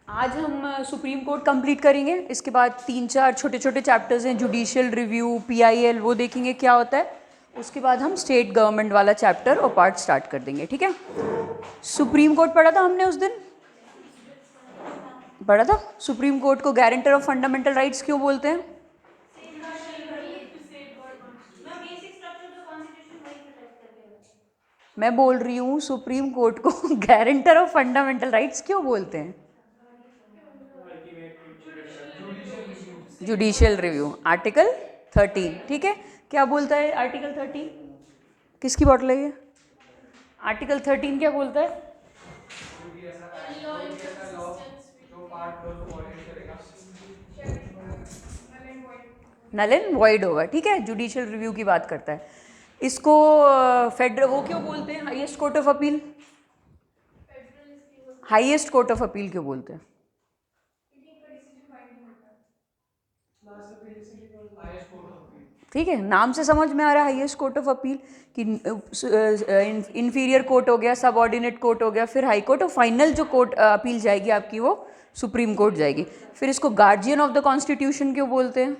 आज हम supreme court complete करेंगे, इसके बाद 3-4 छोटे छोटे चैप्टर्स हैं, जुडिशियल रिव्यू, पीआईएल, वो देखेंगे क्या होता है। उसके बाद हम स्टेट गवर्नमेंट वाला चैप्टर और पार्ट स्टार्ट कर देंगे, ठीक है। सुप्रीम कोर्ट पढ़ा था हमने उस दिन, पढ़ा था सुप्रीम कोर्ट को गारंटर ऑफ फंडामेंटल राइट्स क्यों बोलते हैं। मैं बोल रही हूँ सुप्रीम कोर्ट को गारंटर ऑफ फंडामेंटल राइट्स क्यों बोलते हैं। जुडिशियल रिव्यू, आर्टिकल 13, ठीक है। क्या बोलता है आर्टिकल 13? किसकी बॉटल है ये? आर्टिकल 13 क्या बोलता है? नल एंड वॉइड होगा, ठीक है। जुडिशियल रिव्यू की बात करता है। इसको फेडरल वो क्यों बोलते हैं, highest court of appeal? Highest court of appeal क्यों बोलते हैं? ठीक है, नाम से समझ में आ रहा है हाईएस्ट कोर्ट ऑफ अपील कि इंफीरियर कोर्ट हो गया, सब ऑर्डिनेट कोर्ट हो गया, फिर हाई कोर्ट, और फाइनल जो कोर्ट अपील जाएगी आपकी वो सुप्रीम कोर्ट जाएगी। फिर इसको गार्जियन ऑफ द कॉन्स्टिट्यूशन क्यों बोलते हैं?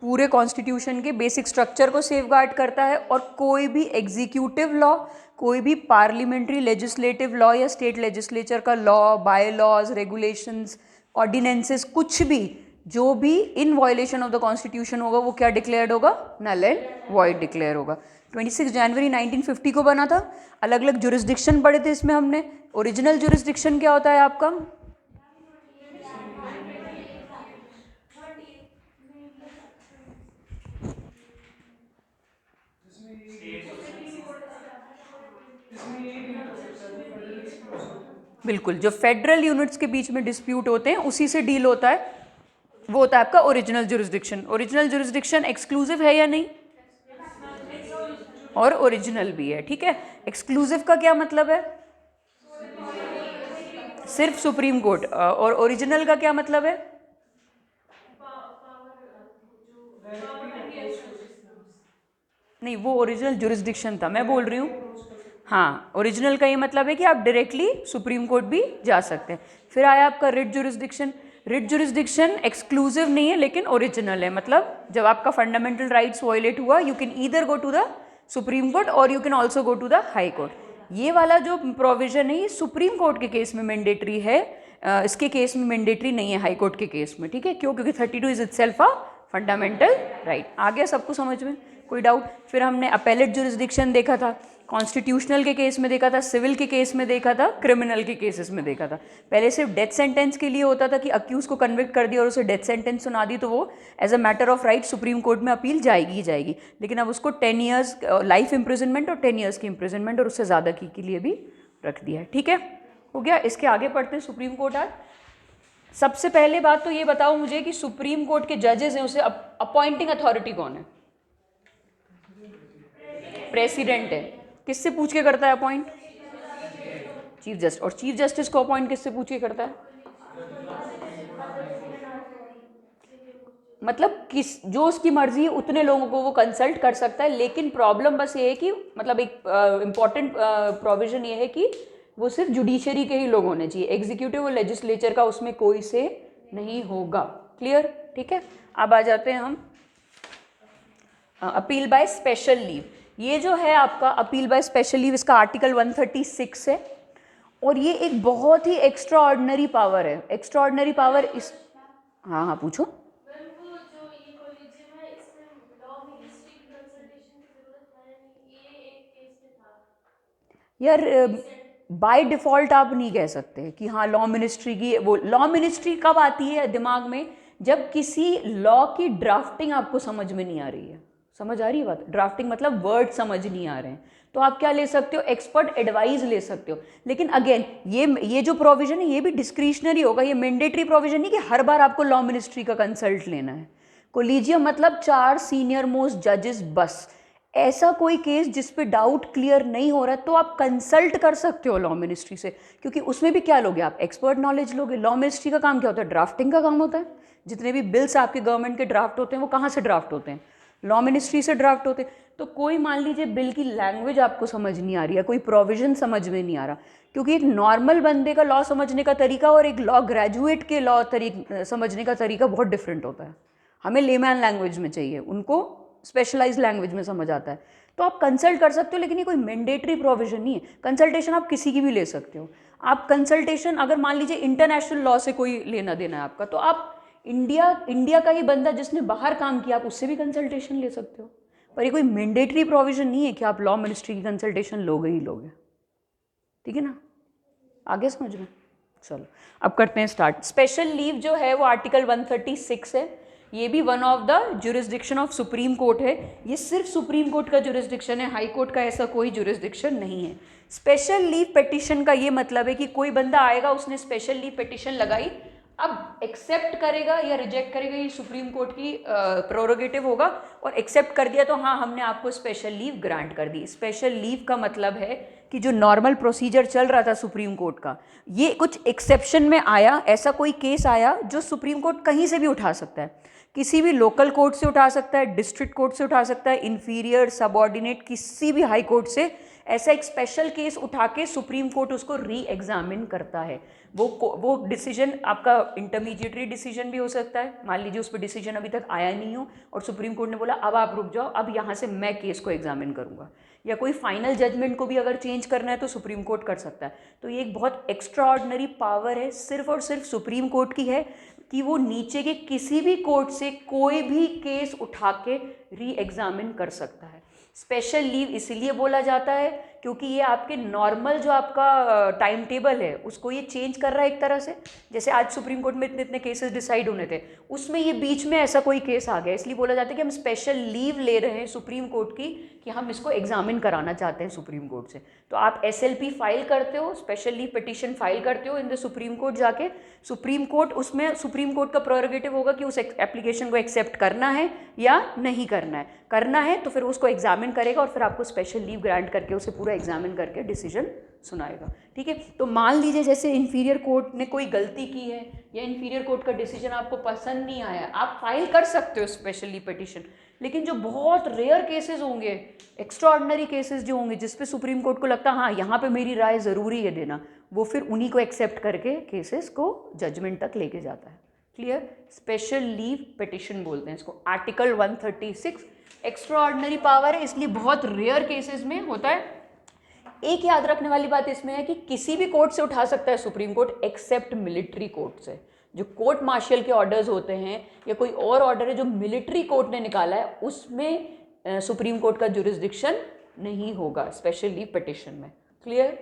पूरे कॉन्स्टिट्यूशन के बेसिक स्ट्रक्चर को सेफगार्ड करता है, और कोई भी एग्जीक्यूटिव लॉ, कोई भी पार्लियामेंट्री लेजिस्लेटिव लॉ या स्टेट लेजिस्लेचर का law, bylaws, regulations, ordinances, कुछ भी जो भी in violation of the constitution होगा वो क्या डिक्लेयर्ड होगा? नल एंड वॉइड डिक्लेयर होगा। 26 जनवरी 1950 को बना था। अलग अलग जुरिस्डिक्शन पढ़े थे इसमें हमने। ओरिजिनल जुरिस्डिक्शन क्या होता है आपका? बिल्कुल, जो फेडरल यूनिट्स के बीच में डिस्प्यूट होते हैं उसी से डील होता है, वो होता है आपका original jurisdiction. Original jurisdiction exclusive है या नहीं? और ओरिजिनल भी है, ठीक है। एक्सक्लूसिव का क्या मतलब है? सिर्फ सुप्रीम कोर्ट। और ओरिजिनल का क्या मतलब है? नहीं, वो ओरिजिनल जुरिस्डिक्शन था, मैं बोल रही हूँ। हाँ, ओरिजिनल का ये मतलब है कि आप डायरेक्टली सुप्रीम कोर्ट भी जा सकते हैं। फिर आया आपका writ jurisdiction. Writ jurisdiction exclusive नहीं है लेकिन ओरिजिनल है, मतलब जब आपका फंडामेंटल राइट्स वायलेट हुआ, you can either go to the supreme court और you can also go to the high court. ये वाला जो प्रोविजन है ये सुप्रीम कोर्ट के केस में मैंडेटरी है, इसके केस में मैंडेटरी नहीं है हाई कोर्ट के केस में, ठीक है। क्यों? क्योंकि 32 is itself a fundamental right. आ गया सबको समझ में? कोई डाउट? फिर हमने अपेलेट जुरिस्डिक्शन देखा था, कॉन्स्टिट्यूशनल के केस में देखा था, सिविल के केस में देखा था, क्रिमिनल के केसेस में देखा था। पहले सिर्फ डेथ सेंटेंस के लिए होता था कि अक्यूज को कन्विक्ट कर दिया और उसे डेथ सेंटेंस सुना दी तो वो as a matter of right supreme court में अपील जाएगी ही जाएगी। लेकिन अब उसको 10 ईयर्स लाइफ इम्प्रिजनमेंट और 10 ईयर्स की इम्प्रिजनमेंट और उससे ज़्यादा की के लिए भी रख दिया है, ठीक है। हो गया। इसके आगे पढ़ते हैं सुप्रीम कोर्ट आज। सबसे पहले बात तो ये बताओ मुझे कि सुप्रीम कोर्ट के जजेस हैं, उसे अपॉइंटिंग अथॉरिटी कौन है? प्रेसिडेंट है। किससे पूछ के करता है अपॉइंट? Chief justice. और चीफ जस्टिस को अपॉइंट किससे पूछ के करता है? मतलब किस, जो उसकी मर्जी है उतने लोगों को वो कंसल्ट कर सकता है। लेकिन प्रॉब्लम बस ये है कि मतलब एक इम्पॉर्टेंट प्रोविजन ये है कि वो सिर्फ जुडिशरी के ही लोग होने चाहिए, एग्जीक्यूटिव और लेजिस्लेचर का उसमें कोई से नहीं होगा। क्लियर? ठीक है। अब आ जाते हैं हम अपील बाय स्पेशल लीव। ये जो है आपका अपील बाय स्पेशल लीव, इसका आर्टिकल 136 है और ये एक बहुत ही एक्स्ट्रा ऑर्डिनरी पावर है। एक्स्ट्रा ऑर्डिनरी पावर इस, हाँ हाँ पूछो। यार बाय डिफ़ॉल्ट आप नहीं कह सकते कि हाँ लॉ मिनिस्ट्री की, वो लॉ मिनिस्ट्री कब आती है दिमाग में? जब किसी लॉ की ड्राफ्टिंग आपको समझ में नहीं आ रही है। समझ आ रही है बात? ड्राफ्टिंग मतलब वर्ड समझ नहीं आ रहे हैं, तो आप क्या ले सकते हो? एक्सपर्ट एडवाइस ले सकते हो। लेकिन अगेन ये जो प्रोविजन है ये भी डिस्क्रिशनरी होगा, ये मैंडेटरी प्रोविजन नहीं कि हर बार आपको लॉ मिनिस्ट्री का कंसल्ट लेना है। कोलिजियम मतलब 4 सीनियर मोस्ट जजेस बस। ऐसा कोई केस जिस पे डाउट क्लियर नहीं हो रहा है तो आप कंसल्ट कर सकते हो लॉ मिनिस्ट्री से, क्योंकि उसमें भी क्या लोगे आप? एक्सपर्ट नॉलेज लोगे। लॉ मिनिस्ट्री का काम क्या होता है? ड्राफ्टिंग का काम होता है। जितने भी बिल्स आपके गवर्नमेंट के ड्राफ्ट होते हैं वो कहाँ से ड्राफ्ट होते हैं? लॉ मिनिस्ट्री से ड्राफ्ट होते। तो कोई मान लीजिए बिल की लैंग्वेज आपको समझ नहीं आ रही है, कोई प्रोविजन समझ में नहीं आ रहा, क्योंकि एक नॉर्मल बंदे का लॉ समझने का तरीका और एक लॉ ग्रेजुएट के लॉ समझने का तरीका बहुत डिफरेंट होता है। हमें लेमैन लैंग्वेज में चाहिए, उनको स्पेशलाइज लैंग्वेज में समझ आता है। तो आप कंसल्ट कर सकते हो, लेकिन ये कोई मैंडेटरी प्रोविजन नहीं है। कंसल्टेशन आप किसी की भी ले सकते हो। आप कंसल्टेशन अगर मान लीजिए इंटरनेशनल लॉ से कोई लेना देना है आपका, तो आप इंडिया का ही बंदा जिसने बाहर काम किया, आप उससे भी कंसल्टेशन ले सकते हो। पर ये कोई मैंडेटरी प्रोविजन नहीं है कि आप लॉ मिनिस्ट्री की कंसल्टेशन लोगे ही लोगे। ठीक है ना, आगे समझ में। चलो अब करते हैं स्टार्ट। स्पेशल लीव जो है वो आर्टिकल 136 है। ये भी one of the jurisdiction of supreme court है। ये सिर्फ सुप्रीम कोर्ट का जुरिस्डिक्शन है, हाई कोर्ट का ऐसा कोई जुरिस्डिक्शन नहीं है। स्पेशल लीव पिटिशन का ये मतलब है कि कोई बंदा आएगा, उसने स्पेशल लीव पिटिशन लगाई, अब एक्सेप्ट करेगा या रिजेक्ट करेगा ये सुप्रीम कोर्ट की प्रोरोगेटिव होगा, और एक्सेप्ट कर दिया तो हाँ हमने आपको स्पेशल लीव ग्रांट कर दी। स्पेशल लीव का मतलब है कि जो नॉर्मल प्रोसीजर चल रहा था सुप्रीम कोर्ट का, ये कुछ एक्सेप्शन में आया, ऐसा कोई केस आया जो सुप्रीम कोर्ट कहीं से भी उठा सकता है, किसी भी लोकल कोर्ट से उठा सकता है, डिस्ट्रिक्ट कोर्ट से उठा सकता है, इंफीरियर सबऑर्डिनेट किसी भी हाई कोर्ट से, ऐसा एक स्पेशल केस उठा के सुप्रीम कोर्ट उसको री एग्जामिन करता है। वो डिसीजन आपका इंटरमीडिएटरी डिसीजन भी हो सकता है। मान लीजिए उस पर डिसीजन अभी तक आया नहीं हो और सुप्रीम कोर्ट ने बोला अब आप रुक जाओ, अब यहाँ से मैं केस को एग्जामिन करूँगा, या कोई फाइनल जजमेंट को भी अगर चेंज करना है तो सुप्रीम कोर्ट कर सकता है। तो ये एक बहुत एक्स्ट्रा ऑर्डिनरी पावर है, सिर्फ और सिर्फ सुप्रीम कोर्ट की है, कि वो नीचे के किसी भी कोर्ट से कोई भी केस उठा के री एग्जामिन कर सकता है। स्पेशल लीव इसलिए बोला जाता है क्योंकि ये आपके नॉर्मल जो आपका टाइम टेबल है उसको ये चेंज कर रहा है एक तरह से। जैसे आज सुप्रीम कोर्ट में इतने इतने केसेस डिसाइड होने थे, उसमें ये बीच में ऐसा कोई केस आ गया, इसलिए बोला जाता है कि हम स्पेशल लीव ले रहे हैं सुप्रीम कोर्ट की, कि हम इसको एग्जामिन कराना चाहते हैं सुप्रीम कोर्ट से। तो आप SLP फाइल करते हो, स्पेशल लीव पिटिशन फाइल करते हो इन द सुप्रीम कोर्ट जाके। सुप्रीम कोर्ट, उसमें सुप्रीम कोर्ट का प्रोरोगेटिव होगा कि उस एप्लीकेशन को एक्सेप्ट करना है या नहीं करना है। करना है तो फिर उसको एग्जामिन करेगा और फिर आपको स्पेशल लीव ग्रांट करके उसे पूरा एग्जामिन करके डिसीजन सुनाएगा। ठीक है, तो मान लीजिए जैसे इन्फीरियर कोर्ट ने कोई गलती की है या इन्फीरियर कोर्ट का डिसीजन आपको पसंद नहीं आया, आप फाइल कर सकते हो स्पेशल लीव पिटिशन। लेकिन जो बहुत रेयर केसेस होंगे, एक्स्ट्रा ऑर्डिनरी केसेस जो होंगे जिसपे सुप्रीम कोर्ट को लगता है हाँ यहाँ पे मेरी राय ज़रूरी है देना, वो फिर उन्हीं को एक्सेप्ट करके केसेस को जजमेंट तक लेके जाता है। क्लियर, स्पेशल लीव पिटिशन बोलते हैं इसको। आर्टिकल 136 एक्स्ट्रा ऑर्डिनरी पावर है, इसलिए बहुत रेयर केसेस में होता है। एक याद रखने वाली बात इसमें है कि किसी भी कोर्ट से उठा सकता है supreme court, except military court से। जो कोर्ट मार्शल के ऑर्डर्स होते हैं या कोई और ऑर्डर है जो मिलिट्री कोर्ट ने निकाला है, उसमें सुप्रीम कोर्ट का जुरिस्डिक्शन नहीं होगा स्पेशल लीव पिटिशन में। क्लियर,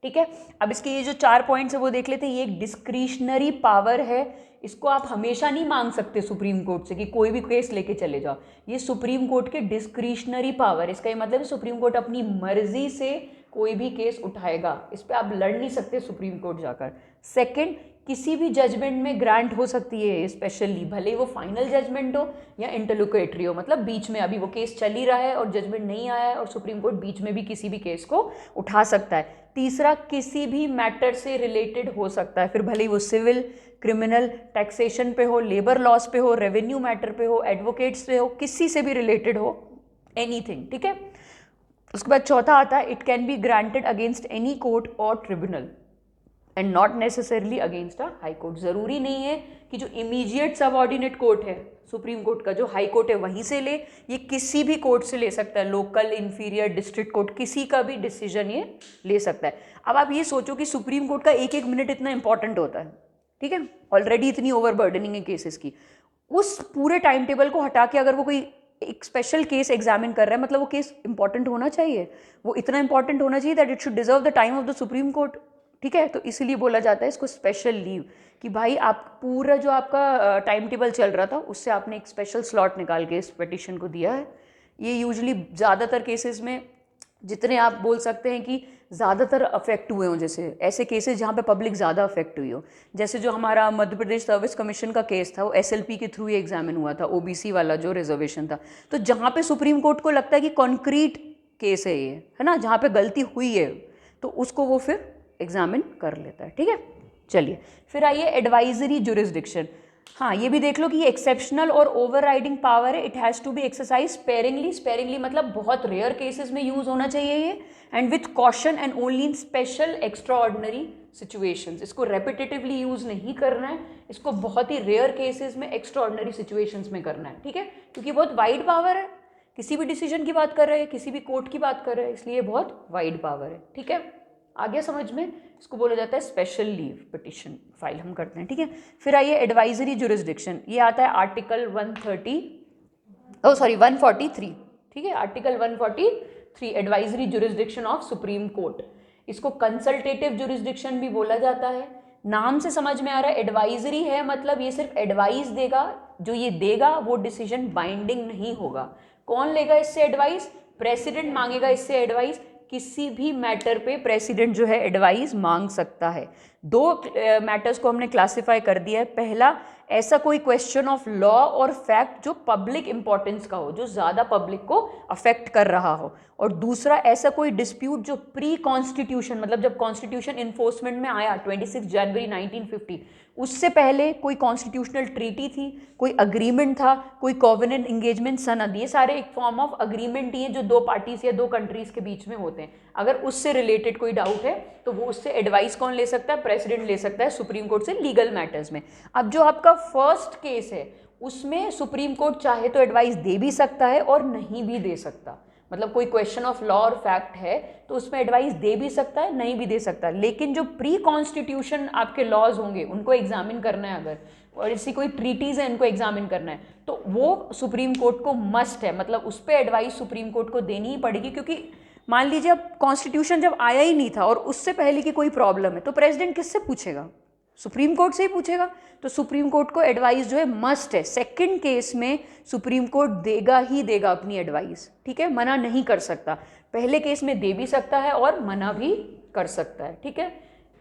ठीक है। अब इसके ये जो 4 पॉइंट्स है वो देख लेते हैं। ये एक डिस्क्रिशनरी पावर है, इसको आप हमेशा नहीं मांग सकते सुप्रीम कोर्ट से कि कोई भी केस लेके चले जाओ। ये सुप्रीम कोर्ट के डिस्क्रिशनरी पावर, इसका ये मतलब है सुप्रीम कोर्ट अपनी मर्जी से कोई भी केस उठाएगा, इस पर आप लड़ नहीं सकते सुप्रीम कोर्ट जाकर। सेकंड, किसी भी जजमेंट में ग्रांट हो सकती है स्पेशल लीव, भले ही वो फाइनल जजमेंट हो या इंटरलोकेटरी हो, मतलब बीच में अभी वो केस चल ही रहा है और जजमेंट नहीं आया है और सुप्रीम कोर्ट बीच में भी किसी भी केस को उठा सकता है। तीसरा, किसी भी मैटर से रिलेटेड हो सकता है, फिर भले ही वो सिविल, क्रिमिनल, टैक्सेशन पे हो, लेबर लॉस पे हो, रेवेन्यू मैटर पे हो, एडवोकेट्स पे हो, किसी से भी रिलेटेड हो, एनीथिंग। ठीक है। उसके बाद चौथा आता है, it can be granted against any court और tribunal and not necessarily against a high court. जरूरी नहीं है कि जो इमीडिएट सबऑर्डिनेट कोर्ट है सुप्रीम कोर्ट का, जो हाई कोर्ट है वहीं से ले, ये किसी भी कोर्ट से ले सकता है, लोकल, इंफीरियर, डिस्ट्रिक्ट कोर्ट, किसी का भी डिसीजन ये ले सकता है। अब आप ये सोचो कि सुप्रीम कोर्ट का एक एक मिनट इतना इंपॉर्टेंट होता है, ठीक है, ऑलरेडी इतनी ओवरबर्डनिंग है केसेस की, उस पूरे टाइम टेबल को हटा के अगर वो कोई एक स्पेशल केस एग्जामिन कर रहा है, मतलब वो केस इंपॉर्टेंट होना चाहिए, वो इतना इंपॉर्टेंट होना चाहिए that it should deserve the time of the supreme court. ठीक है, तो इसीलिए बोला जाता है इसको स्पेशल लीव, कि भाई आप पूरा जो आपका टाइम टेबल चल रहा था उससे आपने एक स्पेशल स्लॉट निकाल के इस पिटिशन को दिया है। ये यूजुअली ज़्यादातर केसेस में, जितने आप बोल सकते हैं कि ज़्यादातर अफेक्ट हुए हों, जैसे ऐसे केसेस जहाँ पे पब्लिक ज़्यादा अफेक्ट हुई हो, जैसे जो हमारा मध्य प्रदेश सर्विस कमीशन का केस था, वो SLP के थ्रू ही एग्जामिन हुआ था, OBC वाला जो रिजर्वेशन था। तो जहाँ पे सुप्रीम कोर्ट को लगता है कि कॉन्क्रीट केस है ये, है ना, जहाँ पे गलती हुई है, तो उसको वो फिर एग्जामिन कर लेता है। ठीक है, चलिए फिर आइए एडवाइजरी जुरिस्डिक्शन। हाँ, ये भी देख लो कि ये एक्सेप्शनल और ओवरराइडिंग पावर है, it has to be exercise sparingly. Sparingly मतलब बहुत रेयर केसेस में यूज होना चाहिए ये, and with caution and only in special extraordinary situations. इसको रेपिटेटिवली यूज नहीं करना है, इसको बहुत ही रेयर केसेस में एक्स्ट्रा ऑर्डिनरी सिचुएशंस में करना है, ठीक है, क्योंकि बहुत वाइड पावर है, किसी भी डिसीजन की बात कर रहे हैं, किसी भी कोर्ट की बात कर रहे हैं, इसलिए बहुत वाइड पावर है, ठीक है। आगे समझ में, इसको बोला जाता है स्पेशल लीव पिटिशन फाइल हम करते हैं, ठीक है। फिर आइए एडवाइजरी जुरिस्डिक्शन, ये आता है आर्टिकल 143, ठीक है, article 143 advisory jurisdiction of supreme court. इसको कंसल्टेटिव जुरिस्डिक्शन भी बोला जाता है। नाम से समझ में आ रहा है एडवाइजरी है, मतलब ये सिर्फ एडवाइस देगा, जो ये देगा वो डिसीजन बाइंडिंग नहीं होगा। कौन लेगा इससे एडवाइस? प्रेसिडेंट मांगेगा इससे एडवाइस। किसी भी मैटर पे प्रेसिडेंट जो है एडवाइस मांग सकता है। दो मैटर्स को हमने क्लासिफाई कर दिया है। पहला, ऐसा कोई क्वेश्चन ऑफ लॉ और फैक्ट जो पब्लिक इंपॉर्टेंस का हो, जो ज़्यादा पब्लिक को अफेक्ट कर रहा हो, और दूसरा, ऐसा कोई डिस्प्यूट जो प्री कॉन्स्टिट्यूशन, मतलब जब कॉन्स्टिट्यूशन इन्फोर्समेंट में आया 26 जनवरी 1950, उससे पहले कोई कॉन्स्टिट्यूशनल ट्रीटी थी, कोई अग्रीमेंट था, कोई कॉवेनेंट इंगेजमेंट सनद, ये सारे एक फॉर्म ऑफ अग्रीमेंट ही है जो दो पार्टीज या दो कंट्रीज के बीच में होते हैं। अगर उससे रिलेटेड कोई डाउट है तो वो उससे एडवाइस कौन ले सकता है? प्रेसिडेंट ले सकता है सुप्रीम कोर्ट से लीगल मैटर्स में। अब जो आपका फर्स्ट केस है उसमें सुप्रीम कोर्ट चाहे तो एडवाइस दे भी सकता है और नहीं भी दे सकता। मतलब कोई क्वेश्चन ऑफ लॉ और फैक्ट है तो उसमें एडवाइस दे भी सकता है, नहीं भी दे सकता। लेकिन जो प्री कॉन्स्टिट्यूशन आपके लॉज होंगे उनको एग्जामिन करना है, अगर और ऐसी कोई ट्रीटीज है इनको एग्जामिन करना है, तो वो सुप्रीम कोर्ट को मस्ट है, मतलब उस पर एडवाइस सुप्रीम कोर्ट को देनी ही पड़ेगी। क्योंकि मान लीजिए अब कॉन्स्टिट्यूशन जब आया ही नहीं था और उससे पहले की कोई प्रॉब्लम है तो प्रेसिडेंट किससे पूछेगा? सुप्रीम कोर्ट से ही पूछेगा। तो सुप्रीम कोर्ट को एडवाइस जो है मस्ट है। सेकंड केस में सुप्रीम कोर्ट देगा ही देगा अपनी एडवाइस, ठीक है, मना नहीं कर सकता। पहले केस में दे भी सकता है और मना भी कर सकता है, ठीक है।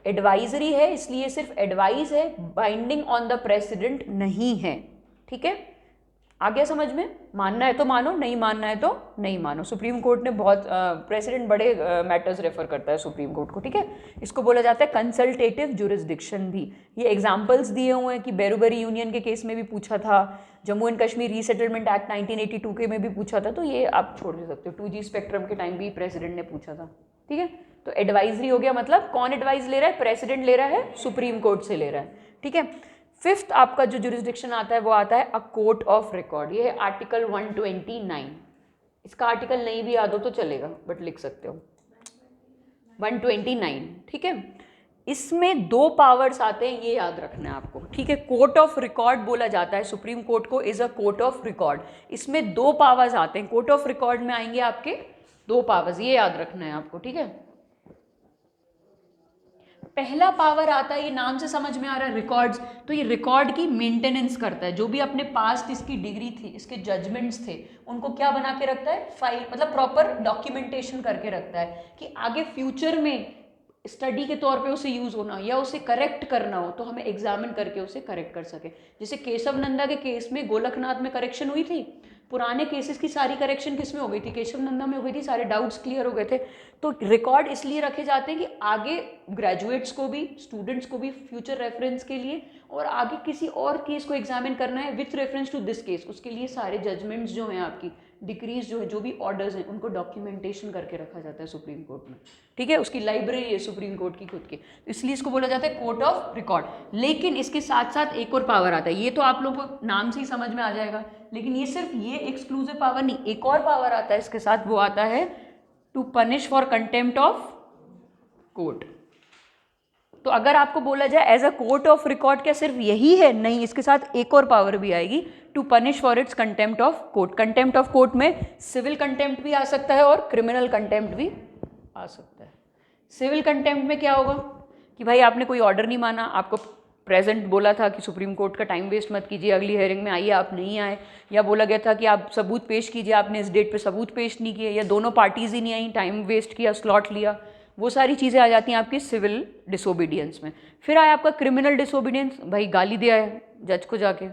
एडवाइजरी है इसलिए सिर्फ एडवाइस है, बाइंडिंग ऑन द प्रेसिडेंट नहीं है, ठीक है। आ गया समझ में? मानना है तो मानो, नहीं मानना है तो नहीं मानो। सुप्रीम कोर्ट ने बहुत प्रेसिडेंट बड़े मैटर्स रेफर करता है सुप्रीम कोर्ट को, ठीक है। इसको बोला जाता है कंसल्टेटिव जुरिस्डिक्शन भी। ये एग्जांपल्स दिए हुए हैं कि बेरूबरी यूनियन के केस में भी पूछा था, Jammu and Kashmir resettlement act 1982 के में भी पूछा था, तो ये आप छोड़ दे सकते हो। 2G स्पेक्ट्रम के टाइम भी प्रेसिडेंट ने पूछा था, ठीक है। तो एडवाइजरी हो गया, मतलब कौन एडवाइस ले रहा है? प्रेसिडेंट ले रहा है, सुप्रीम कोर्ट से ले रहा है, ठीक है। फिफ्थ आपका जो जुरिस्डिक्शन आता है वो आता है अ कोर्ट ऑफ रिकॉर्ड। ये है आर्टिकल 129। इसका आर्टिकल नहीं भी याद हो तो चलेगा, बट लिख सकते हो 129, ठीक है। इसमें दो पावर्स आते हैं, ये याद रखना है आपको, ठीक है। कोर्ट ऑफ रिकॉर्ड बोला जाता है सुप्रीम कोर्ट को, is a court of record. इसमें दो पावर्स आते हैं, कोर्ट ऑफ रिकॉर्ड में आएंगे आपके दो पावर्स, ये याद रखना है आपको, ठीक है। पहला पावर आता है, ये नाम से समझ में आ रहा है, रिकॉर्ड्स। तो ये रिकॉर्ड की मेंटेनेंस करता है, जो भी अपने पास्ट इसकी डिग्री थी, इसके जजमेंट्स थे, उनको क्या बना के रखता है? फाइल, मतलब प्रॉपर डॉक्यूमेंटेशन करके रखता है कि आगे फ्यूचर में स्टडी के तौर पे उसे यूज होना या उसे करेक्ट करना हो तो हमें एग्जामिन करके उसे करेक्ट कर सके। जैसे केशव नंदा के केस में गोलकनाथ में करेक्शन हुई थी, पुराने केसेस की सारी करेक्शन किस में हो गई थी? केशव नंदा में हो गई थी, सारे डाउट्स क्लियर हो गए थे। तो रिकॉर्ड इसलिए रखे जाते हैं कि आगे ग्रेजुएट्स को भी, स्टूडेंट्स को भी फ्यूचर रेफरेंस के लिए, और आगे किसी और केस को एग्जामिन करना है with reference to this case, उसके लिए सारे जजमेंट्स जो हैं आपकी, डिक्रीज जो है, जो भी ऑर्डर्स हैं, उनको डॉक्यूमेंटेशन करके रखा जाता है सुप्रीम कोर्ट में, ठीक है। उसकी लाइब्रेरी है सुप्रीम कोर्ट की खुद की, इसलिए इसको बोला जाता है कोर्ट ऑफ रिकॉर्ड। लेकिन इसके साथ साथ एक और पावर आता है, ये तो आप लोगों को नाम से ही समझ में आ जाएगा, लेकिन ये सिर्फ ये एक्सक्लूसिव पावर नहीं, एक और पावर आता है इसके साथ, वो आता है to punish for contempt of court. तो अगर आपको बोला जाए as a court of record, क्या सिर्फ यही है? नहीं, इसके साथ एक और पावर भी आएगी, to punish for its contempt of court. Contempt of court में सिविल कंटेम्प्ट भी आ सकता है और क्रिमिनल कंटेम्प्ट भी आ सकता है। सिविल कंटेम्प्ट में क्या होगा कि भाई आपने कोई ऑर्डर नहीं माना, आपको प्रेजेंट बोला था कि सुप्रीम कोर्ट का टाइम वेस्ट मत कीजिए, अगली हेयरिंग में आइए, आप नहीं आए, या बोला गया था कि आप सबूत पेश कीजिए, आपने इस डेट पे सबूत पेश नहीं किए, या दोनों पार्टीज ही नहीं आई, टाइम वेस्ट किया, स्लॉट लिया, वो सारी चीज़ें आ जाती हैं आपकी सिविल डिसोबीडियंस में। फिर आया आपका क्रिमिनल डिसोबीडियंस, भाई गाली दिया है जज को जाके,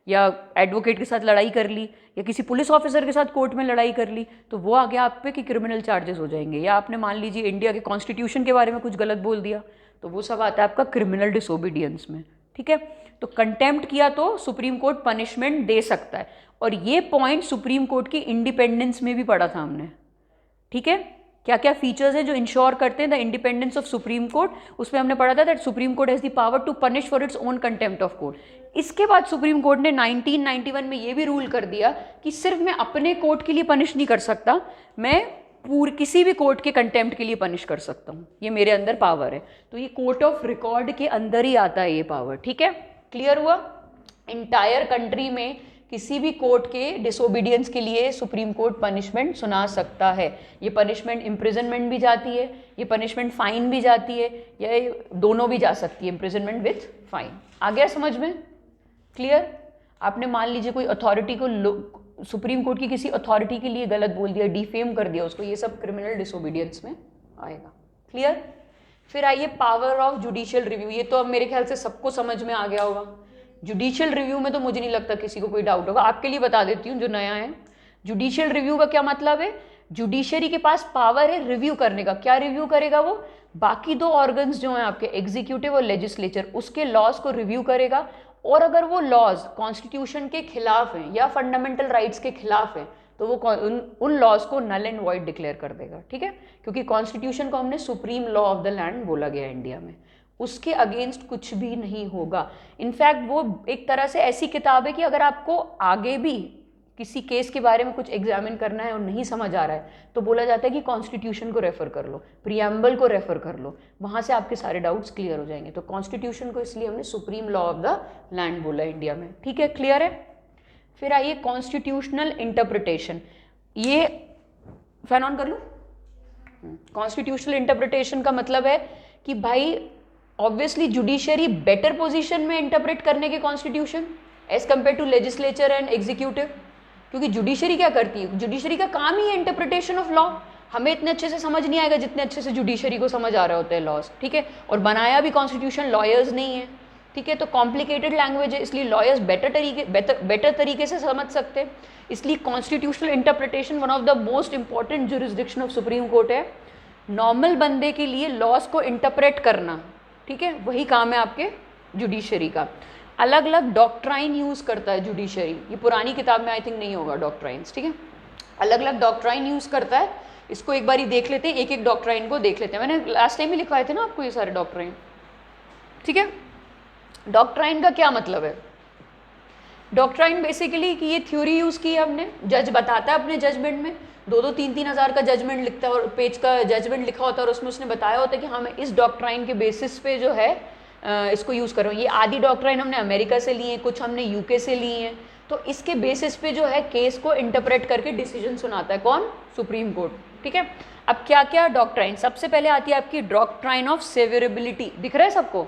या एडवोकेट के साथ लड़ाई कर ली, या किसी पुलिस ऑफिसर के साथ कोर्ट में लड़ाई कर ली, तो वो आ गया आप पे कि क्रिमिनल चार्जेस हो जाएंगे। या आपने मान लीजिए इंडिया के कॉन्स्टिट्यूशन के बारे में कुछ गलत बोल दिया, तो वो सब आता है आपका क्रिमिनल डिसोबीडियंस में, ठीक है। तो कंटेम्प्ट किया तो सुप्रीम कोर्ट पनिशमेंट दे सकता है, और ये पॉइंट सुप्रीम कोर्ट की इंडिपेंडेंस में भी पढ़ा था हमने, ठीक है। क्या क्या फीचर्स हैं जो इंश्योर करते हैं the independence of supreme court, उसमें हमने पढ़ा था that supreme court has the power to punish for its own contempt of court. इसके बाद सुप्रीम कोर्ट ने 1991 में ये भी रूल कर दिया कि सिर्फ मैं अपने कोर्ट के लिए पनिश नहीं कर सकता, मैं किसी भी कोर्ट के कंटेम्प्ट के लिए पनिश कर सकता हूँ, ये मेरे अंदर पावर है। तो ये कोर्ट ऑफ रिकॉर्ड के अंदर ही आता है ये पावर, ठीक है। क्लियर हुआ? इंटायर कंट्री में किसी भी कोर्ट के डिसोबीडियंस के लिए सुप्रीम कोर्ट पनिशमेंट सुना सकता है। ये पनिशमेंट इम्प्रिजनमेंट भी जाती है, ये पनिशमेंट फाइन भी जाती है, या दोनों भी जा सकती है, इम्प्रिजनमेंट विथ फाइन। आ गया समझ में? क्लियर? आपने मान लीजिए कोई अथॉरिटी को सुप्रीम कोर्ट की किसी अथॉरिटी के लिए गलत बोल दिया, डिफेम कर दिया उसको, ये सब क्रिमिनल डिसोबीडियंस में आएगा। क्लियर? फिर आइए पावर ऑफ जुडिशियल रिव्यू। ये तो अब मेरे ख्याल से सबको समझ में आ गया होगा। जुडिशियल रिव्यू में तो मुझे नहीं लगता किसी को कोई डाउट होगा, आपके लिए बता देती हूँ जो नया है। जुडिशियल रिव्यू का क्या मतलब है? जुडिशरी के पास पावर है रिव्यू करने का। क्या रिव्यू करेगा वो? बाकी दो ऑर्गन्स जो हैं आपके, एग्जीक्यूटिव और लेजिस्लेचर, उसके लॉज को रिव्यू करेगा, और अगर वो लॉज कॉन्स्टिट्यूशन के खिलाफ हैं या फंडामेंटल राइट्स के खिलाफ हैं तो वो उन लॉज को नल एंड वॉइड डिक्लेयर कर देगा, ठीक है। क्योंकि कॉन्स्टिट्यूशन को हमने supreme law of the land बोला गया इंडिया में, उसके अगेंस्ट कुछ भी नहीं होगा। इनफैक्ट वो एक तरह से ऐसी किताब है कि अगर आपको आगे भी किसी केस के बारे में कुछ एग्जामिन करना है और नहीं समझ आ रहा है तो बोला जाता है कि कॉन्स्टिट्यूशन को रेफर कर लो, प्रियम्बल को रेफर कर लो, वहाँ से आपके सारे डाउट्स क्लियर हो जाएंगे। तो कॉन्स्टिट्यूशन को इसलिए हमने supreme law of the land बोला इंडिया में, ठीक है। क्लियर है? फिर आइए कॉन्स्टिट्यूशनल इंटरप्रिटेशन। ये फैन ऑन कर लूँ? कॉन्स्टिट्यूशनल इंटरप्रिटेशन का मतलब है कि भाई ऑब्वियसली जुडिशरी बेटर पोजीशन में इंटरप्रेट करने के constitution as compared to legislature and executive, क्योंकि जुडिशरी क्या करती है? जुडिशरी का काम ही है इंटरप्रिटेशन ऑफ लॉ। हमें इतने अच्छे से समझ नहीं आएगा जितने अच्छे से जुडिशरी को समझ आ रहे होते हैं लॉज, ठीक है। और बनाया भी कॉन्स्टिट्यूशन लॉयर्स नहीं है, ठीक है। तो कॉम्प्लिकेटेड लैंग्वेज है, इसलिए लॉयर्स बेटर तरीके से समझ सकते हैं। इसलिए constitutional interpretation one of the most important jurisdiction of supreme court है। नॉर्मल बंदे के लिए लॉज को इंटरप्रेट करना, ठीक है, वही काम है आपके जुडिशरी का। अलग अलग डॉक्ट्राइन यूज़ करता है जुडिशरी, ये पुरानी किताब में आई थिंक नहीं होगा डॉक्ट्राइन्स, ठीक है। अलग अलग डॉक्ट्राइन यूज़ करता है, इसको एक बार ही देख लेते हैं, एक एक डॉक्ट्राइन को देख लेते हैं। मैंने लास्ट टाइम ही लिखवाए थे ना आपको ये सारे डॉक्ट्राइन, ठीक है। डॉक्ट्राइन का क्या मतलब है? डॉक्ट्राइन बेसिकली कि ये थ्योरी यूज़ की है हमने, जज बताता है अपने जजमेंट में, 2-3 हज़ार का जजमेंट लिखता है और पेज का जजमेंट लिखा होता है और उसमें उसने बताया होता है कि हाँ मैं इस डॉक्ट्राइन के बेसिस पे जो है इसको यूज़ कर रहा हूँ। ये आदि डॉक्ट्राइन हमने अमेरिका से लिए हैं, कुछ हमने यूके से लिए हैं। तो इसके बेसिस पे जो है केस को इंटरप्रेट करके डिसीजन सुनाता है कौन? सुप्रीम कोर्ट, ठीक है। अब क्या क्या डॉक्ट्राइन? सबसे पहले आती है आपकी डॉक्ट्राइन ऑफ सेवरेबिलिटी। दिख रहा है सबको?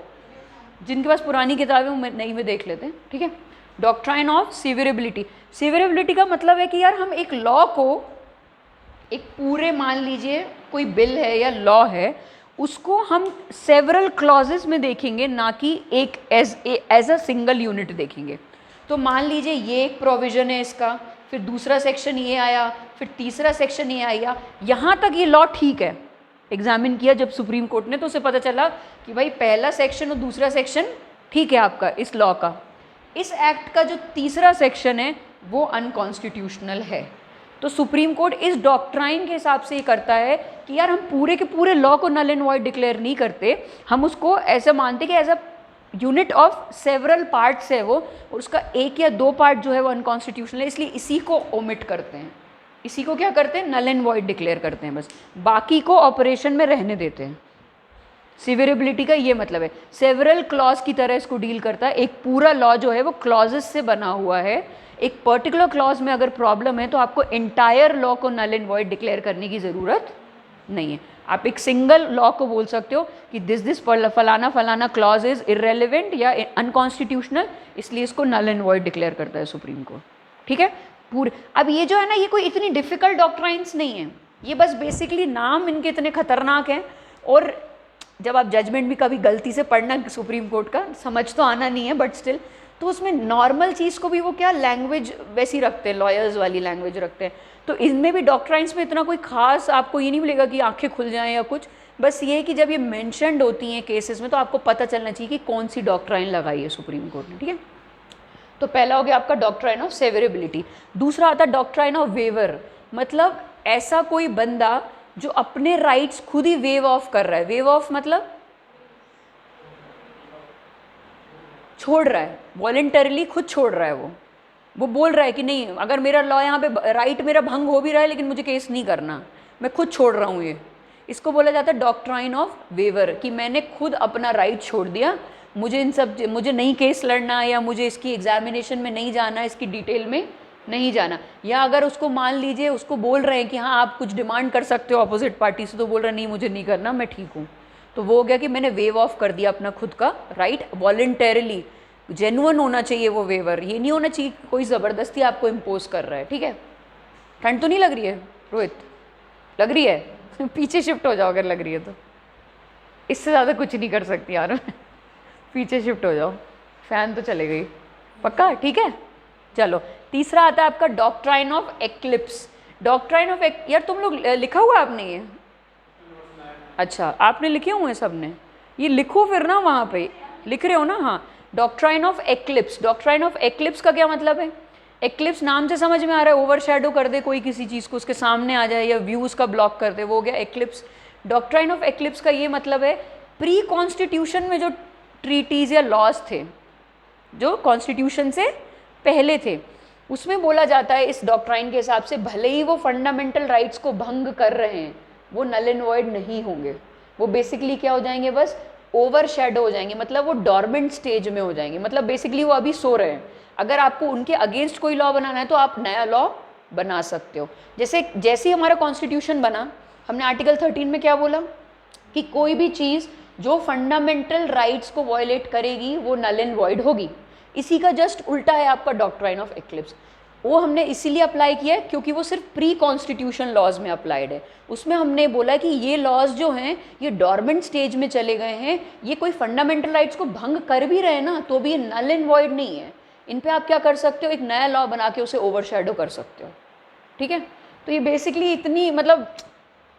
जिनके पास पुरानी किताबें वो नई में देख लेते हैं, ठीक है। Doctrine of severability. सेवरेबिलिटी का मतलब है कि यार हम एक लॉ को, एक पूरे मान लीजिए कोई बिल है या लॉ है, उसको हम सेवरल क्लॉजेस में देखेंगे, ना कि एक एज अ सिंगल यूनिट देखेंगे। तो मान लीजिए ये एक प्रोविज़न है इसका, फिर दूसरा सेक्शन ये आया, फिर तीसरा सेक्शन ये आया, यहाँ तक ये लॉ ठीक है। एग्जामिन किया जब सुप्रीम कोर्ट ने तो उसे पता चला कि भाई पहला सेक्शन और दूसरा सेक्शन ठीक है आपका इस लॉ का, इस एक्ट का जो तीसरा सेक्शन है वो अनकॉन्स्टिट्यूशनल है। तो सुप्रीम कोर्ट इस डॉक्ट्राइन के हिसाब से ये करता है कि यार हम पूरे के पूरे लॉ को नल एंड वॉइड डिक्लेयर नहीं करते, हम उसको ऐसा मानते कि as a unit of several parts है वो, और उसका एक या दो पार्ट जो है वो अनकॉन्स्टिट्यूशनल है, इसलिए इसी को ओमिट करते हैं। इसी को क्या करते हैं? नल एंड वॉइड डिक्लेयर करते हैं, बस बाकी को ऑपरेशन में रहने देते हैं। सिविरेबिलिटी का ये मतलब है, सेवरल क्लॉज की तरह इसको डील करता है। एक पूरा लॉ जो है वो क्लॉजेस से बना हुआ है, एक पर्टिकुलर क्लॉज में अगर प्रॉब्लम है तो आपको एंटायर लॉ को नल एंड वॉइड डिक्लेयर करने की ज़रूरत नहीं है। आप एक सिंगल लॉ को बोल सकते हो कि दिस फलाना फलाना क्लॉज इज इररेलेवेंट या अनकॉन्स्टिट्यूशनल, इसलिए इसको नल एंड वॉइड डिक्लेयर करता है सुप्रीम कोर्ट, ठीक है। पूरे अब ये जो है ना, ये कोई इतनी डिफ़िकल्ट डॉक्ट्राइन्स नहीं है, ये बस बेसिकली नाम इनके इतने खतरनाक हैं, और जब आप जजमेंट भी कभी गलती से पढ़ना सुप्रीम कोर्ट का, समझ तो आना नहीं है बट स्टिल, तो उसमें नॉर्मल चीज़ को भी वो क्या लैंग्वेज वैसी रखते हैं, लॉयर्स वाली लैंग्वेज रखते हैं। तो इनमें भी डॉक्ट्राइन्स में इतना कोई खास आपको ये नहीं मिलेगा कि आंखें खुल जाएं या कुछ, बस ये कि जब ये मेंशन्ड होती हैं केसेस में तो आपको पता चलना चाहिए कि कौन सी डॉक्ट्राइन लगाई है सुप्रीम कोर्ट ने, ठीक है। तो पहला हो गया आपका डॉक्ट्राइन ऑफ सेवरेबिलिटी। दूसरा आता डॉक्ट्राइन ऑफ वेवर, मतलब ऐसा कोई बंदा जो अपने राइट्स खुद ही वेव ऑफ कर रहा है। वेव ऑफ मतलब छोड़ रहा है, वॉलेंटरली खुद छोड़ रहा है। वो बोल रहा है कि नहीं, अगर मेरा लॉ यहाँ पे राइट मेरा भंग हो भी रहा है लेकिन मुझे केस नहीं करना, मैं खुद छोड़ रहा हूँ। ये इसको बोला जाता है डॉक्ट्राइन ऑफ वेवर, कि मैंने खुद अपना राइट छोड़ दिया, मुझे नहीं केस लड़ना, या मुझे इसकी एग्जामिनेशन में नहीं जाना, इसकी डिटेल में नहीं जाना। या अगर उसको मान लीजिए उसको बोल रहे हैं कि हाँ आप कुछ डिमांड कर सकते हो अपोजिट पार्टी से, तो बोल रहा है नहीं मुझे नहीं करना, मैं ठीक हूँ। तो वो हो गया कि मैंने वेव ऑफ कर दिया अपना खुद का राइट वॉलेंटरली। जेन्युइन होना चाहिए वो वेवर, ये नहीं होना चाहिए कोई ज़बरदस्ती आपको इम्पोज कर रहा है, ठीक है। ठंड तो नहीं लग रही है रोहित? लग रही है? पीछे शिफ्ट हो जाओ अगर लग रही है तो, इससे ज़्यादा कुछ नहीं कर सकती यार मैं। पीछे शिफ्ट हो जाओ, फ़ैन तो चले गई पक्का, ठीक है। चलो तीसरा आता है आपका doctrine of eclipse. Doctrine of यार तुम लोग लिखा हुआ आपने ये? अच्छा आपने लिखे हुए हैं सब ने, ये लिखो फिर ना, वहाँ पे लिख रहे हो ना? हाँ, doctrine of eclipse. Doctrine of eclipse का क्या मतलब है? एक्लिप्स नाम से समझ में आ रहा है, ओवरशैडो कर दे कोई किसी चीज़ को, उसके सामने आ जाए या व्यू उसका ब्लॉक कर दे, वो हो गया एक्लिप्स। डॉक्ट्राइन ऑफ एक्लिप्स का ये मतलब है प्री कॉन्स्टिट्यूशन में जो ट्रीटीज़ या लॉज थे जो कॉन्स्टिट्यूशन से पहले थे, उसमें बोला जाता है इस डॉक्ट्राइन के हिसाब से भले ही वो फंडामेंटल राइट्स को भंग कर रहे हैं, वो नल एंड वॉइड नहीं होंगे। वो बेसिकली क्या हो जाएंगे, बस ओवरशैडो हो जाएंगे, मतलब वो डॉर्मेंट स्टेज में हो जाएंगे, मतलब बेसिकली वो अभी सो रहे हैं। अगर आपको उनके अगेंस्ट कोई लॉ बनाना है तो आप नया लॉ बना सकते हो। जैसे ही हमारा कॉन्स्टिट्यूशन बना, हमने आर्टिकल 13 में क्या बोला कि कोई भी चीज़ जो फंडामेंटल राइट्स को वायलेट करेगी वो नल एंड वॉइड होगी। इसी का जस्ट उल्टा है आपका डॉक्ट्राइन ऑफ एक्लिप्स। वो हमने इसीलिए अप्लाई किया है क्योंकि वो सिर्फ प्री कॉन्स्टिट्यूशन लॉज में अप्लाइड है। उसमें हमने बोला कि ये लॉज जो हैं ये डॉर्मेंट स्टेज में चले गए हैं, ये कोई फंडामेंटल राइट्स को भंग कर भी रहे हैं ना, तो भी ये नल एंड वॉइड नहीं है। इन पे आप क्या कर सकते हो, एक नया लॉ बना के उसे ओवरशैडो कर सकते हो, ठीक है। तो ये बेसिकली इतनी, मतलब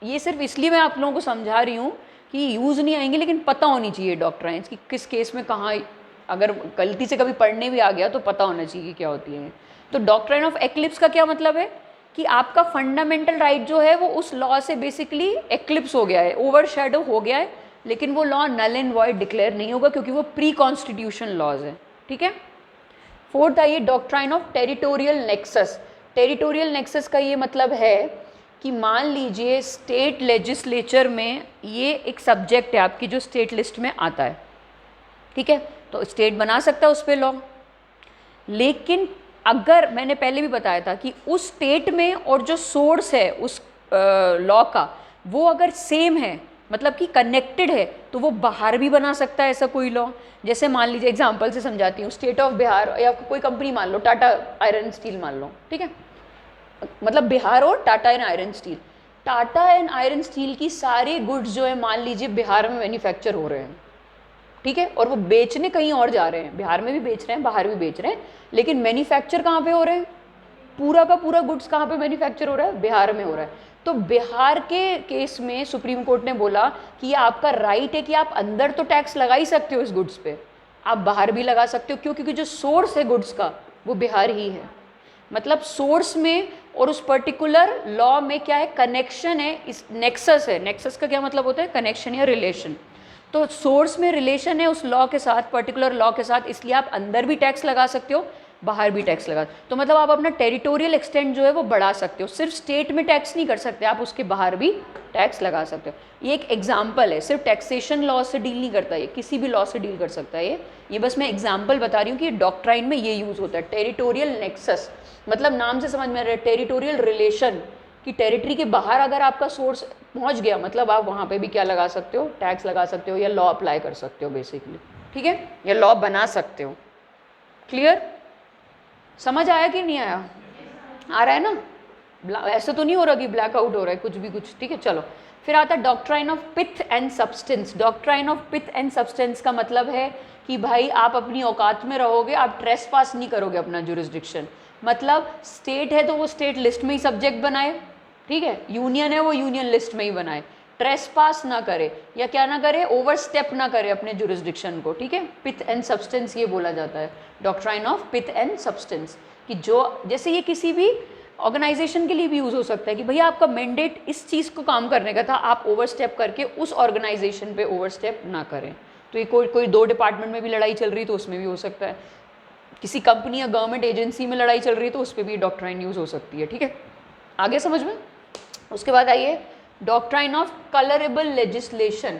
ये सिर्फ इसलिए मैं आप लोगों को समझा रही हूँ कि यूज़ नहीं आएंगे, लेकिन पता होनी चाहिए डॉक्ट्राइन्स कि किस केस में कहाँ, अगर गलती से कभी पढ़ने भी आ गया तो पता होना चाहिए कि क्या होती है। तो डॉक्ट्राइन ऑफ एक्लिप्स का क्या मतलब है कि आपका फंडामेंटल राइट जो है वो उस लॉ से बेसिकली एक्लिप्स हो गया है, ओवरशैडो हो गया है, लेकिन वो law null and void declare नहीं होगा क्योंकि वो प्री कॉन्स्टिट्यूशन लॉज है, ठीक है। फोर्थ आइए doctrine of territorial nexus. Territorial nexus का ये मतलब है कि मान लीजिए स्टेट लेजिस्लेचर में ये एक सब्जेक्ट है आपकी जो स्टेट लिस्ट में आता है, ठीक है, तो स्टेट बना सकता है उस पर लॉ। लेकिन अगर मैंने पहले भी बताया था कि उस स्टेट में और जो सोर्स है उस लॉ का वो अगर सेम है, मतलब कि कनेक्टेड है, तो वो बाहर भी बना सकता है ऐसा कोई लॉ। जैसे मान लीजिए एग्जांपल से समझाती हूँ, स्टेट ऑफ बिहार या कोई कंपनी मान लो, टाटा आयरन स्टील मान लो, ठीक है, मतलब बिहार और Tata and iron steel. Tata and iron steel की सारी गुड्स जो है मान लीजिए बिहार में मैन्युफैक्चर हो रहे हैं, ठीक है, और वो बेचने कहीं और जा रहे हैं, बिहार में भी बेच रहे हैं बाहर भी बेच रहे हैं, लेकिन मैन्युफैक्चर कहाँ पे हो रहे हैं, पूरा का पूरा गुड्स कहाँ पे मैन्युफैक्चर हो रहा है, बिहार में हो रहा है। तो बिहार के केस में सुप्रीम कोर्ट ने बोला कि ये आपका राइट है कि आप अंदर तो टैक्स लगा ही सकते हो इस गुड्स पे, आप बाहर भी लगा सकते हो, क्यों? क्योंकि जो सोर्स है गुड्स का वो बिहार ही है। मतलब सोर्स में और उस पर्टिकुलर लॉ में क्या है, कनेक्शन है, इस नेक्सस है। नेक्सस का क्या मतलब होता है, कनेक्शन या रिलेशन। तो सोर्स में रिलेशन है उस लॉ के साथ, पर्टिकुलर लॉ के साथ, इसलिए आप अंदर भी टैक्स लगा सकते हो, बाहर भी टैक्स लगा। तो मतलब आप अपना टेरिटोरियल एक्सटेंड जो है वो बढ़ा सकते हो, सिर्फ स्टेट में टैक्स नहीं कर सकते, आप उसके बाहर भी टैक्स लगा सकते हो। ये एक एग्जाम्पल है, सिर्फ टैक्सेशन लॉ से डील नहीं करता, ये किसी भी लॉ से डील कर सकता है। ये बस मैं एग्जाम्पल बता रही हूँ कि डॉक्ट्राइन में ये यूज़ होता है, टेरिटोरियल नेक्सस, मतलब नाम से समझ में आ रहा है, टेरिटोरियल रिलेशन, कि टेरिटरी के बाहर अगर आपका सोर्स पहुंच गया, मतलब आप वहाँ पे भी क्या लगा सकते हो, टैक्स लगा सकते हो या लॉ अप्लाई कर सकते हो बेसिकली, ठीक है, या लॉ बना सकते हो। क्लियर? समझ आया कि नहीं आया? आ रहा है ना? ऐसा तो नहीं हो रहा कि ब्लैकआउट हो रहा है कुछ भी कुछ, ठीक है। चलो फिर आता है doctrine of pith and substance. Doctrine of pith and substance का मतलब है कि भाई आप अपनी औकात में रहोगे, आप ट्रेसपास नहीं करोगे अपना जुरिस्डिक्शन। मतलब स्टेट है तो वो स्टेट लिस्ट में ही सब्जेक्ट बनाए, ठीक है, यूनियन है वो यूनियन लिस्ट में ही बनाए, ट्रेसपास ना करे या क्या ना करे, ओवरस्टेप ना करे अपने जुरिस्डिक्शन को, ठीक है। पिथ एंड सब्सटेंस ये बोला जाता है, doctrine of pith and substance, कि जो जैसे ये किसी भी ऑर्गेनाइजेशन के लिए भी यूज़ हो सकता है कि भैया आपका मैंडेट इस चीज़ को काम करने का था, आप ओवरस्टेप करके उस ऑर्गेनाइजेशन पे ओवरस्टेप ना करें। तो ये कोई दो डिपार्टमेंट में भी लड़ाई चल रही तो उसमें भी हो सकता है, किसी कंपनी या गवर्नमेंट एजेंसी में लड़ाई चल रही है तो उस पर भी डॉक्ट्राइन यूज़ हो सकती है, ठीक है। आगे समझ में। उसके बाद आइए doctrine of colourable legislation.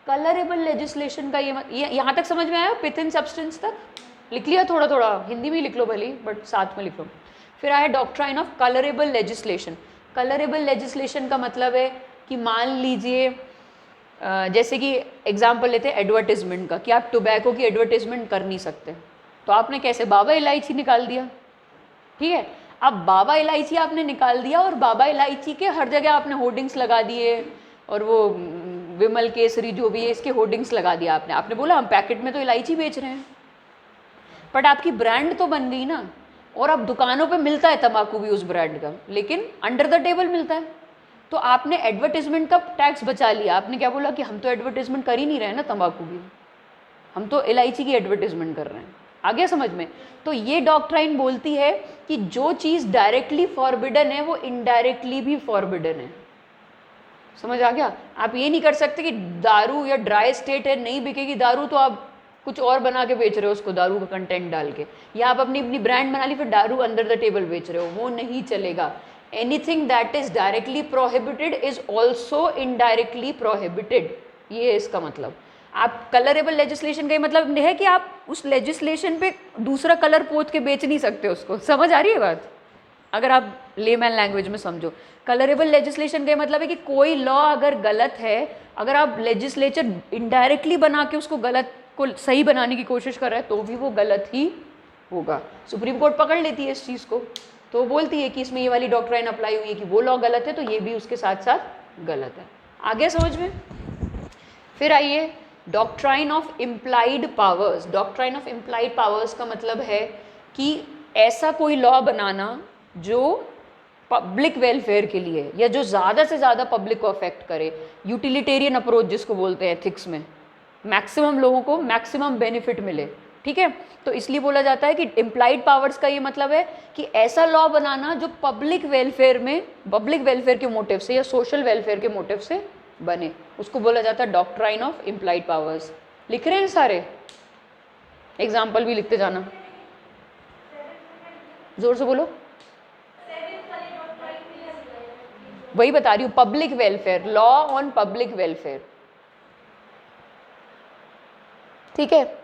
Colourable legislation का ये यहाँ तक समझ में आया, पिथ एंड सब्सटेंस तक लिख लिया, थोड़ा थोड़ा हिंदी में लिख लो भले, बट साथ में लिख लो। फिर आया doctrine of colourable legislation. Colourable legislation का मतलब है कि मान लीजिए जैसे कि एग्जाम्पल लेते हैं एडवर्टिजमेंट का, कि आप टोबैको की एडवर्टिजमेंट कर नहीं सकते, तो आपने कैसे बाबा इलायची निकाल दिया, ठीक है। अब बाबा इलायची आपने निकाल दिया और बाबा इलायची के हर जगह आपने होर्डिंग्स लगा दिए, और वो विमल केसरी जो भी है इसके होर्डिंग्स लगा दिया आपने बोला हम पैकेट में तो इलायची बेच रहे हैं, बट आपकी ब्रांड तो बन गई ना, और अब दुकानों पे मिलता है तंबाकू भी उस ब्रांड का, लेकिन अंडर द टेबल मिलता है। तो आपने एडवर्टिजमेंट का टैक्स बचा लिया, आपने क्या बोला कि हम तो एडवर्टिजमेंट कर ही नहीं रहे हैं ना तंबाकू की, हम तो इलायची की एडवर्टिजमेंट कर रहे हैं। आगे समझ में। तो ये डॉक्ट्राइन बोलती है कि जो चीज़ डायरेक्टली फॉरबिडन है वो इनडायरेक्टली भी फॉरबिडन है। समझ आ गया। आप ये नहीं कर सकते कि दारू या ड्राई स्टेट है नहीं बिकेगी दारू तो आप कुछ और बना के बेच रहे हो उसको, दारू का कंटेंट डाल के, या आप अपनी ब्रांड बना ली फिर दारू अंडर द टेबल बेच रहे हो, वो नहीं चलेगा। Anything that is directly prohibited is also indirectly prohibited, ये है इसका मतलब। आप कलरेबल लेजिस्लेशन का ही मतलब है कि आप उस लेजिस्लेशन पे दूसरा कलर पोत के बेच नहीं सकते उसको। समझ आ रही है बात, अगर आप लेमैन लैंग्वेज में समझो। कलरेबल लेजिस्लेशन का मतलब है कि कोई लॉ अगर गलत है, अगर आप लेजिस्लेचर इनडायरेक्टली बना के उसको गलत को सही बनाने की कोशिश कर रहा है तो भी वो गलत ही होगा। सुप्रीम कोर्ट पकड़ लेती है इस चीज़ को, तो बोलती है कि इसमें ये वाली डॉक्ट्राइन अप्लाई हुई है कि वो लॉ गलत है तो ये भी उसके साथ साथ गलत है। आगे समझ में। फिर आइए doctrine of implied powers. Doctrine of implied powers का मतलब है कि ऐसा कोई लॉ बनाना जो पब्लिक वेलफेयर के लिए या जो ज़्यादा से ज़्यादा पब्लिक को अफेक्ट करे, यूटिलिटेरियन अप्रोच जिसको बोलते हैं एथिक्स में, मैक्सिमम लोगों को मैक्सिमम बेनिफिट मिले, ठीक है। तो इसलिए बोला जाता है कि इम्प्लाइड पावर्स का ये मतलब है कि ऐसा लॉ बनाना जो पब्लिक वेलफेयर के मोटिव से या सोशल वेलफेयर के मोटिव से बने, उसको बोला जाता है डॉक्ट्राइन ऑफ इम्प्लाइड पावर्स। लिख रहे हैं सारे, एग्जाम्पल भी लिखते जाना, जोर से बोलो। वही बता रही हूँ, public welfare, law on public welfare, ठीक है।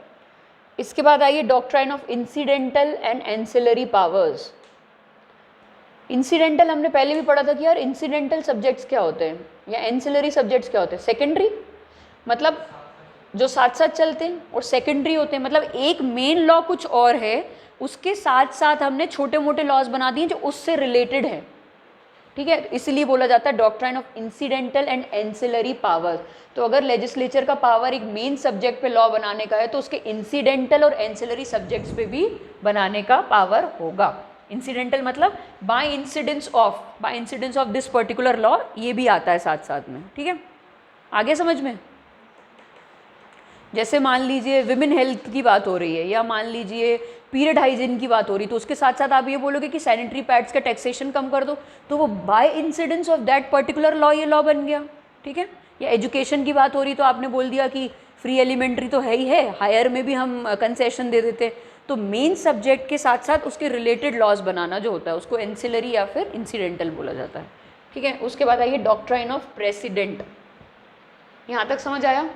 इसके बाद आइए doctrine of incidental and ancillary powers. Incidental हमने पहले भी पढ़ा था कि यार इंसिडेंटल सब्जेक्ट्स क्या होते हैं या एंसिलरी सब्जेक्ट्स क्या होते हैं। सेकेंडरी मतलब जो साथ साथ चलते हैं, और सेकेंडरी होते हैं मतलब एक मेन लॉ कुछ और है, उसके साथ साथ हमने छोटे मोटे लॉज बना दिए जो उससे रिलेटेड है, ठीक है। इसलिए बोला जाता है doctrine of incidental and ancillary powers. तो अगर लेजिस्लेचर का पावर एक मेन सब्जेक्ट पे लॉ बनाने का है तो उसके इंसिडेंटल और एंसिलरी सब्जेक्ट्स पे भी बनाने का पावर होगा। इंसिडेंटल मतलब by incidence of this particular law, ये भी आता है साथ साथ में, ठीक है। आगे समझ में। जैसे मान लीजिए विमेन हेल्थ की बात हो रही है या मान लीजिए पीरियड हाइजीन की बात हो रही है, तो उसके साथ साथ आप ये बोलोगे कि सैनिटरी पैड्स का टैक्सेशन कम कर दो, तो वो by incidence of that particular law ये लॉ बन गया, ठीक है। या एजुकेशन की बात हो रही तो आपने बोल दिया कि फ्री एलिमेंट्री तो है ही है, हायर में भी हम कंसेशन दे देते। तो मेन सब्जेक्ट के साथ साथ उसके रिलेटेड लॉज बनाना जो होता है उसको एंसिलरी या फिर इंसिडेंटल बोला जाता है, ठीक है। उसके बाद आइए डॉक्ट्राइन ऑफ प्रेसिडेंट। यहाँ तक समझ आया?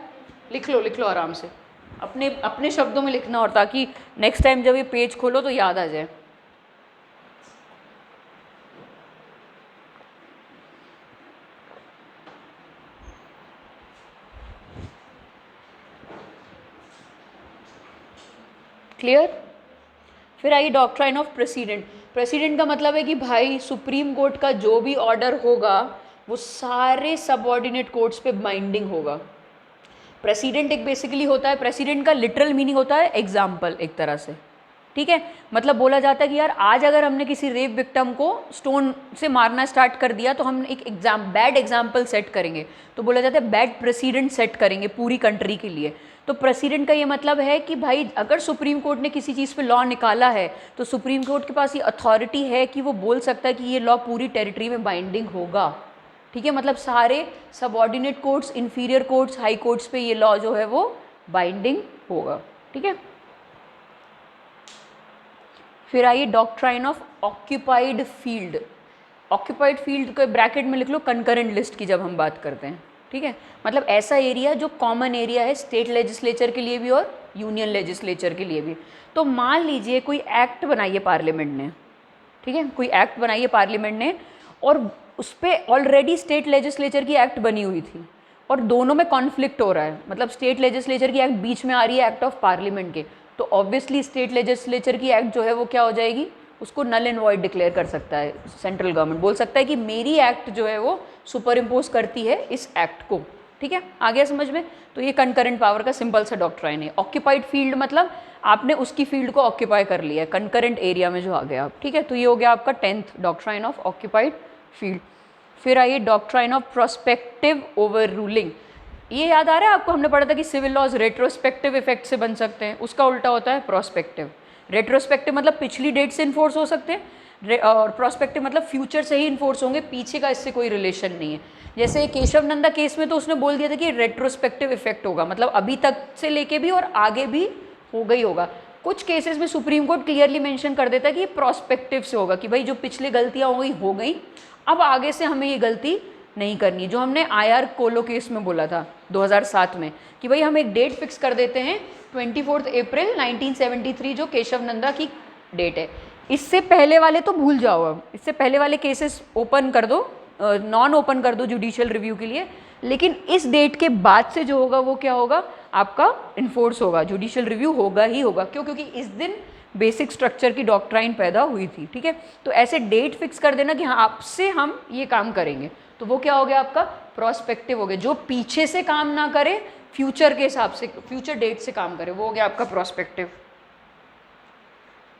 लिख लो आराम से, अपने शब्दों में लिखना, और ताकि नेक्स्ट टाइम जब ये पेज खोलो तो याद आ जाए। क्लियर? फिर आई डॉक्ट्राइन ऑफ प्रेसिडेंट। प्रेसिडेंट का मतलब है कि भाई सुप्रीम कोर्ट का जो भी ऑर्डर होगा वो सारे सबऑर्डिनेट कोर्ट्स पे बाइंडिंग होगा। प्रेसिडेंट एक बेसिकली होता है, प्रेसिडेंट का लिटरल मीनिंग होता है एग्जाम्पल एक तरह से, ठीक है। मतलब बोला जाता है कि यार आज अगर हमने किसी रेप विक्टिम को स्टोन से मारना स्टार्ट कर दिया तो हम एक बैड एग्जाम्पल सेट करेंगे, तो बोला जाता है बैड प्रेसिडेंट सेट करेंगे पूरी कंट्री के लिए। तो प्रेसिडेंट का ये मतलब है कि भाई अगर सुप्रीम कोर्ट ने किसी चीज़ पे लॉ निकाला है तो सुप्रीम कोर्ट के पास ये अथॉरिटी है कि वो बोल सकता है कि ये लॉ पूरी टेरिटरी में बाइंडिंग होगा, ठीक है। मतलब सारे subordinate courts, inferior courts, high courts पे ये लॉ जो है वो बाइंडिंग होगा, ठीक है। फिर आइए doctrine of occupied field. Occupied field को ब्रैकेट में लिख लो कंकरेंट लिस्ट की जब हम बात करते हैं, ठीक है। मतलब ऐसा एरिया जो कॉमन एरिया है स्टेट लेजिस्लेचर के लिए भी और यूनियन लेजिस्लेचर के लिए भी। तो मान लीजिए कोई एक्ट बनाइए पार्लियामेंट ने, ठीक है, कोई एक्ट बनाइए पार्लियामेंट ने और उस पर ऑलरेडी स्टेट लेजिस्लेचर की एक्ट बनी हुई थी और दोनों में कॉन्फ्लिक्ट हो रहा है, मतलब स्टेट लेजिस्लेचर की एक्ट बीच में आ रही है एक्ट ऑफ पार्लियामेंट के, तो ऑब्वियसली स्टेट लेजिस्लेचर की एक्ट जो है वो क्या हो जाएगी, उसको नल एंड वॉइड डिक्लेयर कर सकता है सेंट्रल गवर्नमेंट, बोल सकता है कि मेरी एक्ट जो है वो सुपर इम्पोज करती है इस एक्ट को, ठीक है। आ गया समझ में? तो ये कंकरेंट पावर का सिंपल सा डॉक्ट्राइन है। ऑक्यूपाइड फील्ड मतलब आपने उसकी फील्ड को ऑक्यूपाई कर लिया है, कंकरेंट एरिया में जो आ गया आप, ठीक है। तो ये हो गया आपका 10th doctrine of occupied field. फिर आइए doctrine of prospective over ruling. ये याद आ रहा है आपको, हमने पढ़ा था कि सिविल लॉज रेट्रोस्पेक्टिव इफेक्ट से बन सकते हैं, उसका उल्टा होता है प्रोस्पेक्टिव। रेट्रोस्पेक्टिव मतलब पिछली डेट से इन्फोर्स हो सकते हैं और प्रोस्पेक्टिव मतलब फ्यूचर से ही इन्फोर्स होंगे, पीछे का इससे कोई रिलेशन नहीं है। जैसे केशव नंदा केस में तो उसने बोल दिया था कि रेट्रोस्पेक्टिव इफेक्ट होगा, मतलब अभी तक से लेके भी और आगे भी होगा ही होगा। कुछ केसेस में सुप्रीम कोर्ट क्लियरली मेंशन कर देता है कि ये प्रोस्पेक्टिव से होगा, कि भाई जो पिछले गलतियाँ हो गई, अब आगे से हमें ये गलती नहीं करनी है। जो हमने IR कोलो केस में बोला था 2007 में कि भाई हम एक डेट फिक्स कर देते हैं 24 अप्रैल 1973 जो केशव नंदा की डेट है। इससे पहले वाले तो भूल जाओ, अब इससे पहले वाले केसेस ओपन कर दो, नॉन ओपन कर दो जुडिशियल रिव्यू के लिए, लेकिन इस डेट के बाद से जो होगा वो क्या होगा, आपका इन्फोर्स होगा, जुडिशियल रिव्यू होगा ही होगा। क्यों? क्योंकि इस दिन बेसिक स्ट्रक्चर की डॉक्ट्राइन पैदा हुई थी, ठीक है। तो ऐसे डेट फिक्स कर देना कि हाँ आपसे हम ये काम करेंगे, तो वो क्या हो गया आपका प्रोस्पेक्टिव हो गया। जो पीछे से काम ना करे, फ्यूचर के हिसाब से, फ्यूचर डेट से काम करे, वो हो गया आपका प्रोस्पेक्टिव,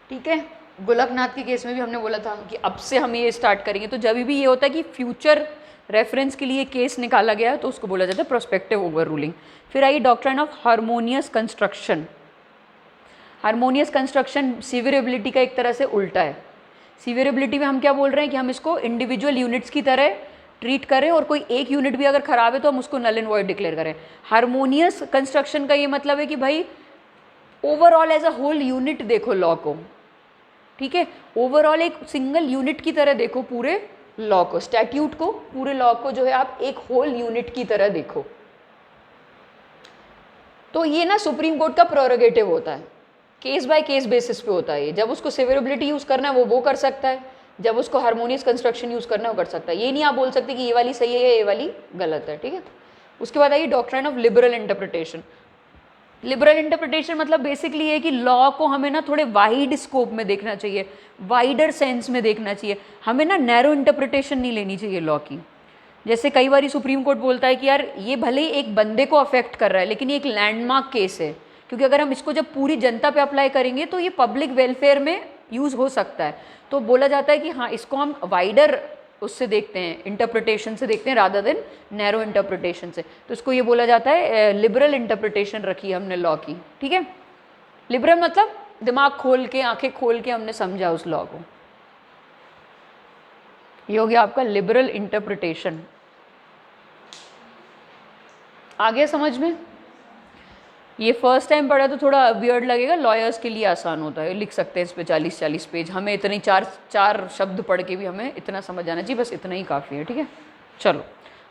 ठीक है। गोलकनाथ के केस में भी हमने बोला था कि अब से हम ये स्टार्ट करेंगे, तो जब भी ये होता है कि फ्यूचर रेफरेंस के लिए केस निकाला गया है तो उसको बोला जाता है प्रोस्पेक्टिव ओवर रूलिंग। फिर आई doctrine of harmonious construction. Harmonious construction severability का एक तरह से उल्टा है। सीवियरेबिलिटी में हम क्या बोल रहे हैं कि हम इसको इंडिविजुअल यूनिट्स की तरह ट्रीट करें और कोई एक यूनिट भी अगर खराब है तो हम उसको नल एंड वॉइड डिक्लेयर करें। हार्मोनियस कंस्ट्रक्शन का ये मतलब है कि भाई overall as a whole unit देखो लॉ को, ठीक है। ओवरऑल एक सिंगल यूनिट की तरह देखो पूरे लॉ को, स्टैट्यूट को, पूरे लॉ को जो है आप एक होल यूनिट की तरह देखो। तो ये ना सुप्रीम कोर्ट का प्रोरोगेटिव होता है, केस बाय केस बेसिस पे होता है ये। जब उसको सेवरेबिलिटी यूज़ करना है वो कर सकता है, जब उसको हार्मोनियस कंस्ट्रक्शन यूज़ करना है वो कर सकता है। ये नहीं आप बोल सकते कि ये वाली सही है ये वाली गलत है, ठीक है। उसके बाद आइए doctrine of liberal interpretation. Liberal interpretation मतलब बेसिकली है कि लॉ को हमें ना थोड़े वाइड स्कोप में देखना चाहिए, वाइडर सेंस में देखना चाहिए, हमें ना नैरो इंटरप्रिटेशन नहीं लेनी चाहिए लॉ की। जैसे कई बार सुप्रीम कोर्ट बोलता है कि यार ये भले ही एक बंदे को अफेक्ट कर रहा है लेकिन ये एक लैंडमार्क केस है, क्योंकि अगर हम इसको जब पूरी जनता पे अप्लाई करेंगे तो ये पब्लिक वेलफेयर में यूज़ हो सकता है। तो बोला जाता है कि हाँ इसको हम वाइडर उससे देखते हैं, इंटरप्रिटेशन से देखते हैं रादर देन नैरो इंटरप्रिटेशन से। तो इसको ये बोला जाता है लिबरल इंटरप्रिटेशन रखी हमने लॉ की, ठीक है। लिबरल मतलब दिमाग खोल के, आंखें खोल के हमने समझा उस लॉ को, ये हो गया आपका लिबरल इंटरप्रिटेशन। आ गया समझ में? ये फर्स्ट टाइम पढ़ा तो थोड़ा वियर्ड लगेगा, लॉयर्स के लिए आसान होता है, लिख सकते हैं इस पे 40-40 पेज। हमें इतनी चार शब्द पढ़ के भी हमें इतना समझ आना चाहिए, बस इतना ही काफ़ी है, ठीक है। चलो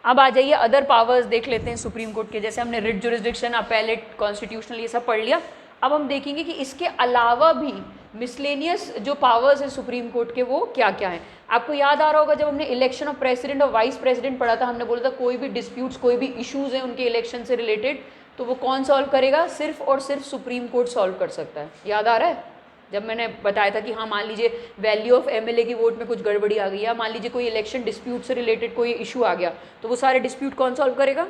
अब आ जाइए अदर पावर्स देख लेते हैं सुप्रीम कोर्ट के। जैसे हमने रिट जुरिस्डिक्शन, अपेलेट, कॉन्स्टिट्यूशनल ये सब पढ़ लिया। अब हम देखेंगे कि इसके अलावा भी मिसलेनियस जो पावर्स हैं सुप्रीम कोर्ट के वो क्या क्या हैं। आपको याद आ रहा होगा जब हमने इलेक्शन ऑफ प्रेसिडेंट और वाइस प्रेसिडेंट पढ़ा था, हमने बोला था कोई भी डिस्प्यूट्स, कोई भी इश्यूज़ हैं उनके इलेक्शन से रिलेटेड तो वो कौन सॉल्व करेगा, सिर्फ और सिर्फ सुप्रीम कोर्ट सॉल्व कर सकता है। याद आ रहा है जब मैंने बताया था कि हाँ मान लीजिए वैल्यू ऑफ MLA की वोट में कुछ गड़बड़ी आ गई, या मान लीजिए कोई इलेक्शन डिस्प्यूट से रिलेटेड कोई इशू आ गया, तो वो सारे डिस्प्यूट कौन सॉल्व करेगा,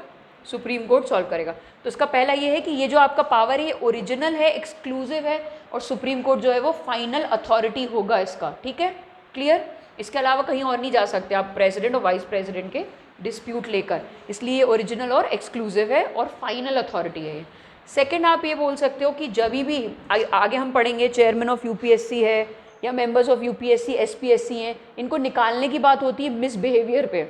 सुप्रीम कोर्ट सॉल्व करेगा। तो इसका पहला ये है कि ये जो आपका पावर है ये ओरिजिनल है, एक्सक्लूसिव है, और सुप्रीम कोर्ट जो है वो फाइनल अथॉरिटी होगा इसका, ठीक है, क्लियर। इसके अलावा कहीं और नहीं जा सकते आप प्रेसिडेंट और वाइस प्रेसिडेंट के डिस्प्यूट लेकर, इसलिए ओरिजिनल और एक्सक्लूसिव है और फाइनल अथॉरिटी है। सेकंड आप ये बोल सकते हो कि जब भी आगे हम पढ़ेंगे चेयरमैन ऑफ यूपीएससी है या मेंबर्स ऑफ यूपीएससी एसपीएससी हैं, इनको निकालने की बात होती है मिसबिहेवियर पे,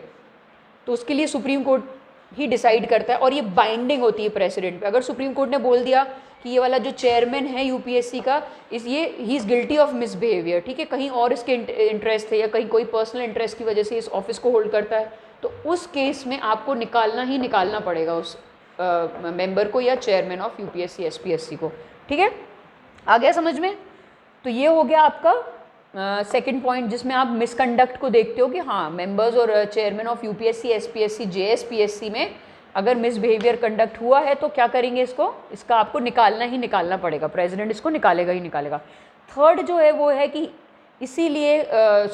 तो उसके लिए सुप्रीम कोर्ट ही डिसाइड करता है और ये बाइंडिंग होती है प्रेसिडेंट पे। अगर सुप्रीम कोर्ट ने बोल दिया कि ये वाला जो चेयरमैन है यूपीएससी का he is guilty of misbehaviour, ठीक है, कहीं और इसके इंटरेस्ट है या कहीं कोई पर्सनल इंटरेस्ट की वजह से इस ऑफिस को होल्ड करता है, तो उस केस में आपको निकालना ही निकालना पड़ेगा उस मेंबर को या चेयरमैन ऑफ यूपीएससी एसपीएससी को, ठीक है। आ गया समझ में? तो ये हो गया आपका सेकंड पॉइंट जिसमें आप मिसकंडक्ट को देखते हो कि हाँ मेंबर्स और चेयरमैन ऑफ यूपीएससी एसपीएससी जेएसपीएससी में अगर मिसबिहेवियर कंडक्ट हुआ है तो क्या करेंगे, इसका आपको निकालना ही निकालना पड़ेगा, प्रेसिडेंट इसको निकालेगा ही निकालेगा। थर्ड जो है वो है कि इसीलिए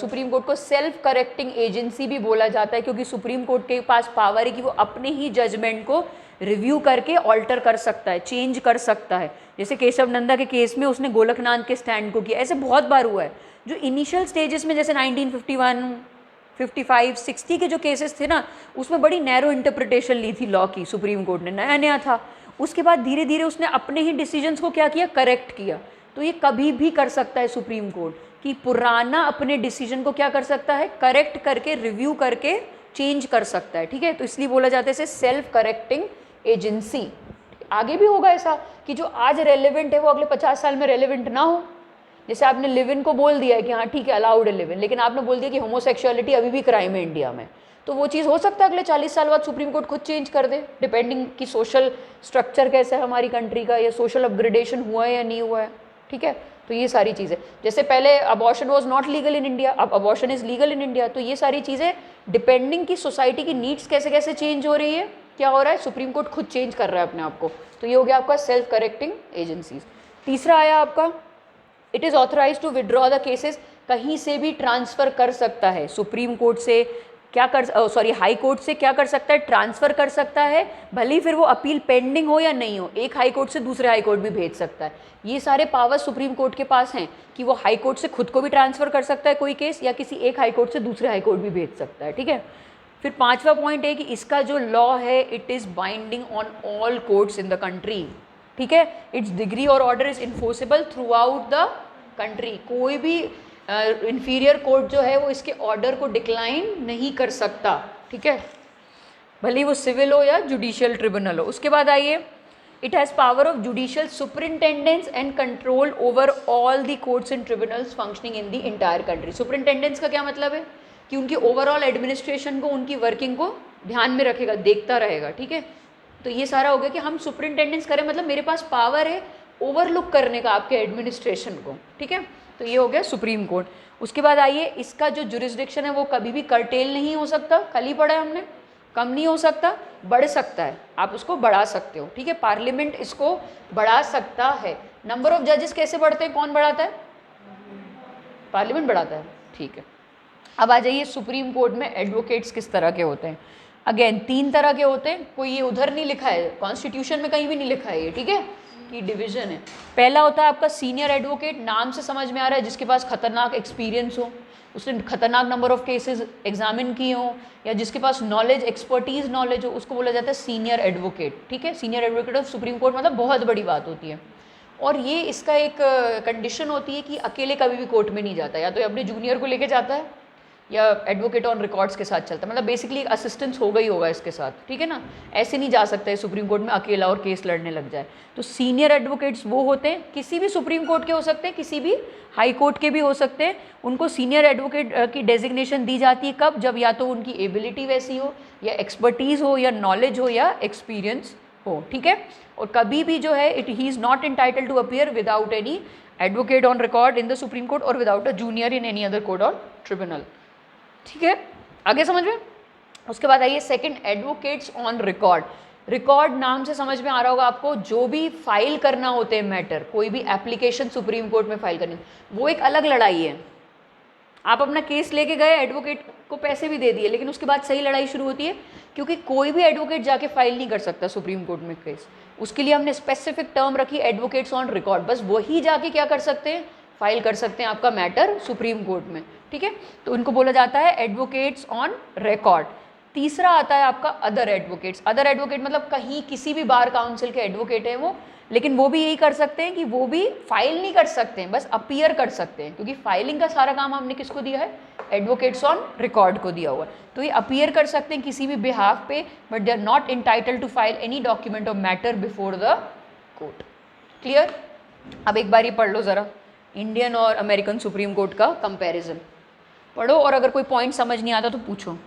सुप्रीम कोर्ट को सेल्फ करेक्टिंग एजेंसी भी बोला जाता है, क्योंकि सुप्रीम कोर्ट के पास पावर है कि वो अपने ही जजमेंट को रिव्यू करके ऑल्टर कर सकता है, चेंज कर सकता है। जैसे केशव नंदा के केस में उसने गोलकनाथ के स्टैंड को किया, ऐसे बहुत बार हुआ है। जो इनिशियल स्टेजेस में जैसे 1951, 55, 60 के जो केसेस थे ना, उसमें बड़ी नैरो इंटरप्रिटेशन ली थी लॉ की सुप्रीम कोर्ट ने, नया नया था। उसके बाद धीरे धीरे उसने अपने ही डिसीजंस को क्या किया, करेक्ट किया। तो ये कभी भी कर सकता है सुप्रीम कोर्ट कि पुराना अपने डिसीजन को क्या कर सकता है, करेक्ट करके रिव्यू करके चेंज कर सकता है, ठीक है। तो इसलिए बोला जाता है इसे सेल्फ करेक्टिंग एजेंसी। आगे भी होगा ऐसा कि जो आज रेलेवेंट है वो अगले 50 साल में रेलेवेंट ना हो। जैसे आपने लिव इन को बोल दिया है कि हाँ ठीक है अलाउड है लिव इन, लेकिन आपने बोल दिया कि होमोसेक्सुअलिटी अभी भी क्राइम है इंडिया में, तो वो चीज़ हो सकता है अगले 40 साल बाद सुप्रीम कोर्ट खुद चेंज कर दे, डिपेंडिंग कि सोशल स्ट्रक्चर कैसा है हमारी कंट्री का, या सोशल अपग्रेडेशन हुआ है या नहीं हुआ है, ठीक है। तो ये सारी चीज़ें, जैसे पहले abortion was not legal in India, अब abortion is legal in India. तो ये सारी चीज़ें डिपेंडिंग की सोसाइटी की नीड्स कैसे कैसे चेंज हो रही है, क्या हो रहा है, सुप्रीम कोर्ट खुद चेंज कर रहा है अपने आप को। तो ये हो गया आपका सेल्फ करेक्टिंग एजेंसीज। तीसरा आया आपका it is authorise to withdraw the cases, कहीं से भी ट्रांसफ़र कर सकता है सुप्रीम कोर्ट से, क्या कर हाई कोर्ट से क्या कर सकता है, ट्रांसफ़र कर सकता है, भले ही फिर वो अपील पेंडिंग हो या नहीं हो, एक हाई कोर्ट से दूसरे हाई कोर्ट भी भेज सकता है। ये सारे पावर सुप्रीम कोर्ट के पास हैं कि वो हाई कोर्ट से खुद को भी ट्रांसफ़र कर सकता है कोई केस, या किसी एक हाई कोर्ट से दूसरे हाई कोर्ट भी भेज सकता है, ठीक है। फिर पांचवा पॉइंट है कि इसका जो लॉ है it is binding on all courts in the country, ठीक है। इट्स डिग्री और order is enforceable through out the country. कोई भी इन्फीरियर कोर्ट जो है वो इसके ऑर्डर को डिक्लाइन नहीं कर सकता, ठीक है, भले ही वो सिविल हो या जुडिशियल ट्रिब्यूनल हो। उसके बाद आइए it has power of judicial superintendence and control over all the courts and tribunals functioning in the entire country. Superintendence का क्या मतलब है कि उनकी ओवरऑल एडमिनिस्ट्रेशन को, उनकी वर्किंग को ध्यान में रखेगा, देखता रहेगा, ठीक है। तो ये सारा हो गया कि हम सुपरिंटेंडेंस करें, मतलब मेरे पास पावर है ओवरलुक करने का आपके एडमिनिस्ट्रेशन को, ठीक है। तो ये हो गया सुप्रीम कोर्ट। उसके बाद आइए इसका जो जुरिस्डिक्शन है वो कभी भी कर्टेल नहीं हो सकता, कल ही पढ़ा है हमने, कम नहीं हो सकता, बढ़ सकता है, आप उसको बढ़ा सकते हो, ठीक है। पार्लियामेंट इसको बढ़ा सकता है। नंबर ऑफ जजेस कैसे बढ़ते हैं, कौन बढ़ाता है, पार्लियामेंट बढ़ाता है, ठीक है। अब आ जाइए सुप्रीम कोर्ट में एडवोकेट्स किस तरह के होते हैं। अगेन 3 तरह के होते हैं, कोई ये उधर नहीं लिखा है, कॉन्स्टिट्यूशन में कहीं भी नहीं लिखा है ये, ठीक है, कि डिवीजन है। पहला होता है आपका सीनियर एडवोकेट, नाम से समझ में आ रहा है जिसके पास खतरनाक एक्सपीरियंस हो, उसने खतरनाक नंबर ऑफ केसेस एग्जामिन किए हो, या जिसके पास नॉलेज एक्सपर्टीज नॉलेज हो, उसको बोला जाता है सीनियर एडवोकेट, ठीक है। Senior advocate of supreme court मतलब बहुत बड़ी बात होती है। और ये इसका एक कंडीशन होती है कि अकेले कभी भी कोर्ट में नहीं जाता, या तो अपने जूनियर को लेके जाता है या एडवोकेट ऑन रिकॉर्ड्स के साथ चलता है, मतलब बेसिकली असिस्टेंस होगा ही होगा इसके साथ, ठीक है ना। ऐसे नहीं जा सकता है सुप्रीम कोर्ट में अकेला और केस लड़ने लग जाए। तो सीनियर एडवोकेट्स वो होते हैं, किसी भी सुप्रीम कोर्ट के हो सकते हैं, किसी भी हाई कोर्ट के भी हो सकते हैं, उनको सीनियर एडवोकेट की डेजिग्नेशन दी जाती है। कब, जब या तो उनकी एबिलिटी वैसी हो, या एक्सपर्टीज़ हो, या नॉलेज हो, या एक्सपीरियंस हो, ठीक है। और कभी भी जो है he is not entitled to appear without any advocate on record in the supreme court और without a junior in any other court और ट्रिब्यूनल, ठीक है। आगे समझ में। उसके बाद आइए second, advocates on record. Record नाम से समझ में आ रहा होगा आपको, जो भी फाइल करना होते हैं मैटर, कोई भी एप्लीकेशन सुप्रीम कोर्ट में फाइल करनी, वो एक अलग लड़ाई है। आप अपना केस लेके गए, एडवोकेट को पैसे भी दे दिए, लेकिन उसके बाद सही लड़ाई शुरू होती है, क्योंकि कोई भी एडवोकेट जाके फाइल नहीं कर सकता सुप्रीम कोर्ट में केस। उसके लिए हमने स्पेसिफिक टर्म रखी एडवोकेट्स ऑन रिकॉर्ड, बस वही जाके क्या कर सकते हैं, फाइल कर सकते हैं आपका मैटर सुप्रीम कोर्ट में, ठीक है। तो उनको बोला जाता है एडवोकेट्स ऑन रिकॉर्ड। तीसरा आता है आपका अदर एडवोकेट्स। अदर एडवोकेट मतलब कहीं किसी भी बार काउंसिल के एडवोकेट हैं वो, लेकिन वो भी यही कर सकते हैं कि वो भी फाइल नहीं कर सकते हैं, बस अपीयर कर सकते हैं, क्योंकि फाइलिंग का सारा काम हमने किसको दिया है, एडवोकेट्स ऑन रिकॉर्ड को दिया हुआ है। तो ये अपीयर कर सकते हैं किसी भी बिहाफ पे, but they are not entitled to file any document of matter before the court. Clear? अब एक बार ये पढ़ लो ज़रा, इंडियन और अमेरिकन सुप्रीम कोर्ट का कंपैरिजन पढ़ो, और अगर कोई पॉइंट समझ नहीं आता तो पूछो।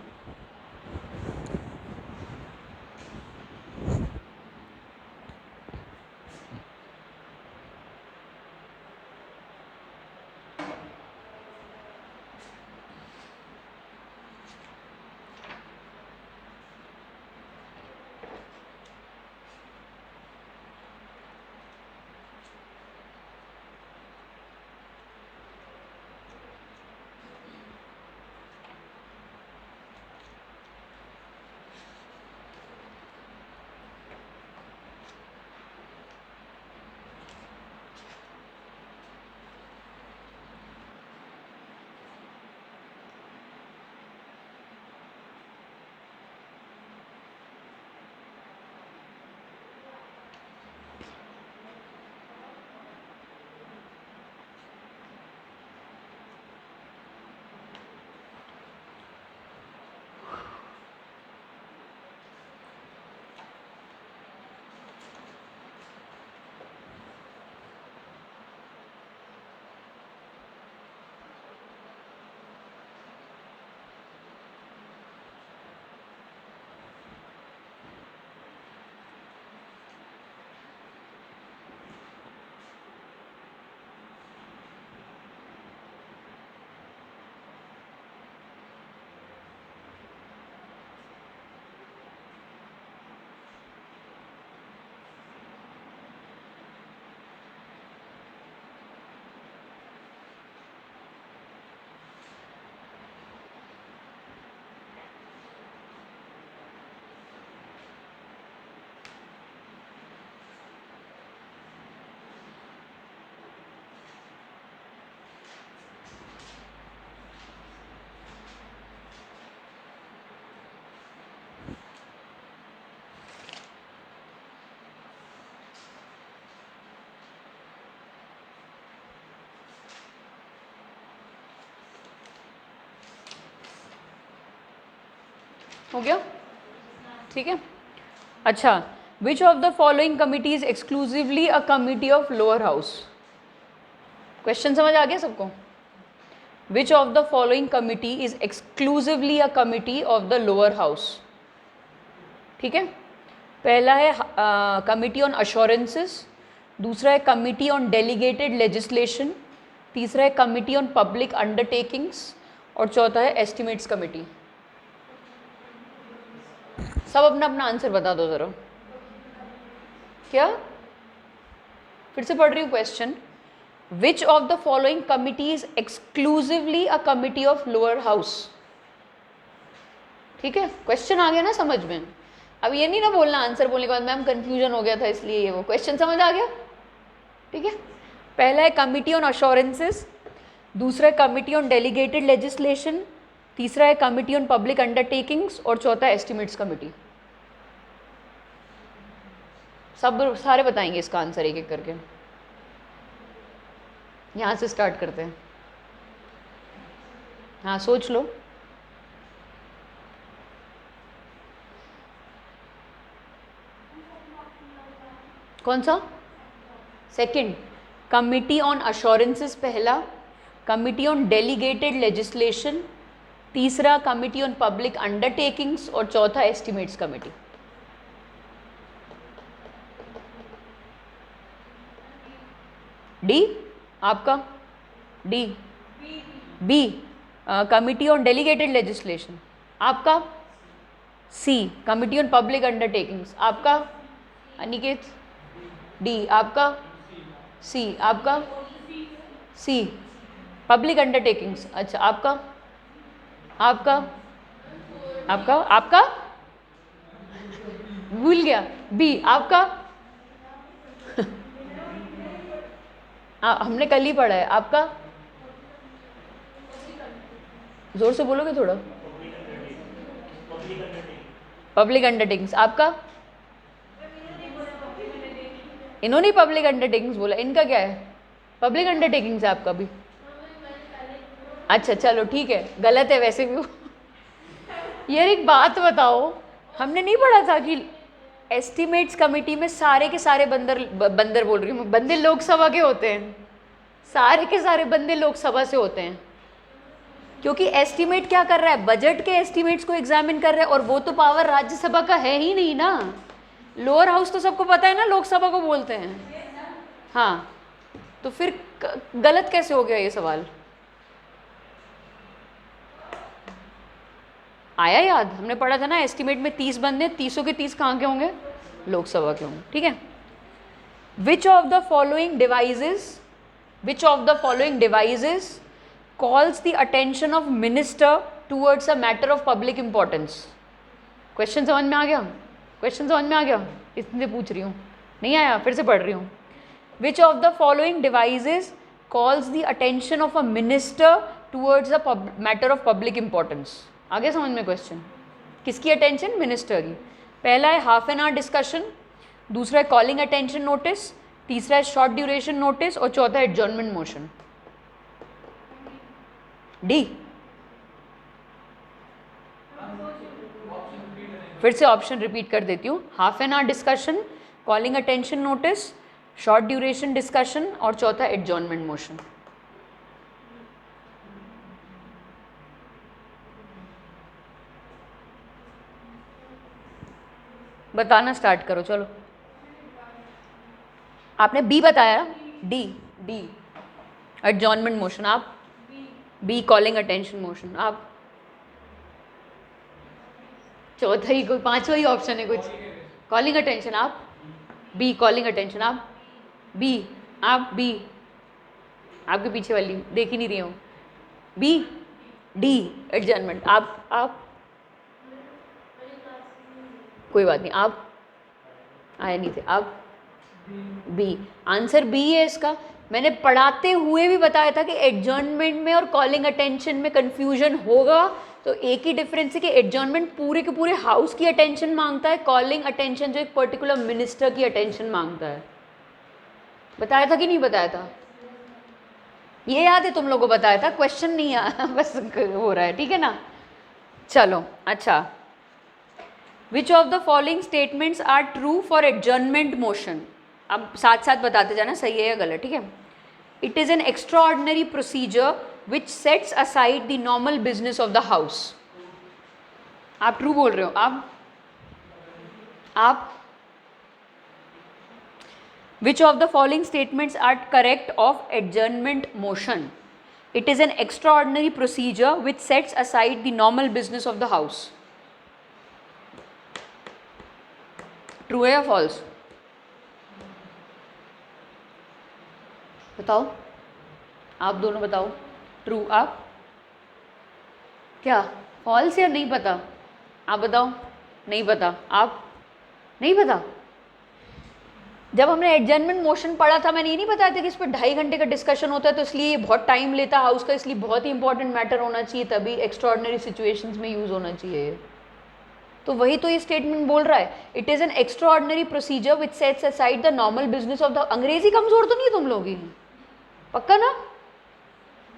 हो गया? ठीक है। अच्छा, which of the following committee is exclusively a committee of lower house? Question समझ आ गया सबको? विच of the following committee is exclusively a committee of the lower house? ठीक है, पहला है कमिटी ऑन अश्योरेंसेस, दूसरा है कमिटी ऑन डेलीगेटेड लेजिस्लेशन, तीसरा है कमिटी ऑन पब्लिक अंडरटेकिंग्स, और चौथा है एस्टिमेट्स कमिटी। सब अपना अपना आंसर बता दो ज़रा। क्या? फिर से पढ़ रही हूँ question. Which of the following committee is exclusively a committee of lower house? ठीक है, क्वेश्चन आ गया ना समझ में? अब ये नहीं ना बोलना आंसर बोलने के बाद मैम कंफ्यूजन हो गया था इसलिए ये वो, क्वेश्चन समझ आ गया? ठीक है, पहला है कमिटी ऑन अश्योरेंसेस, दूसरा है कमिटी ऑन डेलीगेटेड लेजिस्लेशन, तीसरा है कमिटी ऑन पब्लिक अंडरटेकिंग्स, और चौथा एस्टिमेट्स कमिटी। सब सारे बताएंगे इसका आंसर एक एक करके। यहाँ से स्टार्ट करते हैं। हाँ, सोच लो। कौन सा? सेकंड, कमिटी ऑन अश्योरेंसेस पहला, कमिटी ऑन डेलीगेटेड लेजिस्लेशन, तीसरा कमिटी ऑन पब्लिक अंडरटेकिंग्स, और चौथा एस्टिमेट्स कमिटी। डी आपका? D B committee on delegated legislation आपका? C committee on public undertakings आपका? अनिकेत? डी आपका? सी आपका? C public undertakings. अच्छा, आपका? आपका आपका आपका भूल गया। बी आपका हमने कल ही पढ़ा है। आपका जोर से बोलोगे थोड़ा। Public undertakings. आपका इन्होंने पब्लिक अंडरटेकिंग्स बोला, इनका क्या है? पब्लिक अंडरटेकिंग्स है आपका भी। अच्छा चलो ठीक है, गलत है वैसे भी। यार एक बात बताओ, हमने नहीं पढ़ा था कि एस्टिमेट्स कमेटी में सारे के सारे बंदर बोल रही हूँ, बंदे लोकसभा के होते हैं, सारे के सारे बंदे लोकसभा से होते हैं, क्योंकि एस्टिमेट क्या कर रहा है? बजट के एस्टिमेट्स को एग्जामिन कर रहा है, और वो तो पावर राज्यसभा का है ही नहीं ना। लोअर हाउस तो सबको पता है ना, लोकसभा को बोलते हैं। हाँ, तो फिर गलत कैसे हो गया ये सवाल? आया याद? हमने पढ़ा था ना, एस्टिमेट में 30 बंदे, 30 के 30 कहाँ के होंगे? लोकसभा के होंगे। ठीक है। Which of the following devices calls the attention of minister towards a matter of public importance? Question समझ में आ गया? क्वेश्चन समझ में आ गया? इसलिए पूछ रही हूँ, नहीं आया फिर से पढ़ रही हूँ। Which of the following devices calls the attention of a minister towards a matter of public importance? आ गया समझ में क्वेश्चन? किसकी अटेंशन? मिनिस्टर की। पहला है हाफ एन आवर डिस्कशन, दूसरा है कॉलिंग अटेंशन नोटिस, तीसरा है शॉर्ट ड्यूरेशन नोटिस, और चौथा है एडजॉर्नमेंट मोशन। डी। फिर से ऑप्शन रिपीट कर देती हूँ, half an hour discussion, calling attention notice, short duration discussion, और चौथा एडजॉर्नमेंट मोशन। बताना स्टार्ट करो चलो। आपने बी बताया, डी एडजॉर्नमेंट मोशन। आप बी कॉलिंग अटेंशन मोशन। आप चौथा ही कोई पांचवा ही ऑप्शन है कुछ? Calling attention. आप बी कॉलिंग अटेंशन। आप बी आपके पीछे वाली देख ही नहीं रही हूँ। B D adjournment. आप कोई बात नहीं, आप आए नहीं थे। आप बी, आंसर बी है इसका। मैंने पढ़ाते हुए भी बताया था कि एडजॉर्नमेंट में और कॉलिंग अटेंशन में कंफ्यूजन होगा, तो एक ही डिफरेंस है कि एडजॉर्नमेंट पूरे के पूरे हाउस की अटेंशन मांगता है, कॉलिंग अटेंशन जो एक पर्टिकुलर मिनिस्टर की अटेंशन मांगता है। बताया था कि नहीं बताया था? ये याद है तुम लोगों को? बताया था, क्वेश्चन नहीं आया बस हो रहा है, ठीक है ना? चलो अच्छा, which of the following statements are true for adjournment motion? अब साथ साथ बताते जाना सही है या गलत, ठीक है? It is an extraordinary procedure which sets aside the normal business of the house. आप ट्रू बोल रहे हो। आप which of the following statements are correct of adjournment motion? It is an extraordinary procedure which sets aside the normal business of the house. True है या false? बताओ, आप दोनों बताओ। ट्रू। आप क्या फॉल्स या नहीं पता? आप बताओ। नहीं पता। आप नहीं पता? जब हमने एडजर्नमेंट मोशन पढ़ा था, मैंने ये नहीं बताया था कि इस पर 2.5 घंटे का डिस्कशन होता है, तो इसलिए ये बहुत टाइम लेता है हाउस का, इसलिए बहुत ही इंपॉर्टेंट मैटर होना चाहिए, तभी एक्स्ट्राऑर्डिनरी सिचुएशंस में यूज़ होना चाहिए। तो वही तो ये स्टेटमेंट बोल रहा है, it is an extraordinary procedure which sets aside the normal business of the. अंग्रेजी कमजोर तो नहीं है तुम लोग की? पक्का ना?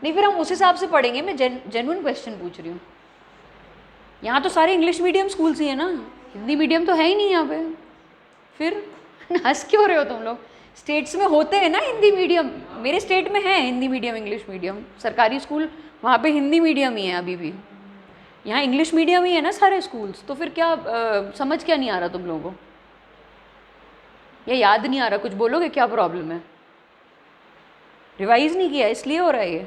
नहीं फिर हम उस हिसाब से पढ़ेंगे। मैं जेन्युइन क्वेश्चन पूछ रही हूँ। यहाँ तो सारे इंग्लिश मीडियम स्कूल्स ही है ना, हिंदी मीडियम तो है ही नहीं यहाँ पे। फिर हंस क्यों रहे हो तुम लोग? स्टेट्स में होते हैं ना हिंदी मीडियम, मेरे स्टेट में है हिंदी मीडियम, इंग्लिश मीडियम, सरकारी स्कूल वहाँ पे हिंदी मीडियम ही है अभी भी। यहाँ इंग्लिश मीडियम ही है ना सारे स्कूल्स, तो फिर क्या समझ क्या नहीं आ रहा तुम लोगों को? या याद नहीं आ रहा? कुछ बोलोगे? क्या प्रॉब्लम है? रिवाइज नहीं किया इसलिए हो रहा है ये?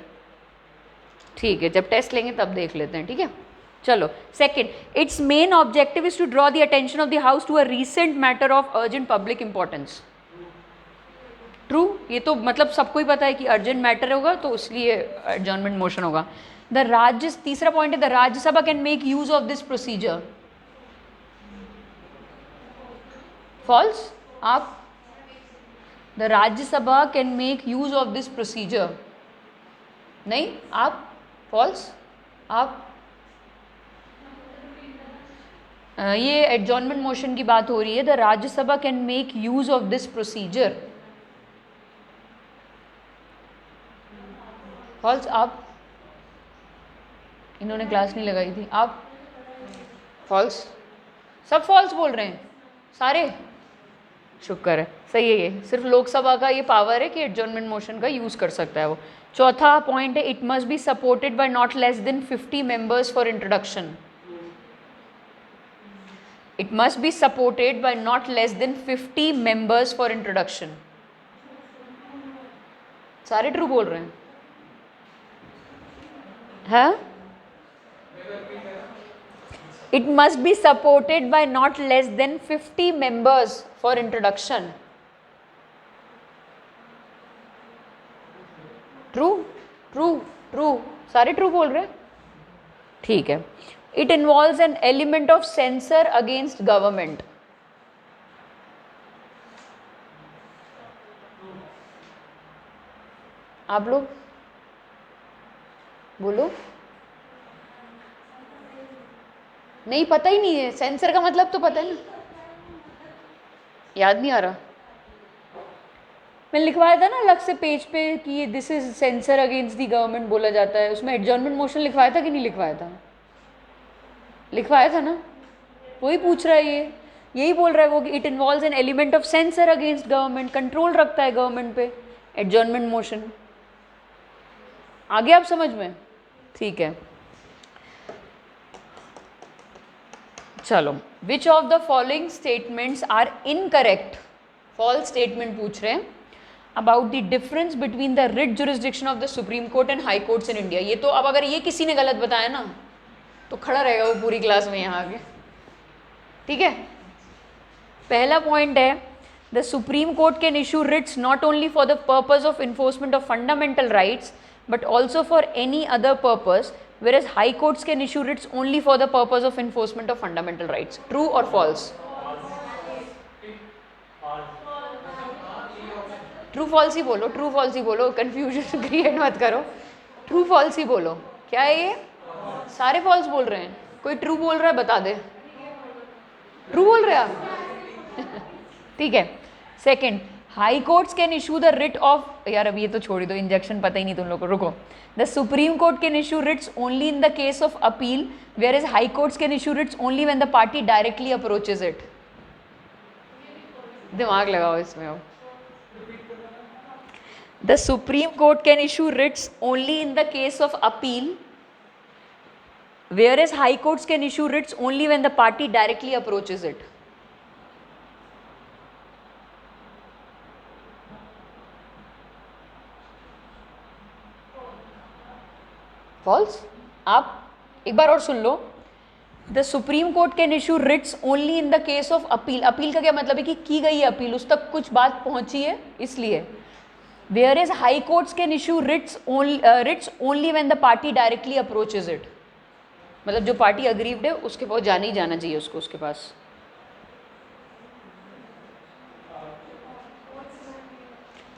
ठीक है, जब टेस्ट लेंगे तब देख लेते हैं, ठीक है? चलो second, its main objective is to draw the attention of the house to a recent matter of urgent public importance. True ये तो मतलब सबको ही पता है कि अर्जेंट मैटर होगा तो इसलिए एडजॉर्नमेंट मोशन होगा। तीसरा पॉइंट है the Rajya Sabha can make use of this procedure. False. आप the Rajya Sabha can make use of this procedure, नहीं आप फॉल्स। आप ये एडजॉर्नमेंट मोशन की बात हो रही है, the Rajya Sabha can make use of this procedure. False. आप इन्होंने क्लास नहीं लगाई थी। आप फॉल्स। सब फॉल्स बोल रहे हैं सारे। शुक्र है, सही है। ये सिर्फ लोकसभा का ये पावर है कि एडजॉर्नमेंट मोशन का यूज कर सकता है वो। चौथा पॉइंट है it must be supported by not less than 50 members for introduction. It must be supported by not less than 50 members for introduction. सारे ट्रू बोल रहे हैं। हाँ? It must be supported by not less than 50 members for introduction. True true true, सारे true बोल रहे हैं। ठीक है। It involves an element of censure against government. आप लोग बोलो। नहीं, पता ही नहीं है सेंसर का मतलब तो पता है ना, याद नहीं आ रहा। मैंने लिखवाया था ना अलग से पेज पे कि ये this is sensor against the government बोला जाता है। उसमें एडजॉर्नमेंट मोशन लिखवाया था कि नहीं लिखवाया था? लिखवाया था ना। वही पूछ रहा है, ये यही बोल रहा है वो कि it involves an element of sensor against government, control रखता है गवर्नमेंट पे एडजॉर्नमेंट मोशन। आगे आप समझ में? ठीक है, चलो। Which of the following statements are incorrect? False statement पूछ रहे हैं about the difference between the writ jurisdiction of the supreme court and high courts in India. ये तो अब अगर ये किसी ने गलत बताया ना तो खड़ा रहेगा वो पूरी क्लास में यहाँ आगे। ठीक है, पहला पॉइंट है the supreme court can issue writs not only for the purpose of enforcement of fundamental rights but also for any other purpose, whereas high courts can issue writs only for the purpose of enforcement of fundamental rights. True or false? True false ही बोलो, true false ही बोलो, confusion create मत करो। True false ही बोलो। क्या है ये? सारे फॉल्स बोल रहे हैं। कोई ट्रू बोल रहा है बता दे। ट्रू बोल रहे हैं आप? ठीक है। Second, high courts can issue the writ of, यार अब ये तो छोड़ दो, इंजेक्शन पता ही नहीं तुम लोग को, रुको। The supreme court can issue writs only in the case of appeal, whereas high courts can issue writs only when the party directly approaches it. दिमाग लगाओ इसमें अब। The Supreme Court can issue writs only in the case of appeal, whereas High Courts can issue writs only when the party directly approaches it. False? आप एक बार और सुन लो। The Supreme Court can issue writs only in the case of appeal. Appeal का क्या मतलब है कि की गई है अपील, उस तक कुछ बात पहुंची है इसलिए। Whereas high courts can issue writs only when the party directly approaches it. मतलब जो पार्टी अग्रीव्ड है उसके पास जाना ही जाना चाहिए उसको, उसके पास।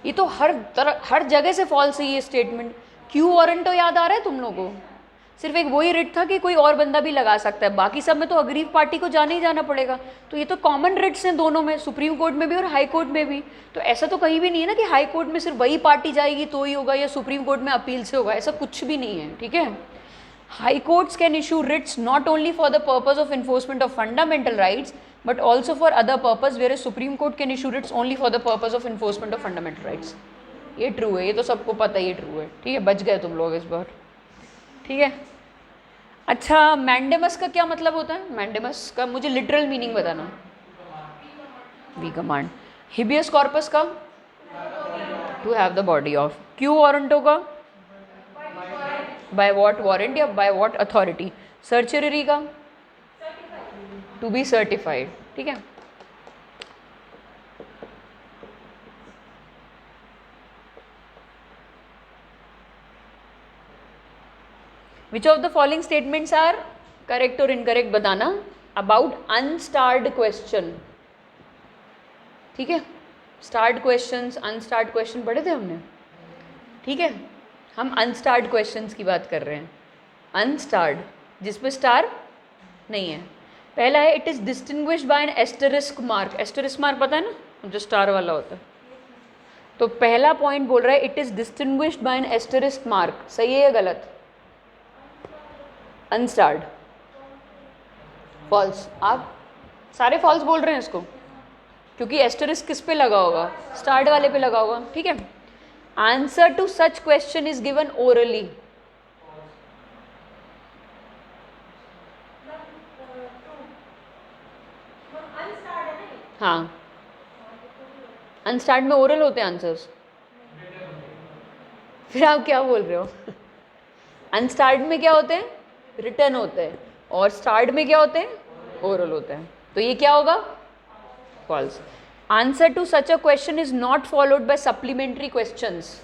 ये तो हर जगह से फॉल्स है ये स्टेटमेंट। क्यू वारंटो याद आ रहा है तुम लोगों को? सिर्फ एक वही रिट था कि कोई और बंदा भी लगा सकता है, बाकी सब में तो अग्रीव पार्टी को जाना ही जाना पड़ेगा। तो ये तो कॉमन रिट्स हैं दोनों में, सुप्रीम कोर्ट में भी और हाई कोर्ट में भी। तो ऐसा तो कहीं भी नहीं है ना कि हाई कोर्ट में सिर्फ वही पार्टी जाएगी तो ही होगा या सुप्रीम कोर्ट में अपील से होगा, ऐसा कुछ भी नहीं है। ठीक है, high courts can issue writs not only for the purpose of enforcement of fundamental rights but also for other purpose, where supreme court can issue writs only for the purpose of enforcement of fundamental rights. ये true है, ये तो सबको पता है, ये true है। ठीक है, बच गए तुम लोग इस बार। ठीक है, अच्छा, मैंडेमस का क्या मतलब होता है? मैंडेमस का मुझे लिटरल मीनिंग बताना। We command. हिबियस कॉर्पस का to have the body of. Quo warranto का बाय व्हाट वारंट या बाय व्हाट अथॉरिटी। सर्चरी का टू बी सर्टिफाइड। ठीक है, which of the following statements are correct और इनकरेक्ट बताना about unstarred question. ठीक है, स्टार्ड क्वेश्चंस अनस्टार्ड क्वेश्चन पढ़े थे हमने। ठीक है, हम अनस्टार्ड क्वेश्चंस की बात कर रहे हैं। अनस्टार्ड जिसमें स्टार नहीं है। पहला है it is distinguished by an asterisk mark. Asterisk mark पता है ना, जो स्टार वाला होता है। तो पहला पॉइंट बोल रहा है it is distinguished by an asterisk mark. सही है या गलत? Unstarred false. आप सारे फॉल्स बोल रहे हैं इसको, क्योंकि एस्टरिस्क किस पे लगा होगा? स्टार्ड वाले पे लगा होगा। ठीक है, answer to such question is given orally. हाँ, अनस्टार्ड में ओरल होते हैं आंसर्स। फिर आप क्या बोल रहे हो? अनस्टार्ड में क्या होते हैं? रिटर्न होते हैं। और स्टार्ड में क्या होते हैं? ओरल होते हैं। तो ये क्या होगा? False. Answer to such a question is not followed by supplementary questions.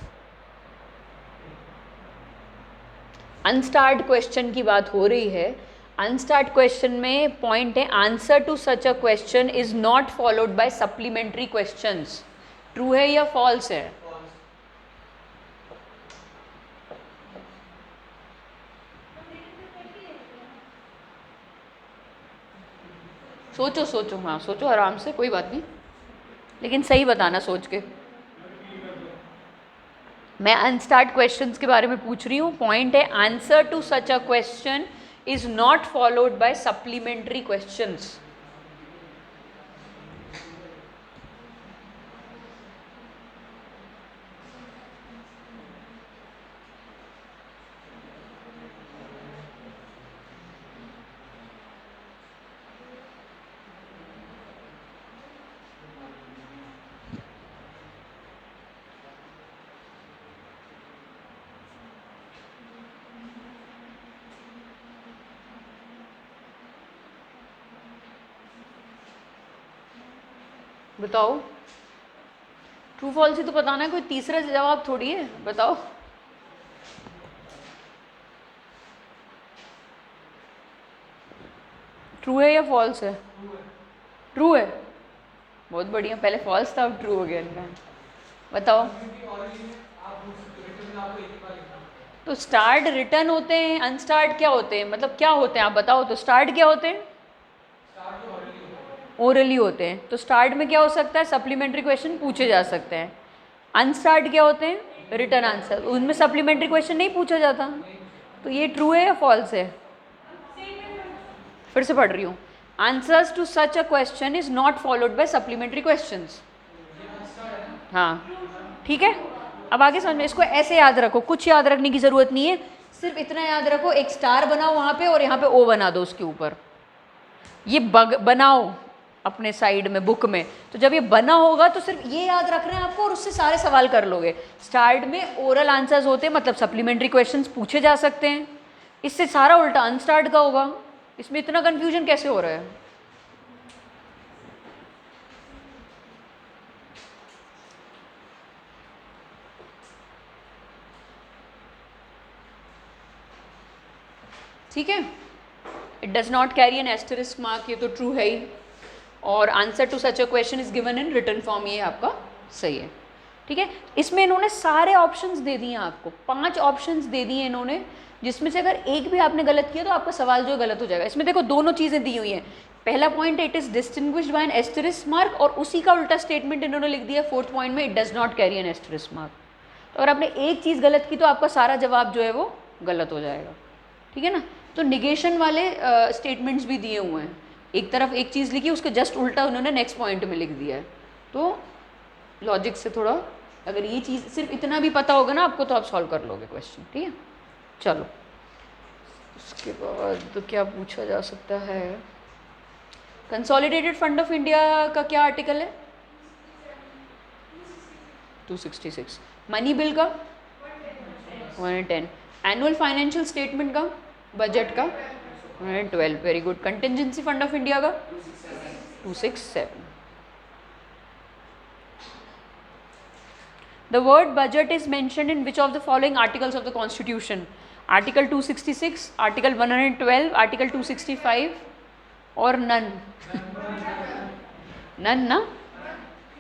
Unstarred question की बात हो रही है। अनस्टार्ड क्वेश्चन में पॉइंट है answer to such a question is not followed by supplementary questions. True है या फॉल्स है? सोचो सोचो, हाँ सोचो आराम से, कोई बात नहीं, लेकिन सही बताना सोच के। मैं अनस्टार्ड क्वेश्चंस के बारे में पूछ रही हूँ। पॉइंट है answer to such a question is not followed by supplementary questions. बताओ, ट्रू फॉल्स ही तो बताना है, कोई तीसरा जवाब थोड़ी है। बताओ ट्रू है या फॉल्स है? ट्रू है। बहुत बढ़िया, पहले फॉल्स था अब ट्रू हो गया इनका। बताओ। तो स्टार्ट रिटर्न होते हैं, अनस्टार्ट क्या होते हैं? मतलब क्या होते हैं आप बताओ तो। स्टार्ट क्या होते हैं? ओरली होते हैं। तो स्टार्ट में क्या हो सकता है? सप्लीमेंट्री क्वेश्चन पूछे जा सकते हैं। अनस्टार्ट क्या होते हैं? Return answer. उनमें सप्लीमेंट्री क्वेश्चन नहीं पूछा जाता। तो ये ट्रू है या फॉल्स है? फिर से पढ़ रही हूँ। Answers to such a question is not followed by supplementary questions. हाँ ठीक है, अब आगे समझ में। इसको ऐसे याद रखो, कुछ याद रखने की ज़रूरत नहीं है, सिर्फ इतना याद रखो एक स्टार बनाओ वहाँ पे और यहाँ पे ओ बना दो उसके ऊपर। ये बनाओ अपने साइड में बुक में। तो जब ये बना होगा तो सिर्फ ये याद रखना है आपको और उससे सारे सवाल कर लोगे। स्टार्ट में ओरल आंसर्स होते हैं, मतलब सप्लीमेंट्री क्वेश्चंस पूछे जा सकते हैं। इससे सारा उल्टा अनस्टार्ट का होगा। इसमें इतना कन्फ्यूजन कैसे हो रहा है? ठीक है, it does not carry an asterisk mark, ये तो ट्रू है ही। और answer to such a question is given in written form, ये आपका सही है। ठीक है, इसमें इन्होंने सारे ऑप्शंस दे दिए आपको, 5 ऑप्शंस दे दिए इन्होंने, जिसमें से अगर एक भी आपने गलत किया तो आपका सवाल जो गलत हो जाएगा। इसमें देखो दोनों चीज़ें दी हुई हैं। पहला point it is distinguished by an asterisk mark, और उसी का उल्टा स्टेटमेंट इन्होंने लिख दिया फोर्थ पॉइंट में, it does not carry an asterisk mark. तो अगर आपने एक चीज़ गलत की तो आपका सारा जवाब जो है वो गलत हो जाएगा। ठीक है ना। तो निगेशन वाले स्टेटमेंट्स भी दिए हुए हैं। एक तरफ एक चीज़ लिखी, उसके जस्ट उल्टा उन्होंने नेक्स्ट पॉइंट में लिख दिया है। तो लॉजिक से थोड़ा, अगर ये चीज़ सिर्फ इतना भी पता होगा ना आपको तो आप सॉल्व कर लोगे क्वेश्चन। ठीक है, चलो उसके बाद तो क्या पूछा जा सकता है? कंसोलिडेटेड फंड ऑफ इंडिया का क्या आर्टिकल है? 266। मनी बिल का 110। एनुअल फाइनेंशियल स्टेटमेंट का, बजट का 112। Very good. Contingency fund of India का 267। The word budget is mentioned in which of the following articles of the Constitution? Article 266, Article 112, Article 265 और none? None ना,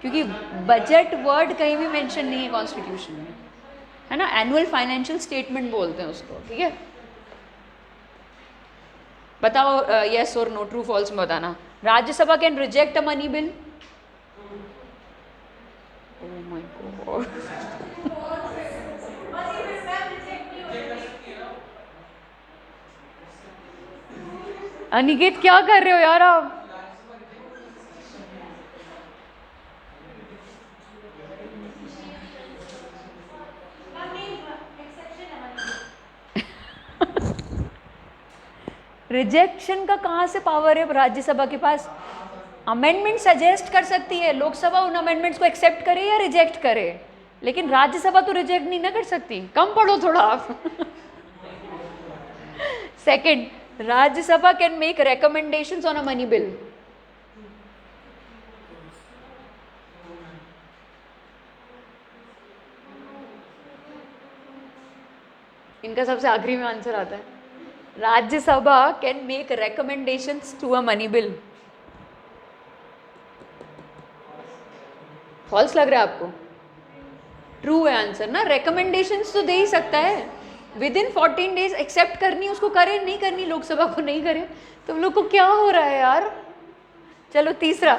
क्योंकि budget word कहीं भी mention नहीं है कॉन्स्टिट्यूशन में, है ना. एनुअल फाइनेंशियल स्टेटमेंट बोलते हैं उसको. ठीक है, बताओ यस और नो, ट्रू फॉल्स में बताना. Rajya Sabha can reject a money bill. Oh my God. Aniket क्या कर रहे हो यार आप? रिजेक्शन का कहाँ से पावर है राज्यसभा के पास? अमेंडमेंट सजेस्ट कर सकती है, लोकसभा उन अमेंडमेंट्स को एक्सेप्ट करे या रिजेक्ट करे, लेकिन राज्यसभा तो रिजेक्ट नहीं ना कर सकती. कम पढ़ो थोड़ा आप. Second, Rajya Sabha can make recommendations on a money bill. इनका सबसे आखिरी में आंसर आता है. Rajya Sabha can make recommendations to a money bill. False लग रहा है आपको? ट्रू है आंसर ना. recommendations तो दे ही सकता है. विद इन 14 days एक्सेप्ट करनी उसको करे, नहीं करनी लोकसभा को नहीं करे. तुम लोग को क्या हो रहा है यार? चलो तीसरा,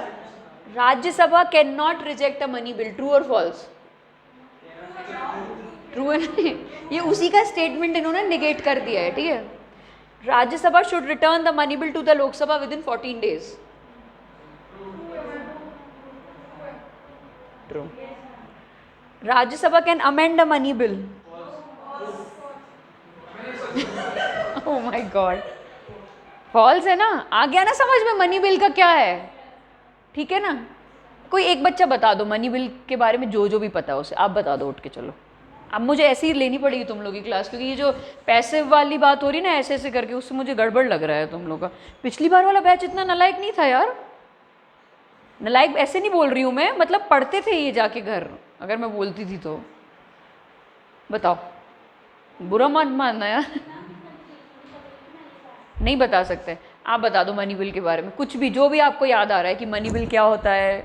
Rajya Sabha can not reject a money bill. True और फॉल्स? ट्रू है नहीं, ये उसी का स्टेटमेंट इन्होंने निगेट कर दिया है. ठीक है, Rajya Sabha should return the money bill to the Lok Sabha within 14 days. True. Rajya Sabha can amend a money bill. Oh my god, false है ना. आ गया ना समझ में मनी बिल का क्या है? ठीक है ना. कोई एक बच्चा बता दो मनी बिल के बारे में, जो भी पता है उसे आप बता दो उठ के. चलो, अब मुझे ऐसे ही लेनी पड़ेगी तुम लोग की क्लास, क्योंकि ये जो पैसिव वाली बात हो रही ना ऐसे ऐसे करके, उससे मुझे गड़बड़ लग रहा है तुम लोग का. पिछली बार वाला बैच इतना नालायक नहीं था यार. नालायक ऐसे नहीं बोल रही हूँ मैं, मतलब पढ़ते थे ये जाके घर, अगर मैं बोलती थी तो. बताओ, बुरा मत मानना यार. नहीं बता सकते. आप बता दो मनी बिल के बारे में कुछ भी, जो भी आपको याद आ रहा है कि मनी बिल क्या होता है.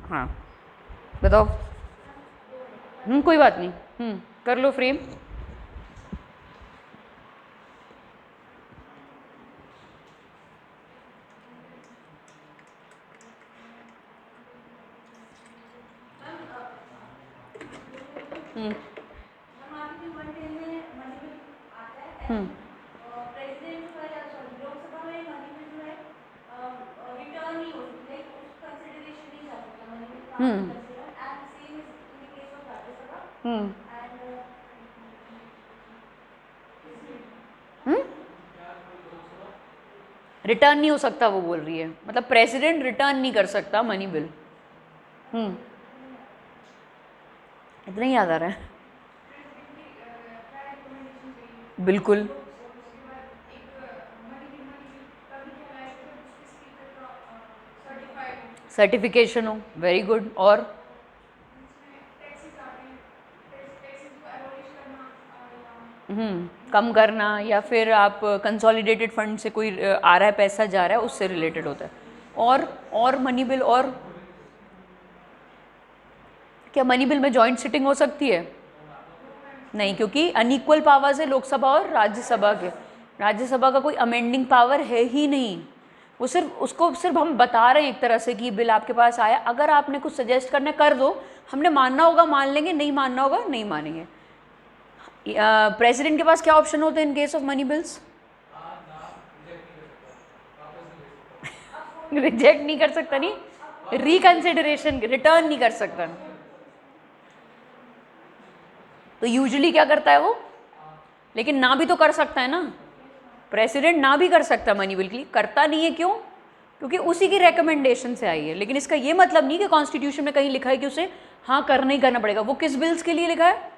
हाँ बताओ. कोई बात नहीं. कर लो फ्रेम. रिटर्न नहीं हो सकता वो बोल रही है, मतलब प्रेसिडेंट रिटर्न नहीं कर सकता मनी बिल. इतना ही याद आ रहा है. बिल्कुल. सर्टिफिकेशन हो. Very good. और कम करना, या फिर आप कंसोलिडेटेड फंड से कोई आ रहा है पैसा जा रहा है उससे रिलेटेड होता है. और मनी बिल, और क्या मनी बिल में जॉइंट सिटिंग हो सकती है? नहीं, क्योंकि अनइक्वल पावर्स है लोकसभा और राज्यसभा के. राज्यसभा का कोई अमेंडिंग पावर है ही नहीं. वो सिर्फ हम बता रहे हैं एक तरह से कि बिल आपके पास आया, अगर आपने कुछ सजेस्ट करना कर दो, हमने मानना होगा मान लेंगे, नहीं मानना होगा नहीं मानेंगे. प्रेसिडेंट के पास क्या ऑप्शन होते हैं in case of money bills? Reject नहीं कर सकता, नहीं रिकंसिडरेशन, रिटर्न नहीं कर सकता. तो यूजुअली क्या करता है वो? लेकिन ना भी तो कर सकता है ना. प्रेसिडेंट ना भी कर सकता मनी बिल के लिए, करता नहीं है. क्यों? क्योंकि उसी की रिकमेंडेशन से आई है. लेकिन इसका ये मतलब नहीं कि कॉन्स्टिट्यूशन में कहीं लिखा है कि उसे हाँ करना ही करना पड़ेगा. वो किस बिल्स के लिए लिखा है?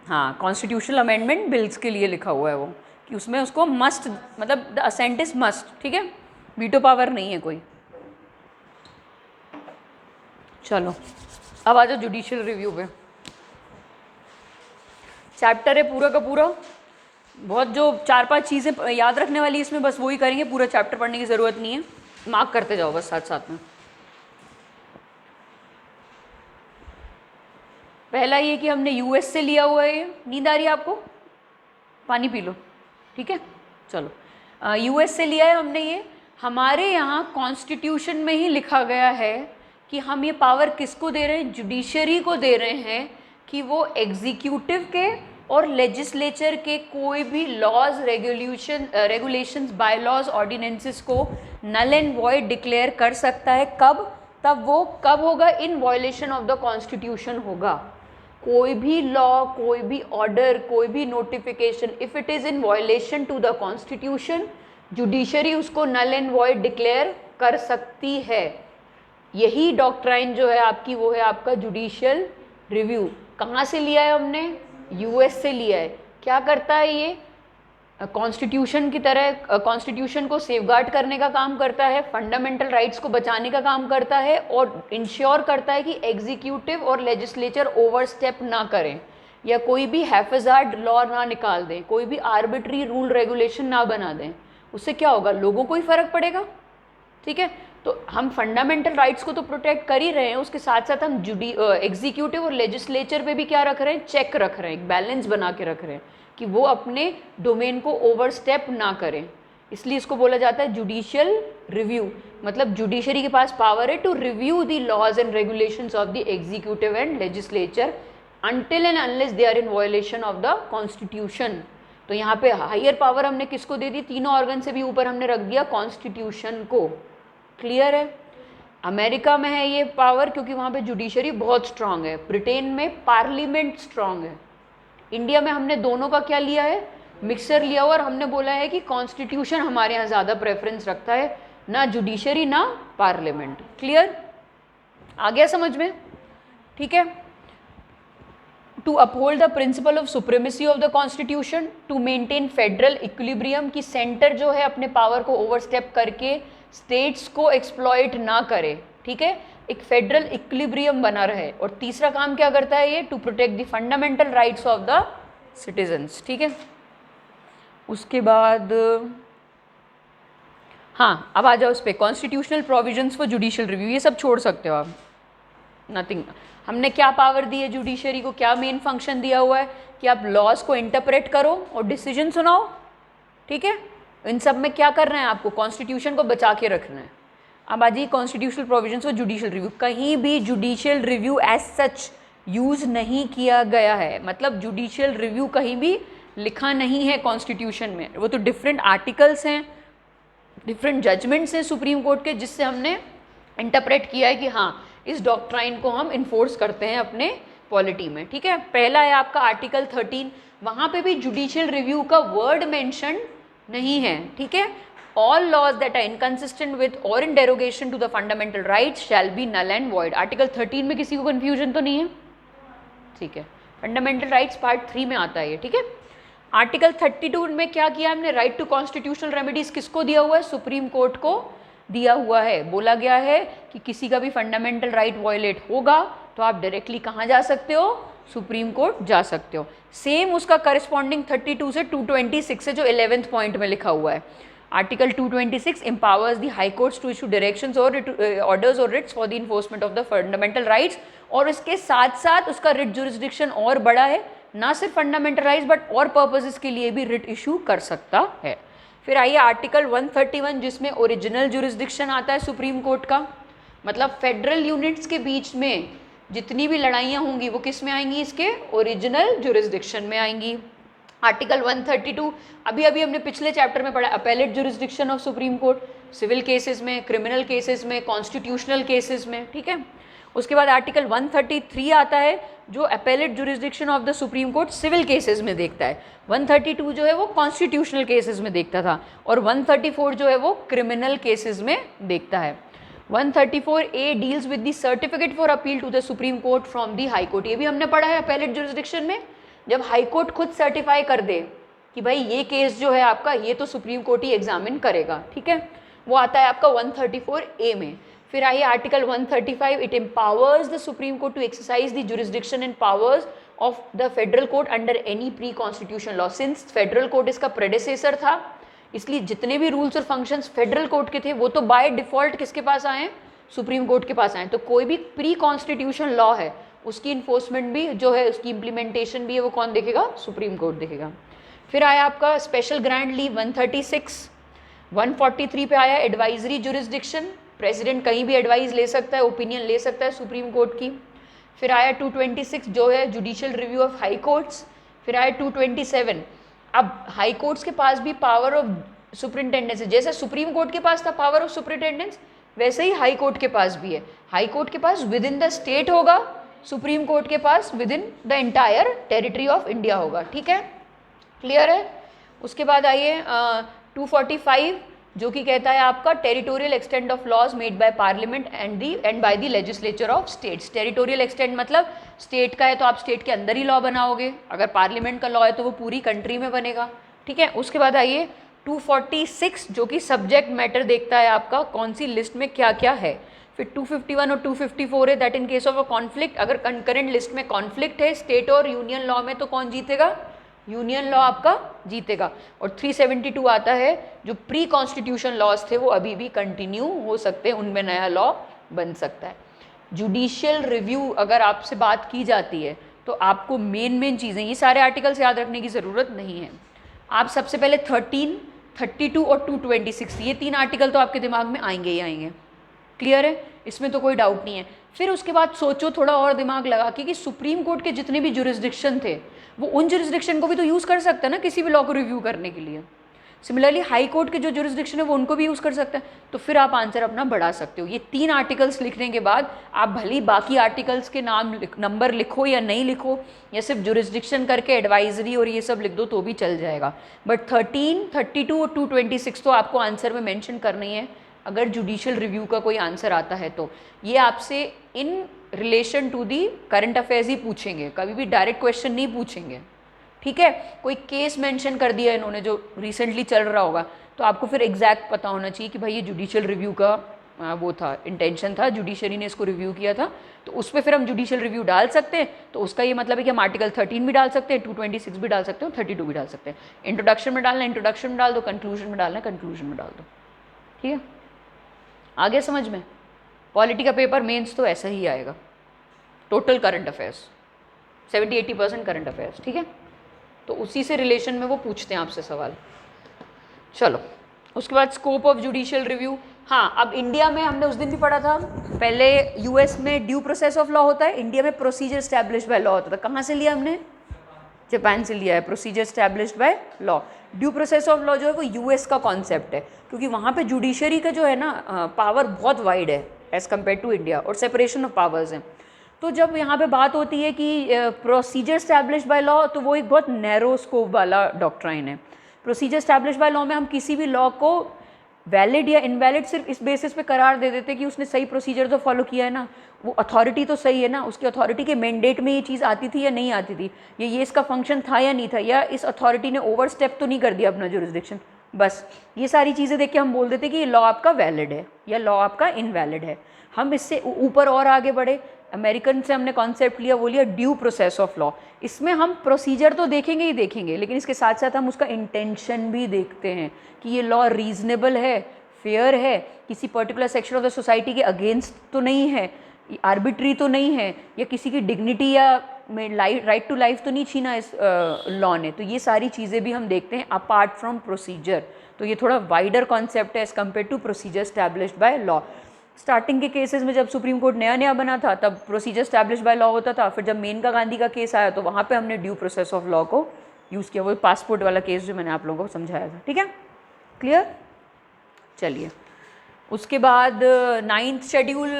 हाँ, कॉन्स्टिट्यूशनल अमेंडमेंट बिल्स के लिए लिखा हुआ है वो, कि उसमें उसको मस्ट, मतलब द असेंट इज मस्ट. ठीक है, वीटो पावर नहीं है कोई. चलो अब आ जाओ जुडिशियल रिव्यू पे। चैप्टर है पूरा का पूरा, बहुत जो 4-5 चीज़ें याद रखने वाली इसमें, बस वही करेंगे, पूरा चैप्टर पढ़ने की ज़रूरत नहीं है, मार्क करते जाओ बस साथ साथ में। पहला ये कि हमने यूएस से लिया हुआ है। नींद आ रही है आपको? पानी पी लो, ठीक है। चलो, यूएस से लिया है हमने ये। हमारे यहाँ कॉन्स्टिट्यूशन में ही लिखा गया है कि हम ये पावर किसको दे रहे हैं? जुडिशरी को दे रहे हैं कि वो एग्जीक्यूटिव के और लेजिस्लेचर के कोई भी लॉज, रेगुलेशंस, बायलॉज, ऑर्डिनेंसेस को नल एंड वॉइड डिक्लेयर कर सकता है। कब? तब वो कब होगा? In violation of the constitution होगा। कोई भी लॉ, कोई भी ऑर्डर, कोई भी notification, if it is in violation to the constitution, judiciary उसको नल एंड वॉइड डिक्लेयर कर सकती है। यही डॉक्ट्राइन जो है आपकी, वो है आपका जुडिशियल रिव्यू। कहाँ से लिया है हमने? यूएस से लिया है। क्या करता है ये? कॉन्स्टिट्यूशन की तरह कॉन्स्टिट्यूशन को सेफगार्ड करने का काम करता है, फंडामेंटल राइट्स को बचाने का काम करता है, और इंश्योर करता है कि एग्जीक्यूटिव और लेजिस्लेचर ओवरस्टेप ना करें या कोई भी हैफजार्ड लॉ ना निकाल दें, कोई भी आर्बिट्री रूल रेगुलेशन ना बना दें। उससे क्या होगा? लोगों को ही फर्क पड़ेगा, ठीक है। तो हम फंडामेंटल राइट्स को तो प्रोटेक्ट कर ही रहे हैं, उसके साथ साथ हम एग्जीक्यूटिव और लेजिस्लेचर पे भी क्या रख रहे हैं? चेक रख रहे हैं, एक बैलेंस बना के रख रहे हैं कि वो अपने डोमेन को ओवरस्टेप ना करें। इसलिए इसको बोला जाता है जुडिशियल रिव्यू। मतलब जुडिशरी के पास पावर है to review the laws and regulations of the executive and legislature until and unless they are in violation of the constitution. तो यहाँ पे हायर पावर हमने किसको दे दी? तीनों ऑर्गन से भी ऊपर हमने रख दिया कॉन्स्टिट्यूशन को। क्लियर है? अमेरिका में है ये पावर क्योंकि वहाँ पे जुडिशरी बहुत स्ट्रांग है, ब्रिटेन में पार्लियामेंट स्ट्रांग है। इंडिया में हमने दोनों का क्या लिया है? मिक्सर लिया हुआ, और हमने बोला है कि कॉन्स्टिट्यूशन हमारे यहाँ ज़्यादा प्रेफरेंस रखता है, ना जुडिशरी ना पार्लियामेंट। क्लियर? आ गया समझ में? ठीक है। To uphold the principle of supremacy of the constitution, to maintain federal equilibrium, कि सेंटर जो है अपने पावर को ओवरस्टेप करके स्टेट्स को एक्सप्लॉइट ना करे, ठीक है, एक फेडरल इक्विलिब्रियम बना रहे। और तीसरा काम क्या करता है ये? To protect the fundamental rights of the citizens, ठीक है। उसके बाद हाँ, अब आ जाओ उस पर, constitutional provisions for judicial review. ये सब छोड़ सकते हो आप, नथिंग। हमने क्या पावर दी है जुडिशरी को? क्या मेन फंक्शन दिया हुआ है कि आप लॉज को इंटरप्रेट करो और डिसीजन सुनाओ, ठीक है। इन सब में क्या करना है आपको? कॉन्स्टिट्यूशन को बचा के रखना है। अब आ जाइए constitutional provisions for judicial review. कहीं भी judicial review as such use नहीं किया गया है, मतलब जुडिशियल रिव्यू कहीं भी लिखा नहीं है कॉन्स्टिट्यूशन में। वो तो डिफरेंट आर्टिकल्स हैं, डिफरेंट जजमेंट्स हैं सुप्रीम कोर्ट के, जिससे हमने इंटरप्रेट किया है कि हाँ, इस डॉक्ट्राइन को हम इन्फोर्स करते हैं अपने पॉलिटी में, ठीक है। पहला है आपका आर्टिकल 13, वहाँ पे भी जुडिशियल रिव्यू का वर्ड मेंशन नहीं है, ठीक है। All laws that are inconsistent with और in derogation to the fundamental rights shall be null and void. Article 13 में किसी को कन्फ्यूजन तो नहीं है? ठीक है, फंडामेंटल राइट्स पार्ट 3 में आता है ये, ठीक है। आर्टिकल 32 में क्या किया हमने? राइट टू कॉन्स्टिट्यूशनल रेमेडीज किसको दिया हुआ है? सुप्रीम कोर्ट को दिया हुआ है। बोला गया है कि किसी का भी फंडामेंटल राइट वायलेट होगा तो आप डायरेक्टली कहाँ जा सकते हो? सुप्रीम कोर्ट जा सकते हो। सेम उसका करस्पॉन्डिंग 32 से 226 है, जो 11th पॉइंट में लिखा हुआ है। Article 226 empowers the high courts to issue directions or orders or writs for the enforcement of the fundamental rights, और इसके साथ साथ उसका रिट जुरिस्डिक्शन और बड़ा है, ना सिर्फ फंडामेंटल राइट्स बट और पर्पसेस के लिए भी रिट इशू कर सकता है। फिर आइए आर्टिकल 131, जिसमें ओरिजिनल जुरिस्डिक्शन आता है सुप्रीम कोर्ट का। मतलब फेडरल यूनिट्स के बीच में जितनी भी लड़ाइयाँ होंगी वो किस में आएंगी? इसके ओरिजिनल जुरिस्डिक्शन में आएंगी। आर्टिकल 132 अभी हमने पिछले चैप्टर में पढ़ा, appellate jurisdiction of supreme Court, civil cases में, क्रिमिनल केसेस में, कॉन्स्टिट्यूशनल केसेस में, ठीक है। उसके बाद आर्टिकल 133 आता है, जो appellate jurisdiction of the supreme Court civil cases में देखता है। 132 जो है वो कॉन्स्टिट्यूशनल केसेस में देखता था, और 134 जो है वो क्रिमिनल केसेस में देखता है। 134A deals with the certificate for appeal to the supreme Court from the high court. ये भी हमने पढ़ा है अपेलेट जुरिस्डिक्शन में, जब हाई कोर्ट खुद सर्टिफाई कर दे कि भाई ये केस जो है आपका, ये तो सुप्रीम कोर्ट ही एग्जामिन करेगा, ठीक है, वो आता है आपका 134A में। फिर आइए article 135, it empowers the supreme Court to exercise the jurisdiction and powers of the Federal Court under any pre constitution law. Since Federal Court इसका प्रेडेसेसर था, इसलिए जितने भी रूल्स और फंक्शंस फेडरल कोर्ट के थे वो तो बाय डिफॉल्ट किसके पास आए हैं, सुप्रीम कोर्ट के पास आए। तो कोई भी प्री कॉन्स्टिट्यूशन लॉ है उसकी इन्फोर्समेंट भी जो है, उसकी इम्प्लीमेंटेशन भी है, वो कौन देखेगा, सुप्रीम कोर्ट देखेगा। फिर आया आपका स्पेशल ग्रांड लीव 136। 143 पे आया एडवाइजरी जुरिस्डिक्शन, प्रेसिडेंट कहीं भी एडवाइस ले सकता है, ओपिनियन ले सकता है सुप्रीम कोर्ट की। फिर आया 226 जो है judicial review of high courts. फिर आया 227, अब हाई कोर्ट्स के पास भी पावर ऑफ सुपरिटेंडेंस है, जैसे सुप्रीम कोर्ट के पास था पावर ऑफ सुपरिटेंडेंस वैसे ही हाई कोर्ट के पास भी है। हाई कोर्ट के पास विद इन द स्टेट होगा, सुप्रीम कोर्ट के पास within the entire territory of India होगा। ठीक है, क्लियर है। उसके बाद आइए 245 जो कि कहता है आपका territorial extent of laws made by Parliament and by the legislature of states. Territorial extent मतलब स्टेट का है तो आप स्टेट के अंदर ही लॉ बनाओगे, अगर पार्लियामेंट का लॉ है तो वो पूरी कंट्री में बनेगा। ठीक है, उसके बाद आइए 246 जो कि सब्जेक्ट मैटर देखता है आपका कौन सी लिस्ट में क्या क्या है। फिर 251 और 254 है that in case of a conflict, अगर कंकरेंट लिस्ट में कॉन्फ्लिक्ट है स्टेट और यूनियन लॉ में तो कौन जीतेगा, यूनियन लॉ आपका जीतेगा। और 372 आता है जो प्री कॉन्स्टिट्यूशन लॉज थे वो अभी भी कंटिन्यू हो सकते हैं, उनमें नया लॉ बन सकता है। जुडिशियल रिव्यू अगर आपसे बात की जाती है तो आपको मेन चीज़ें, ये सारे आर्टिकल्स याद रखने की ज़रूरत नहीं है। आप सबसे पहले 13, 32 और 226 ये 3 आर्टिकल तो आपके दिमाग में आएंगे ही आएंगे, क्लियर है, इसमें तो कोई डाउट नहीं है। फिर उसके बाद सोचो थोड़ा और दिमाग लगा के कि सुप्रीम कोर्ट के जितने भी जुरिस्डिक्शन थे वो उन जुरिस्डिक्शन को भी तो यूज़ कर सकता है ना किसी भी लॉ को रिव्यू करने के लिए। सिमिलरली हाई कोर्ट के जो जुरिस्डिक्शन है वो उनको भी यूज़ कर सकते हैं, तो फिर आप आंसर अपना बढ़ा सकते हो। ये 3 आर्टिकल्स लिखने के बाद आप भले ही बाकी आर्टिकल्स के नंबर लिखो या नहीं लिखो, या सिर्फ जुरिस्डिक्शन करके एडवाइजरी और ये सब लिख दो तो भी चल जाएगा, बट 13, 32 और 226 तो आपको आंसर में मेंशन करनी है अगर जुडिशियल रिव्यू का कोई आंसर आता है तो। ये आपसे in relation to the current affairs ही पूछेंगे, कभी भी डायरेक्ट क्वेश्चन नहीं पूछेंगे। ठीक है, कोई केस मेंशन कर दिया इन्होंने जो रिसेंटली चल रहा होगा तो आपको फिर एग्जैक्ट पता होना चाहिए कि भाई ये जुडिशियल रिव्यू का वो था, इंटेंशन था, जुडिशरी ने इसको रिव्यू किया था, तो उस पर फिर हम जुडिशियल रिव्यू डाल सकते हैं। तो उसका ये मतलब है कि हम आर्टिकल 13 भी डाल सकते हैं, 226 भी डाल सकते हैं, 32 भी डाल सकते हैं। इंट्रोडक्शन में डालना है इंट्रोडक्शन में डाल दो, कंक्लूजन में डालना है कंक्लूजन में डाल दो। ठीक है, आगे समझ में। पॉलिटी का पेपर मेंस तो ऐसा ही आएगा, total current affairs 70-80% current affairs. ठीक है, तो उसी से रिलेशन में वो पूछते हैं आपसे सवाल। चलो, उसके बाद स्कोप ऑफ जुडिशियल रिव्यू। हाँ, अब इंडिया में हमने उस दिन भी पढ़ा था, पहले यूएस में ड्यू प्रोसेस ऑफ लॉ होता है, इंडिया में प्रोसीजर स्टैब्लिश्ड बाय लॉ होता था। कहाँ से लिया हमने, जापान से लिया है, procedure established by law. Due process of law जो है वो यूएस का कॉन्सेप्ट है, क्योंकि वहाँ पे जुडिशरी का जो है ना पावर बहुत वाइड है एज़ कम्पेयर टू इंडिया, और सेपरेशन ऑफ पावर्स हैं। तो जब यहाँ पे बात होती है कि प्रोसीजर स्टैब्लिश्ड बाय लॉ, तो वो एक बहुत नैरो स्कोप वाला डॉक्ट्राइन है। प्रोसीजर स्टैब्लिश्ड बाय लॉ में हम किसी भी लॉ को वैलिड या इनवैलिड सिर्फ इस बेसिस पे करार दे देते कि उसने सही प्रोसीजर तो फॉलो किया है ना, वो अथॉरिटी तो सही है ना, उसकी अथॉरिटी के मैंडेट में ये चीज़ आती थी या नहीं आती थी, ये इसका फंक्शन था या नहीं था, या इस अथॉरिटी ने ओवर स्टेप तो नहीं कर दिया अपना जुरिस्डिक्शन। बस ये सारी चीज़ें देख के हम बोल देते कि ये लॉ आपका वैलिड है या लॉ आपका इनवैलिड है। हम इससे ऊपर और आगे बढ़े, अमेरिकन से हमने कॉन्सेप्ट लिया, वो लिया ड्यू प्रोसेस ऑफ लॉ। इसमें हम प्रोसीजर तो देखेंगे ही देखेंगे, लेकिन इसके साथ साथ हम उसका इंटेंशन भी देखते हैं कि ये लॉ रीजनेबल है, फेयर है, किसी particular section of the society के अगेंस्ट तो नहीं है, आर्बिट्री तो नहीं है, या किसी की डिग्निटी या राइट टू लाइफ तो नहीं छीना इस लॉ ने। तो ये सारी चीज़ें भी हम देखते हैं अपार्ट फ्रॉम प्रोसीजर। तो ये थोड़ा वाइडर कॉन्सेप्ट है as compared to procedure established by law. Starting के केसेस में जब सुप्रीम कोर्ट नया नया बना था तब प्रोसीजर स्टैब्लिश बाय लॉ होता था, फिर जब मेनका गांधी का केस आया तो वहाँ पे हमने ड्यू प्रोसेस ऑफ लॉ को यूज़ किया, वो पासपोर्ट वाला केस जो मैंने आप लोगों को समझाया था। ठीक है, क्लियर। चलिए, उसके बाद 9th शेड्यूल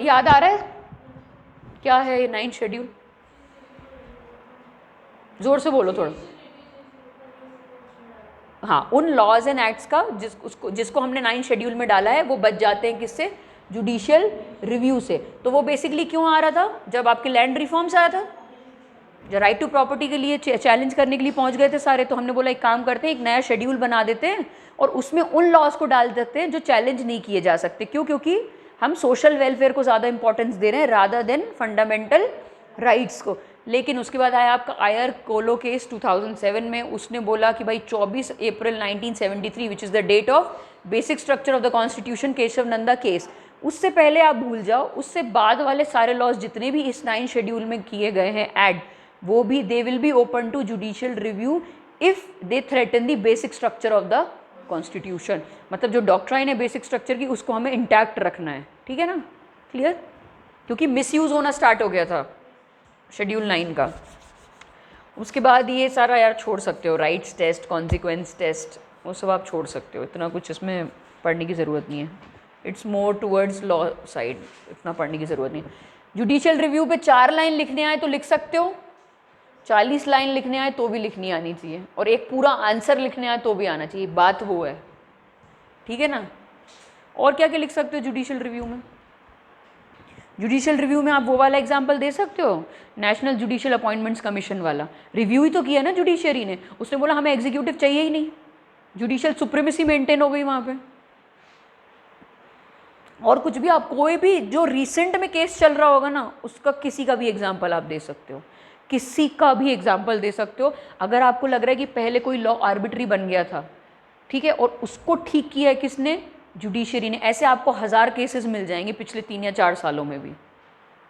याद आ रहा है, क्या है 9th शेड्यूल, जोर से बोलो थोड़ा। हाँ, उन लॉज एंड एक्ट्स का जिसको हमने 9th शेड्यूल में डाला है वो बच जाते हैं किससे, जुडिशियल रिव्यू से। तो वो बेसिकली क्यों आ रहा था, जब आपके लैंड रिफॉर्म्स आया था, जो राइट टू प्रॉपर्टी के लिए चैलेंज करने के लिए पहुंच गए थे सारे, तो हमने बोला एक काम करते हैं, एक नया शेड्यूल बना देते हैं और उसमें उन लॉज को डाल देते हैं जो चैलेंज नहीं किए जा सकते। क्यों, क्योंकि हम सोशल वेलफेयर को ज़्यादा इंपॉर्टेंस दे रहे हैं रादर देन फंडामेंटल राइट्स को। लेकिन उसके बाद आया आपका आयर कोलो केस 2007 में, उसने बोला कि भाई 24 April 1973 which is the date of basic structure of the constitution, Kesavananda case. उससे पहले आप भूल जाओ, उससे बाद वाले सारे लॉज जितने भी इस 9 शेड्यूल में किए गए हैं ऐड, वो भी they will be open to judicial review if they threaten the basic structure of the constitution. मतलब जो डॉक्ट्राइन है बेसिक स्ट्रक्चर की, उसको हमें इंटैक्ट रखना है, ठीक है ना, क्लियर? क्योंकि मिसयूज़ होना स्टार्ट हो गया था शेड्यूल 9 का। उसके बाद ये सारा यार छोड़ सकते हो, राइट्स टेस्ट, कॉन्सिक्वेंस टेस्ट, वो सब आप छोड़ सकते हो, इतना कुछ इसमें पढ़ने की ज़रूरत नहीं है। It's more towards law side, इतना पढ़ने की ज़रूरत नहीं है। जुडिशियल रिव्यू पे 4 लाइन लिखने आए तो लिख सकते हो, 40 लाइन लिखने आए तो भी लिखनी आनी चाहिए, और एक पूरा आंसर लिखने आए तो भी आना चाहिए, बात वो है, ठीक है ना। और क्या क्या लिख सकते हो जुडिशियल रिव्यू में? जुडिशियल रिव्यू में आप वो वाला एग्जाम्पल दे सकते हो, नेशनल जुडिशियल अपॉइंटमेंट्स कमीशन वाला। रिव्यू ही तो किया ना जुडिशरी ने, उसने बोला हमें एग्जीक्यूटिव चाहिए ही नहीं, जुडिशियल सुप्रीमेसी मेंटेन हो गई वहाँ पे। और कुछ भी, आप कोई भी जो रिसेंट में केस चल रहा होगा ना, उसका किसी का भी एग्जाम्पल आप दे सकते हो, किसी का भी एग्जाम्पल दे सकते हो। अगर आपको लग रहा है कि पहले कोई लॉ आर्बिट्री बन गया था, ठीक है, और उसको ठीक किया है किसने? जुडिशरी ने। ऐसे आपको 1000 केसेस मिल जाएंगे पिछले 3 या 4 सालों में भी,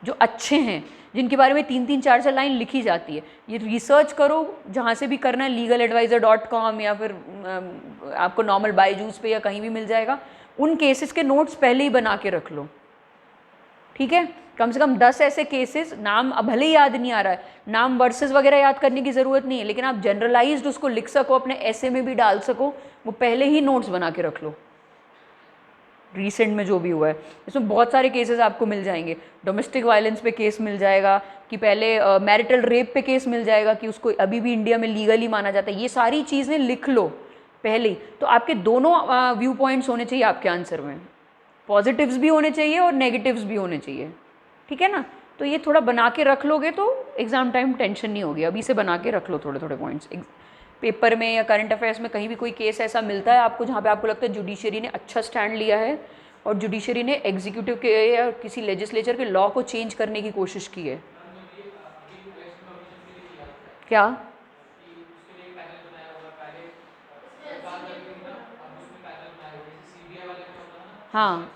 जो अच्छे हैं, जिनके बारे में 3-3, 4-4 लाइन लिखी जाती है। ये रिसर्च करो जहाँ से भी करना है, legaladvisor.com या फिर आपको नॉर्मल बायजूस पे या कहीं भी मिल जाएगा। उन केसेस के नोट्स पहले ही बना के रख लो, ठीक है। कम से कम 10 ऐसे केसेस, नाम अब भले ही याद नहीं आ रहा है, नाम वर्सेस वगैरह याद करने की ज़रूरत नहीं है, लेकिन आप जनरलाइज्ड उसको लिख सको, अपने ऐसे में भी डाल सको, वो पहले ही नोट्स बना के रख लो। रिसेंट में जो भी हुआ है, इसमें बहुत सारे केसेस आपको मिल जाएंगे। डोमेस्टिक वायलेंस पे केस मिल जाएगा, कि पहले मैरिटल रेप पे केस मिल जाएगा, कि उसको अभी भी इंडिया में लीगली माना जाता है। ये सारी चीज़ें लिख लो पहले ही, तो आपके दोनों व्यू पॉइंट्स होने चाहिए आपके आंसर में, पॉजिटिव्स भी होने चाहिए और नेगेटिव्स भी होने चाहिए, ठीक है ना। तो ये थोड़ा बना के रख लोगे तो एग्ज़ाम टाइम टेंशन नहीं होगी। अभी से बना के रख लो थोड़े थोड़े पॉइंट्स। पेपर में या करंट अफेयर्स में कहीं भी कोई केस ऐसा मिलता है आपको जहाँ पे आपको लगता है जुडिशरी ने अच्छा स्टैंड लिया है और जुडिशरी ने एग्जीक्यूटिव के या किसी लेजिस्लेचर के लॉ को चेंज करने की कोशिश की है। क्या? हाँ,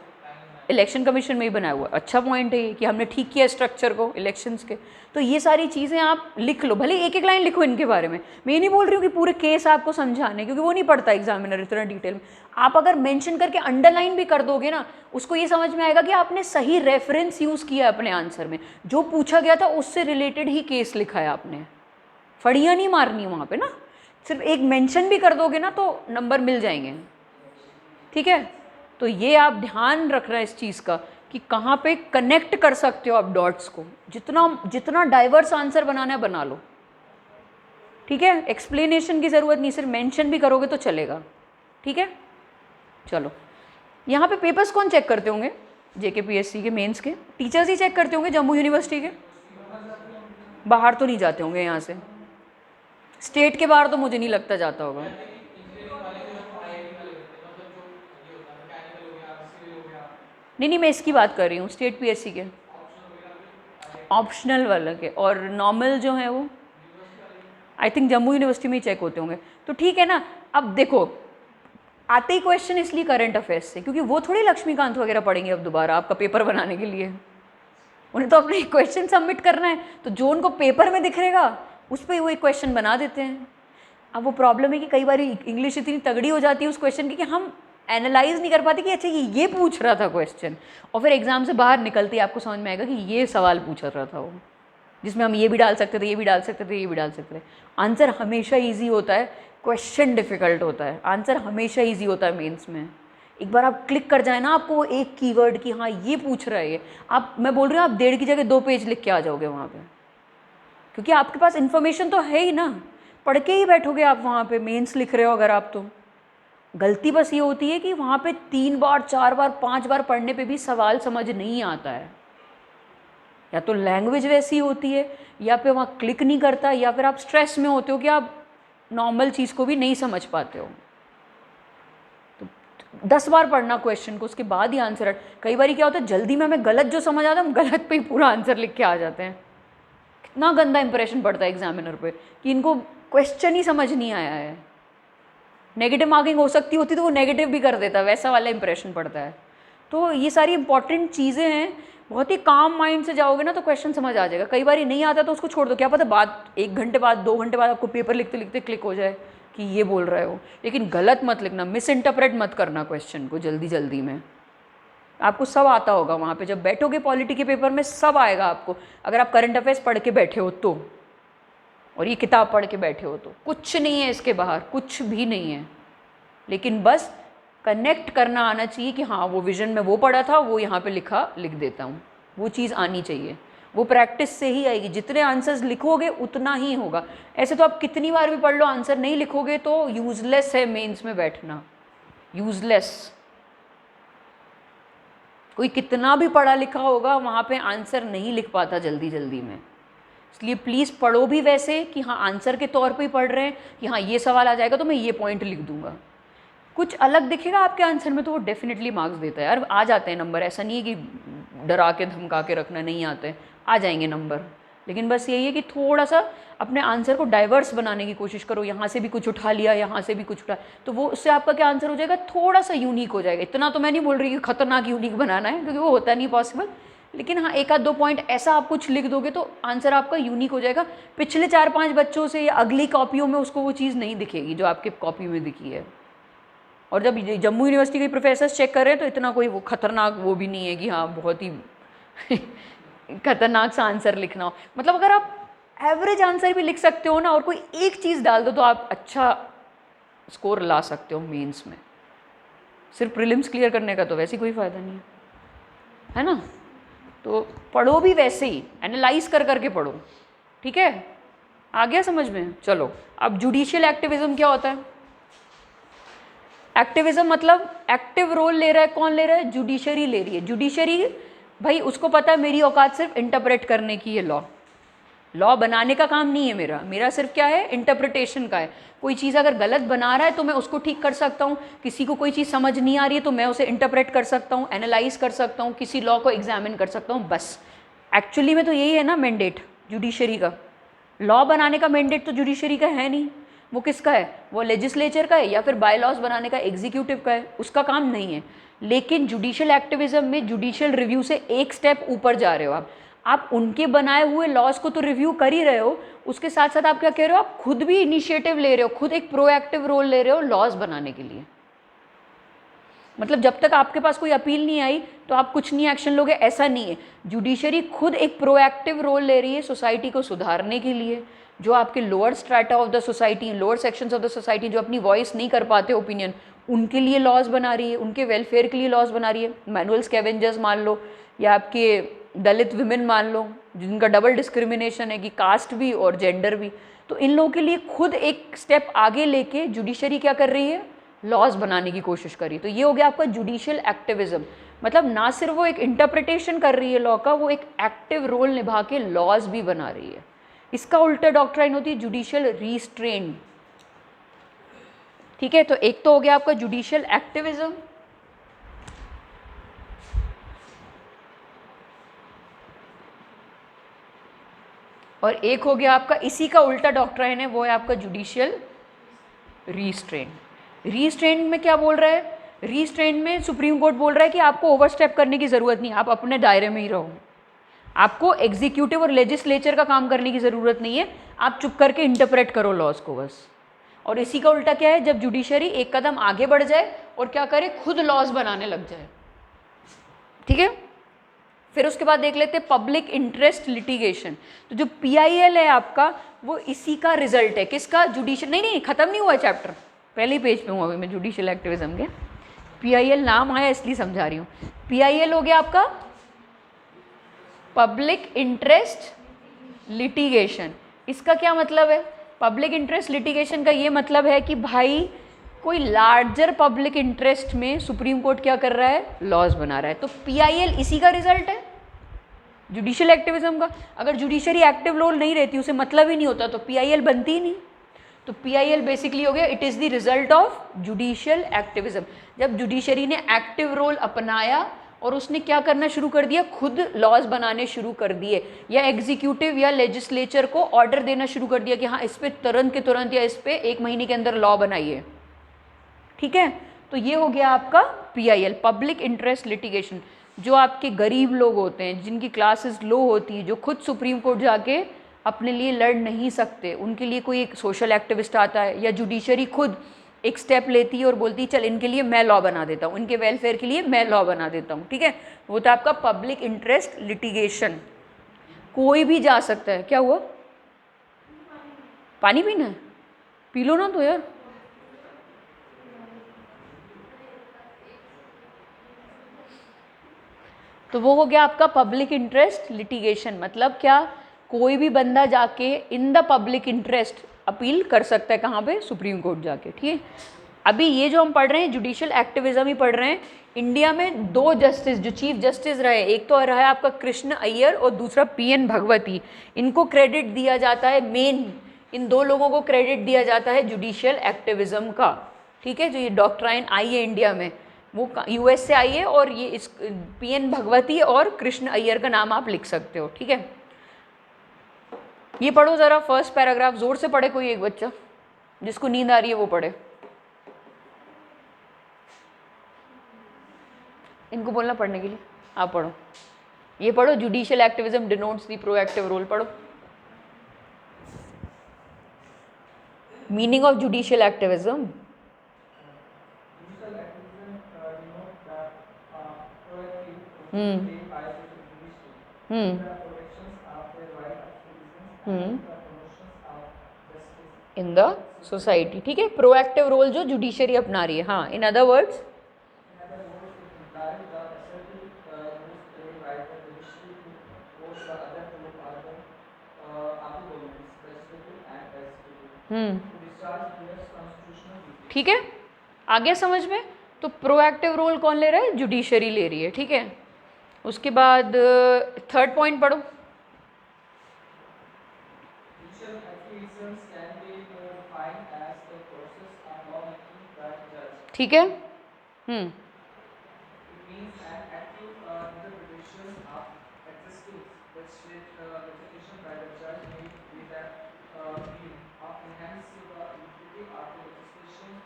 इलेक्शन कमीशन में ही बनाया हुआ। अच्छा पॉइंट है ये कि हमने ठीक किया स्ट्रक्चर को इलेक्शंस के। तो ये सारी चीज़ें आप लिख लो, भले एक एक लाइन लिखो इनके बारे में। मैं ये नहीं बोल रही हूँ कि पूरे केस आपको समझाने, क्योंकि वो नहीं पढ़ता एग्जामिनर इतना डिटेल में। आप अगर मेंशन करके अंडरलाइन भी कर दोगे ना, उसको ये समझ में आएगा कि आपने सही रेफरेंस यूज़ किया अपने आंसर में, जो पूछा गया था उससे रिलेटेड ही केस लिखा है आपने। फड़ियाँ नहीं मारनी वहाँ पर ना, सिर्फ एक मेंशन भी कर दोगे ना तो नंबर मिल जाएंगे, ठीक है। तो ये आप ध्यान रखना इस चीज़ का कि कहाँ पे कनेक्ट कर सकते हो आप डॉट्स को। जितना जितना डाइवर्स आंसर बनाना है बना लो, ठीक है। एक्सप्लेनेशन की ज़रूरत नहीं, सिर्फ मेंशन भी करोगे तो चलेगा, ठीक है। चलो, यहाँ पे पेपर्स कौन चेक करते होंगे? JKPSC के मेंस के टीचर्स ही चेक करते होंगे, जम्मू यूनिवर्सिटी के। बाहर तो नहीं जाते होंगे यहाँ से, स्टेट के बाहर तो मुझे नहीं लगता जाता होगा। नहीं, मैं इसकी बात कर रही हूँ, स्टेट PSC के ऑप्शनल वाले के, और नॉर्मल जो है वो आई थिंक जम्मू यूनिवर्सिटी में ही चेक होते होंगे। तो ठीक है ना। अब देखो, आते ही क्वेश्चन इसलिए करंट अफेयर्स से, क्योंकि वो थोड़ी लक्ष्मीकांत वगैरह पढ़ेंगे अब दोबारा आपका पेपर बनाने के लिए। उन्हें तो अपने क्वेश्चन सबमिट करना है, तो जो उनको पेपर में दिख रहेगा उस पर वो एक क्वेश्चन बना देते हैं। अब वो प्रॉब्लम है कि कई बार इंग्लिश इतनी तगड़ी हो जाती है उस क्वेश्चन की कि हम एनालाइज नहीं कर पाते कि अच्छा ये पूछ रहा था क्वेश्चन, और फिर एग्जाम से बाहर निकलते ही आपको समझ में आएगा कि ये सवाल पूछ रहा था वो, जिसमें हम ये भी डाल सकते थे, ये भी डाल सकते थे, ये भी डाल सकते थे। आंसर हमेशा ईजी होता है, क्वेश्चन डिफ़िकल्ट होता है। आंसर हमेशा ईजी होता है मेंस में। एक बार आप क्लिक कर जाए ना आपको एक कीवर्ड कि हाँ ये पूछ रहा है ये, आप, मैं बोल रही हूँ आप 1.5 की जगह 2 पेज लिख के आ जाओगे वहाँ पे, क्योंकि आपके पास इन्फॉर्मेशन तो है ही ना। पढ़ के ही बैठोगे आप वहाँ पे, मेंस लिख रहे हो अगर आप। तो गलती बस ये होती है कि वहाँ पे 3 बार 4 बार 5 बार पढ़ने पे भी सवाल समझ नहीं आता है, या तो लैंग्वेज वैसी होती है, या फिर वहाँ क्लिक नहीं करता, या फिर आप स्ट्रेस में होते हो कि आप नॉर्मल चीज़ को भी नहीं समझ पाते हो। तो 10 बार पढ़ना क्वेश्चन को, उसके बाद ही आंसर। कई बार क्या होता है, जल्दी में हमें गलत जो समझ आता है हम गलत पे ही पूरा आंसर लिख के आ जाते हैं। कितना गंदा इंप्रेशन पड़ता है एग्जामिनर पे कि इनको क्वेश्चन ही समझ नहीं आया है। नेगेटिव मार्किंग हो सकती होती तो वो नेगेटिव भी कर देता, वैसा वाला इंप्रेशन पड़ता है। तो ये सारी इंपॉर्टेंट चीज़ें हैं, बहुत ही काम माइंड से जाओगे ना तो क्वेश्चन समझ आ जाएगा। कई बार नहीं आता तो उसको छोड़ दो, क्या पता बाद 1 घंटे बाद 2 घंटे बाद आपको पेपर लिखते लिखते क्लिक हो जाए कि ये बोल रहे हो। लेकिन गलत मत लिखना, मिस इंटरप्रेट मत करना क्वेश्चन को जल्दी जल्दी में। आपको सब आता होगा वहाँ पे, जब बैठोगे पॉलिटी के पेपर में सब आएगा आपको, अगर आप करंट अफेयर्स पढ़ के बैठे हो तो, और ये किताब पढ़ के बैठे हो तो। कुछ नहीं है इसके बाहर, कुछ भी नहीं है। लेकिन बस कनेक्ट करना आना चाहिए कि हाँ वो विजन में वो पढ़ा था, वो यहाँ पे लिख देता हूँ, वो चीज़ आनी चाहिए। वो प्रैक्टिस से ही आएगी। जितने आंसर्स लिखोगे उतना ही होगा। ऐसे तो आप कितनी बार भी पढ़ लो, आंसर नहीं लिखोगे तो यूजलेस है मेंस में बैठना, यूजलेस। कोई कितना भी पढ़ा लिखा होगा वहाँ पे आंसर नहीं लिख पाता जल्दी जल्दी में। इसलिए प्लीज़ पढ़ो भी वैसे कि हाँ आंसर के तौर पे ही पढ़ रहे हैं कि हाँ ये सवाल आ जाएगा तो मैं ये पॉइंट लिख दूंगा। कुछ अलग दिखेगा आपके आंसर में तो वो डेफिनेटली मार्क्स देता है यार, आ जाते हैं नंबर। ऐसा नहीं है कि डरा के धमका के रखना, नहीं आते, आ जाएंगे नंबर। लेकिन बस यही है कि थोड़ा सा अपने आंसर को डाइवर्स बनाने की कोशिश करो, यहाँ से भी कुछ उठा लिया, यहाँ से भी कुछ उठा, तो वो उससे आपका क्या आंसर हो जाएगा, थोड़ा सा यूनिक हो जाएगा। इतना तो मैं नहीं बोल रही कि खतरनाक यूनिक बनाना है, क्योंकि वो होता नहीं पॉसिबल। लेकिन हाँ 1 आध 2 पॉइंट ऐसा आप कुछ लिख दोगे तो आंसर आपका यूनिक हो जाएगा। पिछले 4-5 बच्चों से या अगली कॉपियों में उसको वो चीज़ नहीं दिखेगी जो आपके कॉपी में दिखी है। और जब जम्मू यूनिवर्सिटी के प्रोफेसर्स चेक कर रहे हैं तो इतना कोई वो खतरनाक वो भी नहीं है कि हाँ बहुत ही खतरनाक सा आंसर लिखना हो। मतलब अगर आप एवरेज आंसर भी लिख सकते हो ना और कोई एक चीज़ डाल दो तो आप अच्छा स्कोर ला सकते हो मेंस में। सिर्फ प्रीलिम्स क्लियर करने का तो वैसे कोई फ़ायदा नहीं है ना। तो पढ़ो भी वैसे ही, एनालाइज कर करके पढ़ो, ठीक है। आ गया समझ में? चलो अब जुडिशियल एक्टिविज्म क्या होता है। एक्टिविज्म मतलब एक्टिव रोल ले रहा है, कौन ले रहा है, जुडिशरी ले रही है। जुडिशरी भाई उसको पता है मेरी औकात सिर्फ इंटरप्रेट करने की है, लॉ बनाने का काम नहीं है मेरा सिर्फ क्या है, इंटरप्रिटेशन का है। कोई चीज़ अगर गलत बना रहा है तो मैं उसको ठीक कर सकता हूँ, किसी को कोई चीज़ समझ नहीं आ रही है तो मैं उसे इंटरप्रेट कर सकता हूँ, एनालाइज कर सकता हूँ, किसी लॉ को एग्जामिन कर सकता हूँ। बस एक्चुअली में तो यही है ना मैंडेट जुडिशरी का। लॉ बनाने का मैंडेट तो जुडिशरी का है नहीं, वो किसका है, वो लेजिस्लेचर का है या फिर बाय लॉज बनाने का एग्जीक्यूटिव का है, उसका काम नहीं है। लेकिन जुडिशियल एक्टिविज्म में जुडिशियल रिव्यू से एक स्टेप ऊपर जा रहे हो आप उनके बनाए हुए लॉज को तो रिव्यू कर ही रहे हो, उसके साथ साथ आप क्या कह रहे हो, आप खुद भी इनिशिएटिव ले रहे हो, खुद एक प्रोएक्टिव रोल ले रहे हो लॉज बनाने के लिए। मतलब जब तक आपके पास कोई अपील नहीं आई तो आप कुछ नहीं एक्शन लोगे, ऐसा नहीं है। जुडिशरी खुद एक प्रोएक्टिव रोल ले रही है सोसाइटी को सुधारने के लिए। जो आपके lower strata of the society, lower sections of the society जो अपनी वॉइस नहीं कर पाते ओपिनियन, उनके लिए लॉज बना रही है, उनके वेलफेयर के लिए लॉज बना रही है। मैनुअल स्कैवेंजर्स मान लो या आपके दलित विमेन मान लो जिनका डबल डिस्क्रिमिनेशन है कि कास्ट भी और जेंडर भी, तो इन लोगों के लिए खुद एक स्टेप आगे लेके जुडिशरी क्या कर रही है, लॉज बनाने की कोशिश कर रही है। तो ये हो गया आपका जुडिशियल एक्टिविज्म। मतलब ना सिर्फ वो एक इंटरप्रिटेशन कर रही है लॉ का, वो एक एक्टिव रोल निभा के लॉज भी बना रही है। इसका उल्टा डॉक्ट्राइन होती है जुडिशियल रीस्ट्रेन। ठीक है, तो एक तो हो गया आपका जुडिशियल एक्टिविज्म, और एक हो गया आपका इसी का उल्टा डॉक्ट्राइन है, वो है आपका जुडिशियल रीस्ट्रेन। रीस्ट्रेन में क्या बोल रहा है, रीस्ट्रेन में सुप्रीम कोर्ट बोल रहा है कि आपको ओवरस्टेप करने की ज़रूरत नहीं, आप अपने दायरे में ही रहो, आपको एग्जीक्यूटिव और लेजिस्लेचर का काम करने की ज़रूरत नहीं है, आप चुप करके इंटरप्रेट करो लॉज को बस। और इसी का उल्टा क्या है, जब जुडिशरी एक कदम आगे बढ़ जाए और क्या करे, खुद लॉज बनाने लग जाए। ठीक है, फिर उसके बाद देख लेते हैं पब्लिक इंटरेस्ट लिटिगेशन। तो जो PIL है आपका वो इसी का रिजल्ट है, किसका, जुडिशियल। नहीं खत्म नहीं हुआ है चैप्टर, पहले पेज पे हूँ अभी मैं जुडिशियल एक्टिविज्म के। PIL नाम आया इसलिए समझा रही हूँ। PIL हो गया आपका पब्लिक इंटरेस्ट लिटिगेशन। इसका क्या मतलब है, पब्लिक इंटरेस्ट लिटिगेशन का ये मतलब है कि भाई कोई लार्जर पब्लिक इंटरेस्ट में सुप्रीम कोर्ट क्या कर रहा है, लॉज बना रहा है। तो PIL इसी का रिजल्ट है, जुडिशियल एक्टिविज्म का। अगर जुडिशरी एक्टिव रोल नहीं रहती, उसे मतलब ही नहीं होता, तो PIL बनती ही नहीं। तो PIL बेसिकली हो गया, it is the result of judicial activism. जब जुडिशरी ने एक्टिव रोल अपनाया और उसने क्या करना शुरू कर दिया, खुद लॉज बनाने शुरू कर दिए, या एग्जीक्यूटिव या लेजिस्लेचर को ऑर्डर देना शुरू कर दिया कि हाँ इस पर तुरंत के तुरंत या इस पर 1 महीने के अंदर लॉ बनाइए। ठीक है, तो ये हो गया आपका PIL, पब्लिक इंटरेस्ट लिटिगेशन। जो आपके गरीब लोग होते हैं, जिनकी क्लासेस लो होती है, जो खुद सुप्रीम कोर्ट जाके अपने लिए लड़ नहीं सकते, उनके लिए कोई एक सोशल एक्टिविस्ट आता है या जुडिशरी खुद एक स्टेप लेती है और बोलती है चल इनके लिए मैं लॉ बना देता हूँ, इनके वेलफेयर के लिए मैं लॉ बना देता हूँ। ठीक है, वो था आपका पब्लिक इंटरेस्ट लिटिगेशन। कोई भी जा सकता है। क्या हुआ, पानी पीना है? पी लो ना तो यार। तो वो हो गया आपका पब्लिक इंटरेस्ट लिटिगेशन। मतलब क्या, कोई भी बंदा जाके in the public interest appeal कर सकता है, कहाँ पे, सुप्रीम कोर्ट जाके। ठीक है, अभी ये जो हम पढ़ रहे हैं जुडिशियल एक्टिविज्म ही पढ़ रहे हैं। इंडिया में 2 जस्टिस जो चीफ जस्टिस रहे, एक तो रहा है आपका कृष्ण अय्यर और दूसरा PN भगवती। इनको क्रेडिट दिया जाता है, मेन इन 2 लोगों को क्रेडिट दिया जाता है जुडिशियल एक्टिविज्म का। ठीक है, जो ये डॉक्ट्राइन आई है इंडिया में वो US से आई है, और ये इस PN भगवती और कृष्ण अय्यर का नाम आप लिख सकते हो। ठीक है, ये पढ़ो ज़रा फर्स्ट पैराग्राफ, जोर से पढ़े कोई एक बच्चा, जिसको नींद आ रही है वो पढ़े। इनको बोलना पढ़ने के लिए, आप पढ़ो। ये पढ़ो, judicial activism denotes the proactive role. पढ़ो, meaning of judicial activism. In the society. ठीक है, प्रोएक्टिव रोल जो जुडिशरी अपना रही है। हाँ, इन अदर वर्ड्स ठीक है, आ गया समझ में। तो प्रोएक्टिव रोल कौन ले रहा है, जुडिशरी ले रही है। ठीक है, उसके बाद थर्ड पॉइंट पढ़ो। ठीक है,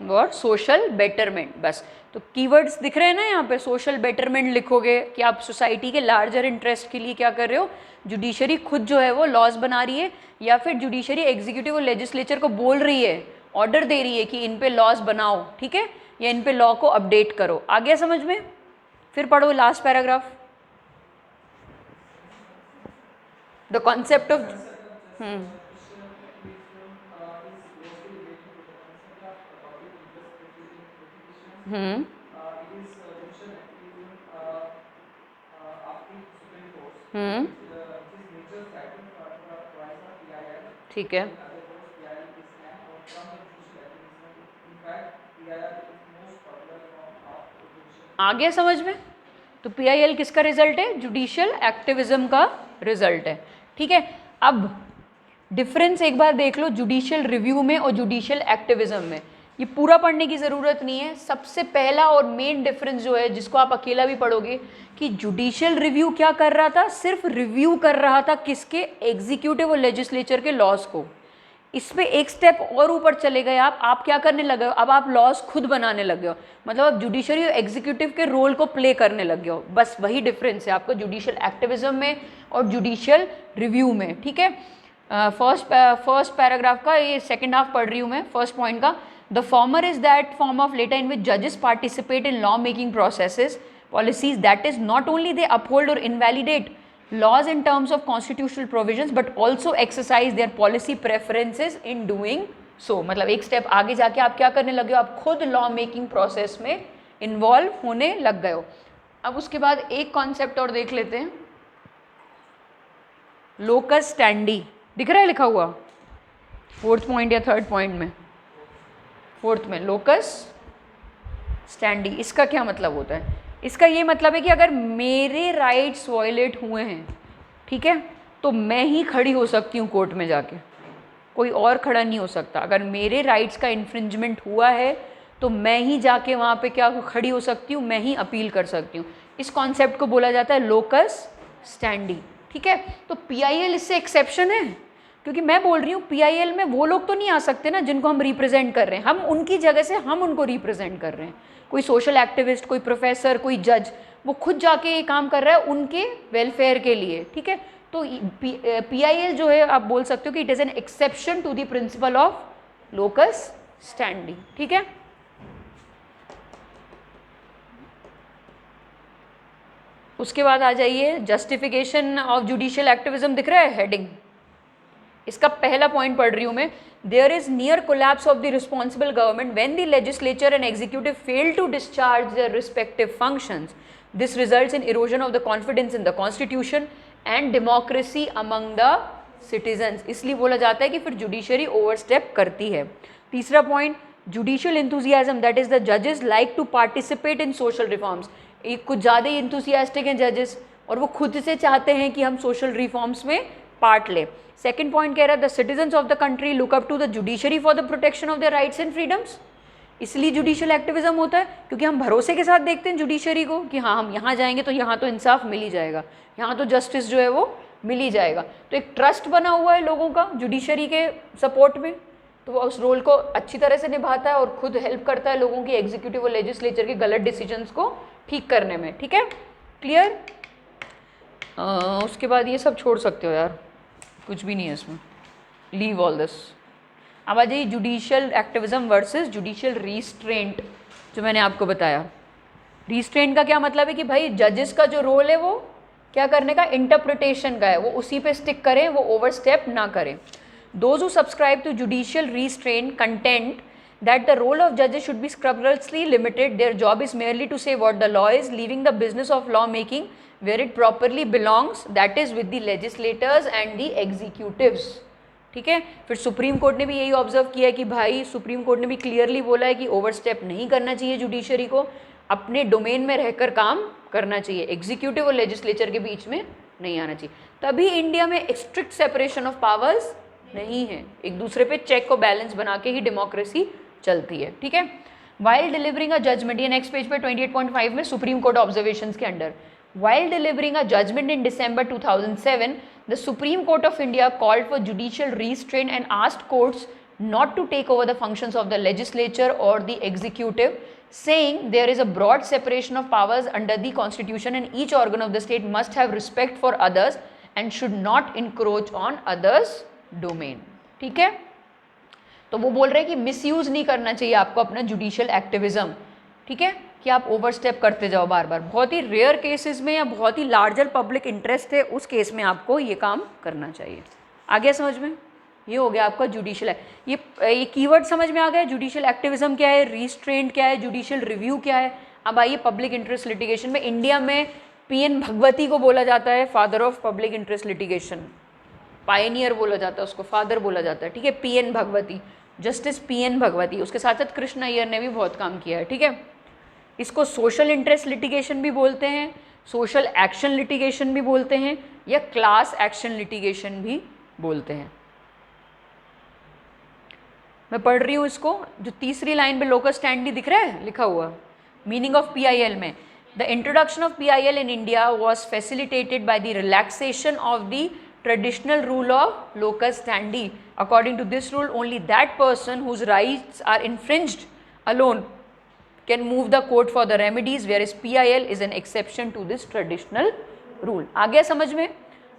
और सोशल बेटरमेंट। बस, तो कीवर्ड्स दिख रहे हैं ना यहाँ पे। सोशल बेटरमेंट लिखोगे कि आप सोसाइटी के लार्जर इंटरेस्ट के लिए क्या कर रहे हो, जुडिशरी खुद जो है वो लॉज बना रही है, या फिर जुडिशरी एग्जीक्यूटिव और लेजिस्लेचर को बोल रही है, ऑर्डर दे रही है कि इन पे लॉज बनाओ। ठीक है, या इन पे लॉ को अपडेट करो। आ गया समझ में। फिर पढ़ो last paragraph, the concept of ठीक है, आ गया समझ में। तो PIL किसका रिजल्ट है, जुडिशियल एक्टिविज्म का रिजल्ट है। ठीक है, अब डिफरेंस एक बार देख लो जुडिशियल रिव्यू में और जुडिशियल एक्टिविज्म में। ये पूरा पढ़ने की ज़रूरत नहीं है। सबसे पहला और मेन डिफरेंस जो है, जिसको आप अकेला भी पढ़ोगे, कि जुडिशियल रिव्यू क्या कर रहा था, सिर्फ रिव्यू कर रहा था किसके, एग्जीक्यूटिव और लेजिस्लेचर के लॉज को। इस पे एक स्टेप और ऊपर चले गए आप क्या करने लगे हो, अब आप लॉज खुद बनाने लगे हो। मतलब आप जुडिशरी और एग्जीक्यूटिव के रोल को प्ले करने लगे हो। बस वही डिफरेंस है आपको जुडिशियल एक्टिविज्म में और जुडिशियल रिव्यू में। ठीक है, फर्स्ट पैराग्राफ का ये सेकेंड हाफ पढ़ रही हूँ मैं, फर्स्ट पॉइंट का। The former is that form of letter in which जजेस participate in law making processes policies, that is not only they uphold or invalidate laws in terms of constitutional provisions but also exercise their policy preferences in doing so। मतलब एक step आगे जाके आप क्या करने लगे हो, आप खुद लॉ मेकिंग प्रोसेस में इन्वॉल्व होने लग गए हो। अब उसके बाद एक कॉन्सेप्ट और देख लेते हैं, लोकस स्टैंडी। दिख रहा है लिखा हुआ फोर्थ पॉइंट या थर्ड पॉइंट में, फोर्थ में, लोकस स्टैंडी। इसका क्या मतलब होता है, इसका ये मतलब है कि अगर मेरे राइट्स वायलेट हुए हैं, ठीक है, तो मैं ही खड़ी हो सकती हूँ कोर्ट में जाके। कोई और खड़ा नहीं हो सकता। अगर मेरे राइट्स का इन्फ्रिंजमेंट हुआ है तो मैं ही जाके वहाँ पे क्या खड़ी हो सकती हूँ, मैं ही अपील कर सकती हूँ। इस कॉन्सेप्ट को बोला जाता है लोकस स्टैंडी, ठीक है। तो PIL इससे एक्सेप्शन है, क्योंकि मैं बोल रही हूँ PIL में वो लोग तो नहीं आ सकते ना जिनको हम रिप्रेजेंट कर रहे हैं, हम उनकी जगह से हम उनको रिप्रेजेंट कर रहे हैं। कोई सोशल एक्टिविस्ट, कोई प्रोफेसर, कोई जज, वो खुद जाके ये काम कर रहा है उनके वेलफेयर के लिए, ठीक है। तो PIL जो है आप बोल सकते हो कि it is an exception to the principle of locus standi, ठीक है। उसके बाद आ जाइए जस्टिफिकेशन ऑफ जुडिशियल एक्टिविज्म, दिख रहा है हेडिंग। इसका पहला पॉइंट पढ़ रही हूँ मैं। There is near collapse of the responsible government when the legislature and executive fail to discharge their respective functions. This results in erosion of the confidence in the constitution and democracy among the citizens. इसलिए बोला जाता है कि फिर judiciary overstep करती है। तीसरा point, judicial enthusiasm, that is the जजेस like to participate in social reforms. एक कुछ ज़्यादा ही इंथुसियास्टिक हैं जजेस और वो खुद से चाहते हैं कि हम सोशल रिफॉर्म्स में पार्ट लें। सेकंड पॉइंट कह रहा है the citizens of the country look up to the judiciary for the protection of their rights and freedoms. इसलिए जुडिशियल एक्टिविज्म होता है क्योंकि हम भरोसे के साथ देखते हैं जुडिशरी को कि हाँ हम यहाँ जाएंगे तो यहाँ तो इंसाफ मिल ही जाएगा, यहाँ तो जस्टिस जो है वो मिल ही जाएगा। तो एक ट्रस्ट बना हुआ है लोगों का जुडिशरी के सपोर्ट में, तो वो उस रोल को अच्छी तरह से निभाता है और खुद हेल्प करता है लोगों की एग्जीक्यूटिव और लेजिस्लेचर के गलत डिसीजंस को ठीक करने में, ठीक है, क्लियर। उसके बाद ये सब छोड़ सकते हो यार, कुछ भी नहीं है इसमें, लीव ऑल दिस। अब आ जाइए judicial activism versus judicial restraint, जो मैंने आपको बताया। रिस्ट्रेंट का क्या मतलब है कि भाई जजेस का जो रोल है वो क्या करने का, इंटरप्रिटेशन का है, वो उसी पे स्टिक करें, वो ओवरस्टेप ना करें। Those who subscribe to judicial restraint contend that the role of judges should be scrupulously limited. Their job is merely to say what the law is, leaving the business of lawmaking where it properly belongs, that is with the legislators and the executives. ठीक है। फिर supreme court ने भी यही observe किया है कि भाई सुप्रीम कोर्ट ने भी क्लियरली बोला है कि ओवरस्टेप नहीं करना चाहिए जुडिशरी को, अपने डोमेन में रहकर काम करना चाहिए, एग्जीक्यूटिव और लेजिस्लेचर के बीच में नहीं आना चाहिए। तभी इंडिया में स्ट्रिक्ट सेपरेशन ऑफ पावर्स नहीं है, एक दूसरे पे चेक को बैलेंस बना के ही डेमोक्रेसी चलती है, ठीक है। वाइल डिलीवरिंग अ जजमेंट, ये नेक्स्ट पेज पे 28.5 में सुप्रीम कोर्ट ऑब्जर्वेशंस के under, while delivering a judgment in December 2007 the supreme Court of India called for judicial restraint and asked courts not to take over the functions of the legislature or the executive, saying there is a broad separation of powers under the constitution and each organ of the state must have respect for others and should not encroach on others domain, ठीक है। तो वो बोल रहे हैं कि misuse नहीं करना चाहिए आपको अपना जुडिशियल एक्टिविज्म, ठीक है, कि आप ओवरस्टेप करते जाओ बार बार। बहुत ही रेयर केसेस में या बहुत ही लार्जर पब्लिक इंटरेस्ट है उस केस में आपको ये काम करना चाहिए। आ गया समझ में? ये हो गया आपका जुडिशियल, ये कीवर्ड समझ में आ गया। जुडिशियल एक्टिविज्म क्या है, रिस्ट्रेंट क्या है, जुडिशियल रिव्यू क्या है। अब आइए पब्लिक इंटरेस्ट लिटिगेशन में। इंडिया में PN भगवती को बोला जाता है father of public interest litigation, Pioneer बोला जाता है उसको, फादर बोला जाता है, ठीक है। PN Bhagwati, justice PN Bhagwati, उसके साथ साथ कृष्ण अय्यर ने भी बहुत काम किया है, ठीक है। इसको सोशल इंटरेस्ट लिटिगेशन भी बोलते हैं, सोशल एक्शन लिटिगेशन भी बोलते हैं, या क्लास एक्शन लिटिगेशन भी बोलते हैं। मैं पढ़ रही हूँ इसको, जो तीसरी लाइन पे लोकस स्टैंडी दिख रहा है लिखा हुआ, मीनिंग ऑफ PIL में, the introduction of PIL in India was facilitated by the relaxation of the traditional rule of locus standi. According to this rule, only that person whose rights are infringed alone can move the court for the remedies, whereas PIL is an exception to this traditional rule. आ गया समझ में?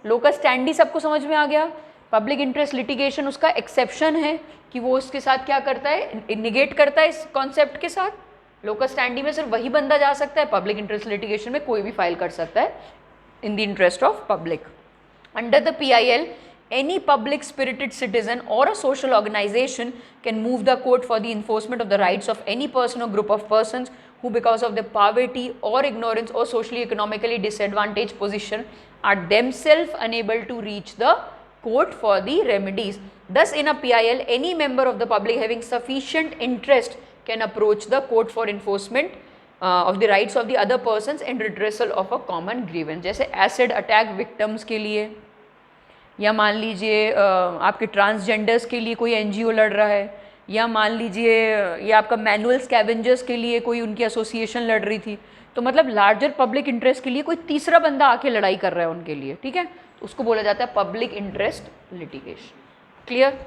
locus standi सबको समझ में आ गया। Public interest litigation उसका exception है कि वो उसके साथ क्या करता है, निगेट करता है इस कॉन्सेप्ट के साथ। लोकस स्टैंडी में सिर्फ वही बंदा जा सकता है, पब्लिक इंटरेस्ट लिटिगेशन में कोई भी फाइल कर सकता है in the interest of public. Under the PIL, any public spirited citizen or a social organization can move the court for the enforcement of the rights of any person or group of persons who because of their poverty or ignorance or socially economically disadvantaged position are themselves unable to reach the court for the remedies. Thus in a PIL, any member of the public having sufficient interest can approach the court for enforcement of the rights of the other persons and redressal of a common grievance. जैसे acid attack victims के लिए, या मान लीजिए आपके transgenders के लिए कोई एनजीओ लड़ रहा है, या मान लीजिए ये आपका मैनुअल स्कैवेंजर्स के लिए कोई उनकी एसोसिएशन लड़ रही थी। तो मतलब लार्जर पब्लिक इंटरेस्ट के लिए कोई तीसरा बंदा आके लड़ाई कर रहा है उनके लिए, ठीक है, तो उसको बोला जाता है पब्लिक इंटरेस्ट लिटिगेशन। क्लियर?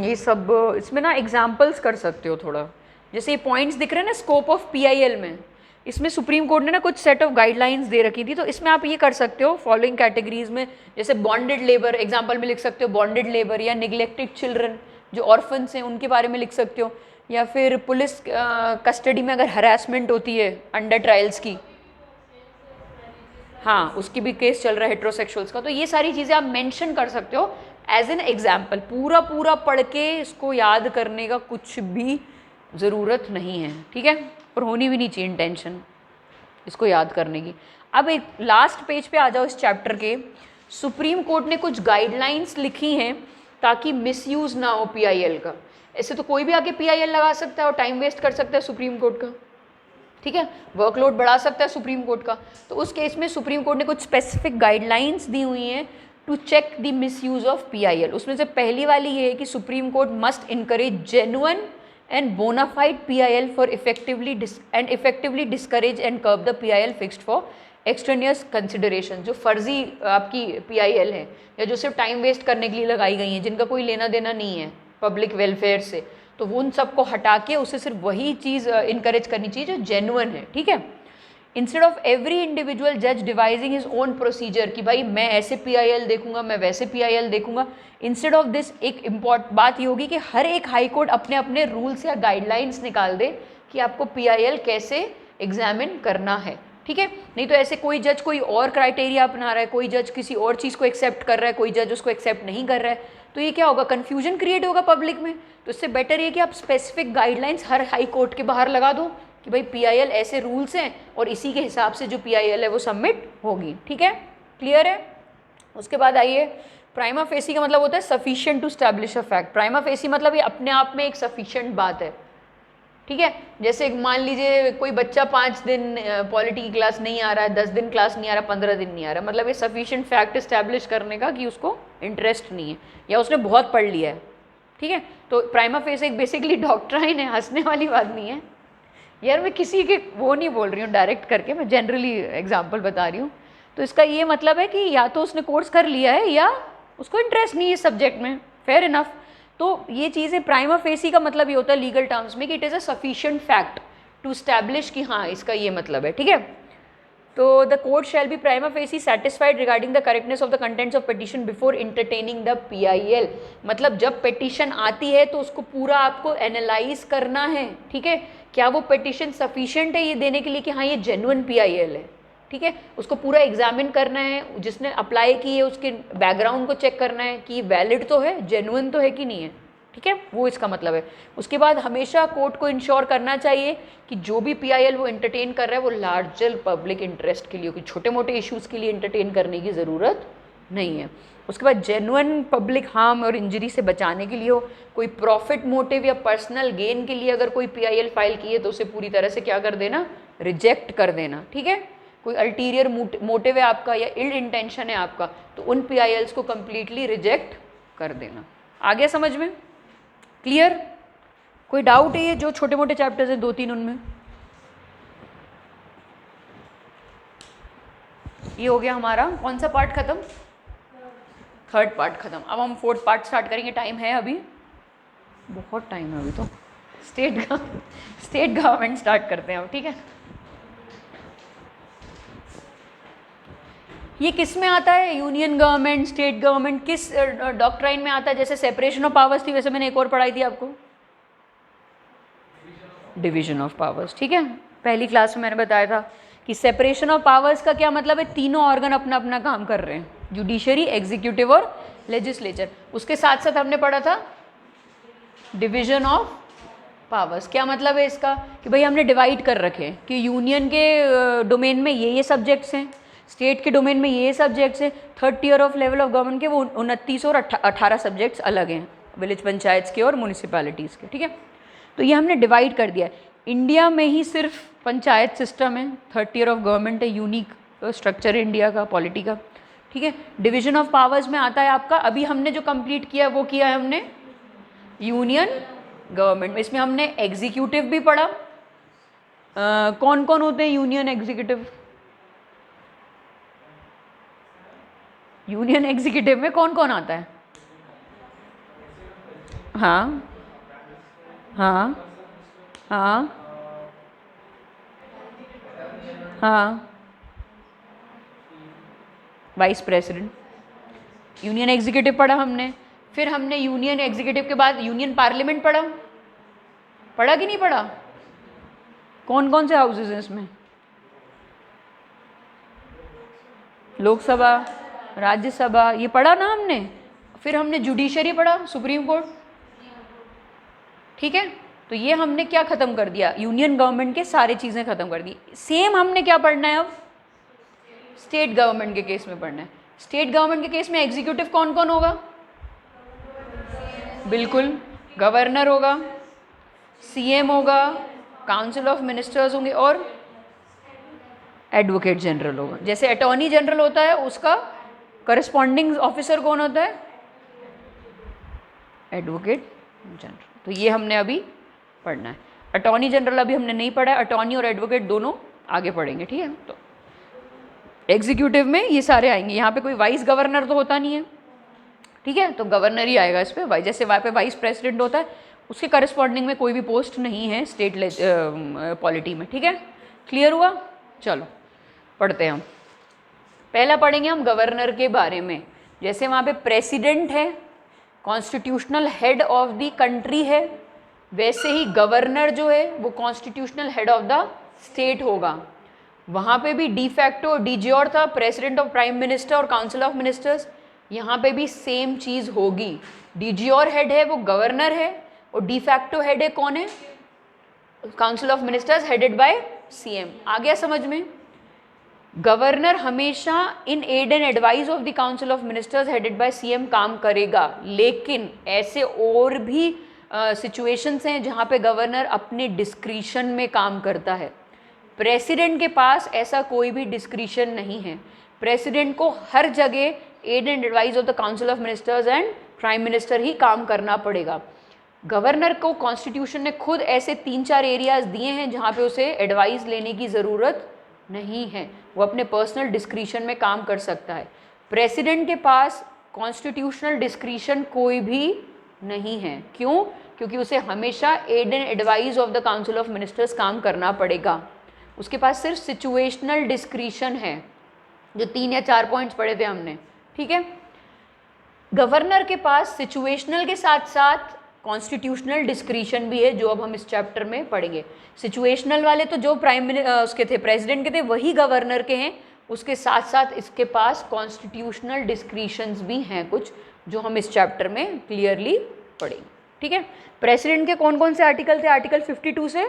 ये सब इसमें ना एग्जाम्पल्स कर सकते हो थोड़ा, जैसे ये पॉइंट्स दिख रहे हैं ना स्कोप ऑफ पीआईएल में, इसमें सुप्रीम कोर्ट ने ना कुछ सेट ऑफ गाइडलाइंस दे रखी थी, तो इसमें आप ये कर सकते हो फॉलोइंग कैटेगरीज में, जैसे बॉन्डेड लेबर एग्जांपल में लिख सकते हो, बॉन्डेड लेबर, या निगलेक्टेड चिल्ड्रन जो ऑर्फन्स हैं उनके बारे में लिख सकते हो, या फिर पुलिस कस्टडी में अगर हरासमेंट होती है अंडर ट्रायल्स की, हाँ उसकी भी केस चल रहा है हेट्रोसेक्सुअल्स का, तो ये सारी चीज़ें आप मेंशन कर सकते हो एज एन एग्जाम्पल। पूरा पूरा पढ़ के इसको याद करने का कुछ भी ज़रूरत नहीं है, ठीक है, और होनी भी नहीं चाहिए इंटेंशन इसको याद करने की। अब एक लास्ट पेज पे आ जाओ इस चैप्टर के। सुप्रीम कोर्ट ने कुछ गाइडलाइंस लिखी हैं ताकि मिसयूज़ ना हो पीआईएल का। ऐसे तो कोई भी आके पीआईएल लगा सकता है और टाइम वेस्ट कर सकता है सुप्रीम कोर्ट का, ठीक है, वर्कलोड बढ़ा सकता है सुप्रीम कोर्ट का। तो उस केस में सुप्रीम कोर्ट ने कुछ स्पेसिफिक गाइडलाइंस दी हुई हैं to check the misuse of PIL. उसमें से पहली वाली ये है कि Supreme Court must encourage genuine and bona fide PIL for effectively discourage and curb the PIL fixed for extraneous consideration। जो फर्जी आपकी PIL है या जो सिर्फ टाइम वेस्ट करने के लिए लगाई गई हैं, जिनका कोई लेना देना नहीं है पब्लिक वेलफेयर से, तो वो उन सबको हटा के उसे सिर्फ वही चीज़ इनकरेज करनी चाहिए जो जेन्युइन है, ठीक है। इंस्टेड ऑफ एवरी इंडिविजुअल जज डिवाइजिंग हिज ओन प्रोसीजर कि भाई मैं ऐसे PIL देखूंगा, मैं वैसे PIL देखूंगा, इंस्टेड ऑफ दिस एक इम्पॉर्टेंट बात ये होगी कि हर एक हाई कोर्ट अपने अपने रूल्स या गाइडलाइंस निकाल दे कि आपको PIL कैसे एग्जामिन करना है, ठीक है। नहीं तो ऐसे कोई जज कोई और क्राइटेरिया अपना रहा है, कोई जज किसी और चीज़ को एक्सेप्ट कर रहा है, कोई जज उसको एक्सेप्ट नहीं कर रहा है, तो ये क्या होगा, कन्फ्यूजन क्रिएट होगा पब्लिक में। तो इससे बेटर ये कि आप स्पेसिफिक गाइडलाइंस हर हाई कोर्ट के बाहर लगा दो कि भाई PIL ऐसे रूल्स हैं और इसी के हिसाब से जो PIL है वो सबमिट होगी, ठीक है, क्लियर है। उसके बाद आइए, प्राइमा फेसी का मतलब होता है sufficient to establish a fact. Prima facie मतलब ये अपने आप में एक सफिशिएंट बात है, ठीक है। जैसे मान लीजिए कोई बच्चा 5 दिन पॉलिटी की क्लास नहीं आ रहा है, 10 दिन क्लास नहीं आ रहा, 15 दिन नहीं आ रहा, मतलब ये सफिशिएंट फैक्ट इस्टेब्लिश करने का कि उसको इंटरेस्ट नहीं है या उसने बहुत पढ़ लिया है, ठीक है। तो प्राइमा फेसी एक बेसिकली डॉक्ट्राइन है, हंसने वाली बात नहीं है यार, मैं किसी के वो नहीं बोल रही हूँ डायरेक्ट करके, मैं जनरली एग्जांपल बता रही हूँ। तो इसका ये मतलब है कि या तो उसने कोर्स कर लिया है या उसको इंटरेस्ट नहीं है इस सब्जेक्ट में, फेयर इनफ। तो ये चीज़ें प्राइमा फेसी का मतलब ये होता है लीगल टर्म्स में कि it is a sufficient fact to establish कि हाँ इसका ये मतलब है, ठीक है। तो the court shall be prima facie satisfied regarding the correctness of the contents of petition before entertaining the PIL। मतलब जब पिटिशन आती है तो उसको पूरा आपको एनालाइज करना है, ठीक है, क्या वो पिटिशन सफिशिएंट है ये देने के लिए कि हाँ ये जेन्युइन PIL है, ठीक है। उसको पूरा एग्जामिन करना है, जिसने अप्लाई की है उसके बैकग्राउंड को चेक करना है कि वैलिड तो है, जेन्युइन तो है कि नहीं है, ठीक है, वो इसका मतलब है। उसके बाद हमेशा कोर्ट को इंश्योर करना चाहिए कि जो भी PIL वो एंटरटेन कर रहा है वो लार्जर पब्लिक इंटरेस्ट के लिए, कि छोटे मोटे इश्यूज़ के लिए एंटरटेन करने की ज़रूरत नहीं है। उसके बाद जेन्युइन पब्लिक हार्म और इंजरी से बचाने के लिए हो, कोई प्रॉफिट मोटिव या पर्सनल गेन के लिए अगर कोई PIL फाइल की है तो उसे पूरी तरह से क्या कर देना, रिजेक्ट कर देना, ठीक है। कोई अल्टीरियर मोटिव है आपका या इल इंटेंशन है आपका, तो उन PILs को कम्प्लीटली रिजेक्ट कर देना। आ गया समझ में, क्लियर? कोई डाउट है ये जो छोटे मोटे चैप्टर्स हैं 2-3 उनमें? ये हो गया हमारा कौन सा पार्ट खत्म, 3rd पार्ट खत्म। अब हम 4th पार्ट स्टार्ट करेंगे, टाइम है अभी, बहुत टाइम है अभी तो। स्टेट गवर्नमेंट स्टार्ट करते हैं अब, ठीक है। ये किस में आता है, यूनियन गवर्नमेंट, स्टेट गवर्नमेंट, किस डॉक्ट्राइन में आता है? जैसे सेपरेशन ऑफ पावर्स थी वैसे मैंने एक और पढ़ाई थी आपको, डिवीजन ऑफ पावर्स, ठीक है। पहली क्लास में मैंने बताया था कि सेपरेशन ऑफ पावर्स का क्या मतलब है, तीनों ऑर्गन अपना अपना काम कर रहे हैं, जुडिशरी, एग्जीक्यूटिव और लेजिस्लेचर। उसके साथ साथ हमने पढ़ा था डिवीजन ऑफ पावर्स। क्या मतलब है इसका कि भाई हमने डिवाइड कर रखे कि यूनियन के डोमेन में ये सब्जेक्ट्स हैं, स्टेट के डोमेन में ये सब्जेक्ट्स हैं, 3rd tier of level of government के वो 29 और 18 सब्जेक्ट्स अलग हैं, विलेज पंचायत के और म्यूनिसिपैलिटीज़ के, ठीक है। तो ये हमने डिवाइड कर दिया है। इंडिया में ही सिर्फ पंचायत सिस्टम है, 30 ईयर ऑफ गवर्नमेंट है, यूनिक स्ट्रक्चर है इंडिया का पॉलिटी का, ठीक है। डिवीजन ऑफ पावर्स में आता है आपका, अभी हमने जो कंप्लीट किया वो किया है हमने यूनियन गवर्नमेंट में। इसमें हमने एग्जीक्यूटिव भी पढ़ा, कौन कौन होते हैं यूनियन एग्जीक्यूटिव, यूनियन एग्जीक्यूटिव में कौन कौन आता है? हाँ हाँ हाँ हाँ, वाइस प्रेसिडेंट, यूनियन एग्जीक्यूटिव पढ़ा हमने। फिर हमने यूनियन एग्जीक्यूटिव के बाद यूनियन पार्लियामेंट पढ़ा, पढ़ा कि नहीं पढ़ा? कौन कौन से हाउसेज हैं इसमें? लोकसभा, राज्यसभा, ये पढ़ा ना हमने। फिर हमने जुडिशरी पढ़ा, सुप्रीम कोर्ट, ठीक है। तो ये हमने क्या ख़त्म कर दिया, यूनियन गवर्नमेंट के सारी चीज़ें ख़त्म कर दी। सेम हमने क्या पढ़ना है अब, स्टेट गवर्नमेंट के केस में पढ़ना है। स्टेट गवर्नमेंट के केस में एग्जीक्यूटिव कौन कौन होगा? बिल्कुल, गवर्नर होगा, सीएम होगा, काउंसिल ऑफ मिनिस्टर्स होंगे और एडवोकेट जनरल होगा। जैसे अटॉर्नी जनरल होता है उसका करस्पॉन्डिंग ऑफिसर कौन होता है? Advocate general. तो ये हमने अभी पढ़ना है। अटॉर्नी जनरल अभी हमने नहीं पढ़ा है, अटॉर्नी और एडवोकेट दोनों आगे पढ़ेंगे, ठीक है। तो एग्जीक्यूटिव में ये सारे आएंगे। यहाँ पे कोई वाइस गवर्नर तो होता नहीं है, ठीक है, तो गवर्नर ही आएगा इस पर। जैसे वहाँ पे वाइस प्रेसिडेंट होता है, उसके करस्पॉन्डिंग में कोई भी पोस्ट नहीं है स्टेट पॉलिटी में, ठीक है। क्लियर हुआ? चलो पढ़ते हैं हम। पहला पढ़ेंगे हम गवर्नर के बारे में। जैसे वहाँ पे प्रेसिडेंट है, constitutional head of the country है, वैसे ही गवर्नर जो है वो constitutional head of the state होगा। वहाँ पे भी डी फैक्टो और डी ज्योर था, प्रेसिडेंट ऑफ प्राइम मिनिस्टर और काउंसिल ऑफ मिनिस्टर्स। यहाँ पे भी सेम चीज़ होगी। डी ज्योर हेड है वो गवर्नर है और डी फैक्टो हेड है कौन है? Council of ministers headed by CM. आ गया समझ में? गवर्नर हमेशा in aid and advice of the council of ministers headed by CM काम करेगा, लेकिन ऐसे और भी सिचुएशंस हैं जहाँ पे गवर्नर अपने डिस्क्रिशन में काम करता है। प्रेसिडेंट के पास ऐसा कोई भी डिस्क्रिशन नहीं है। प्रेसिडेंट को हर जगह aid and advice of the council of ministers and prime minister ही काम करना पड़ेगा। गवर्नर को कॉन्स्टिट्यूशन ने खुद ऐसे 3-4 एरियाज दिए हैं जहाँ पे उसे एडवाइस लेने की ज़रूरत नहीं है, वो अपने पर्सनल डिस्क्रिशन में काम कर सकता है। प्रेसिडेंट के पास कॉन्स्टिट्यूशनल डिस्क्रिशन कोई भी नहीं है। क्यों? क्योंकि उसे हमेशा aid and advice of the council of ministers काम करना पड़ेगा। उसके पास सिर्फ सिचुएशनल डिस्क्रिशन है, जो 3 या 4 पॉइंट्स पढ़े थे हमने, ठीक है। गवर्नर के पास सिचुएशनल के साथ साथ कॉन्स्टिट्यूशनल डिस्क्रिशन भी है, जो अब हम इस चैप्टर में पढ़ेंगे। सिचुएशनल वाले तो जो उसके थे, प्रेसिडेंट के थे, वही गवर्नर के हैं। उसके साथ साथ इसके पास कॉन्स्टिट्यूशनल डिस्क्रिशंस भी हैं कुछ, जो हम इस चैप्टर में क्लियरली पढ़ेंगे, ठीक है। प्रेसिडेंट के कौन कौन से आर्टिकल थे? आर्टिकल 52 से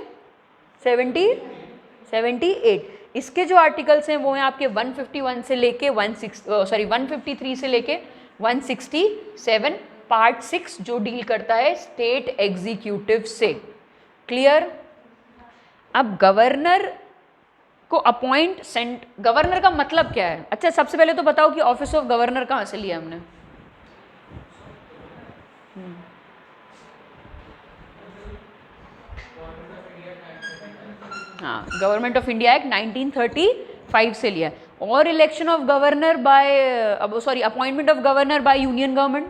78। इसके जो आर्टिकल्स हैं वो हैं आपके 151 से लेके 153 से लेके 167, पार्ट 6 जो डील करता है स्टेट एग्जीक्यूटिव से। क्लियर? अब गवर्नर को अपॉइंट गवर्नर का मतलब क्या है? अच्छा, सबसे पहले तो बताओ कि ऑफिस ऑफ गवर्नर कहाँ से लिया हमने? हाँ, गवर्नमेंट ऑफ इंडिया एक्ट 1935 से लिया। और election of governor bye appointment of governor by union government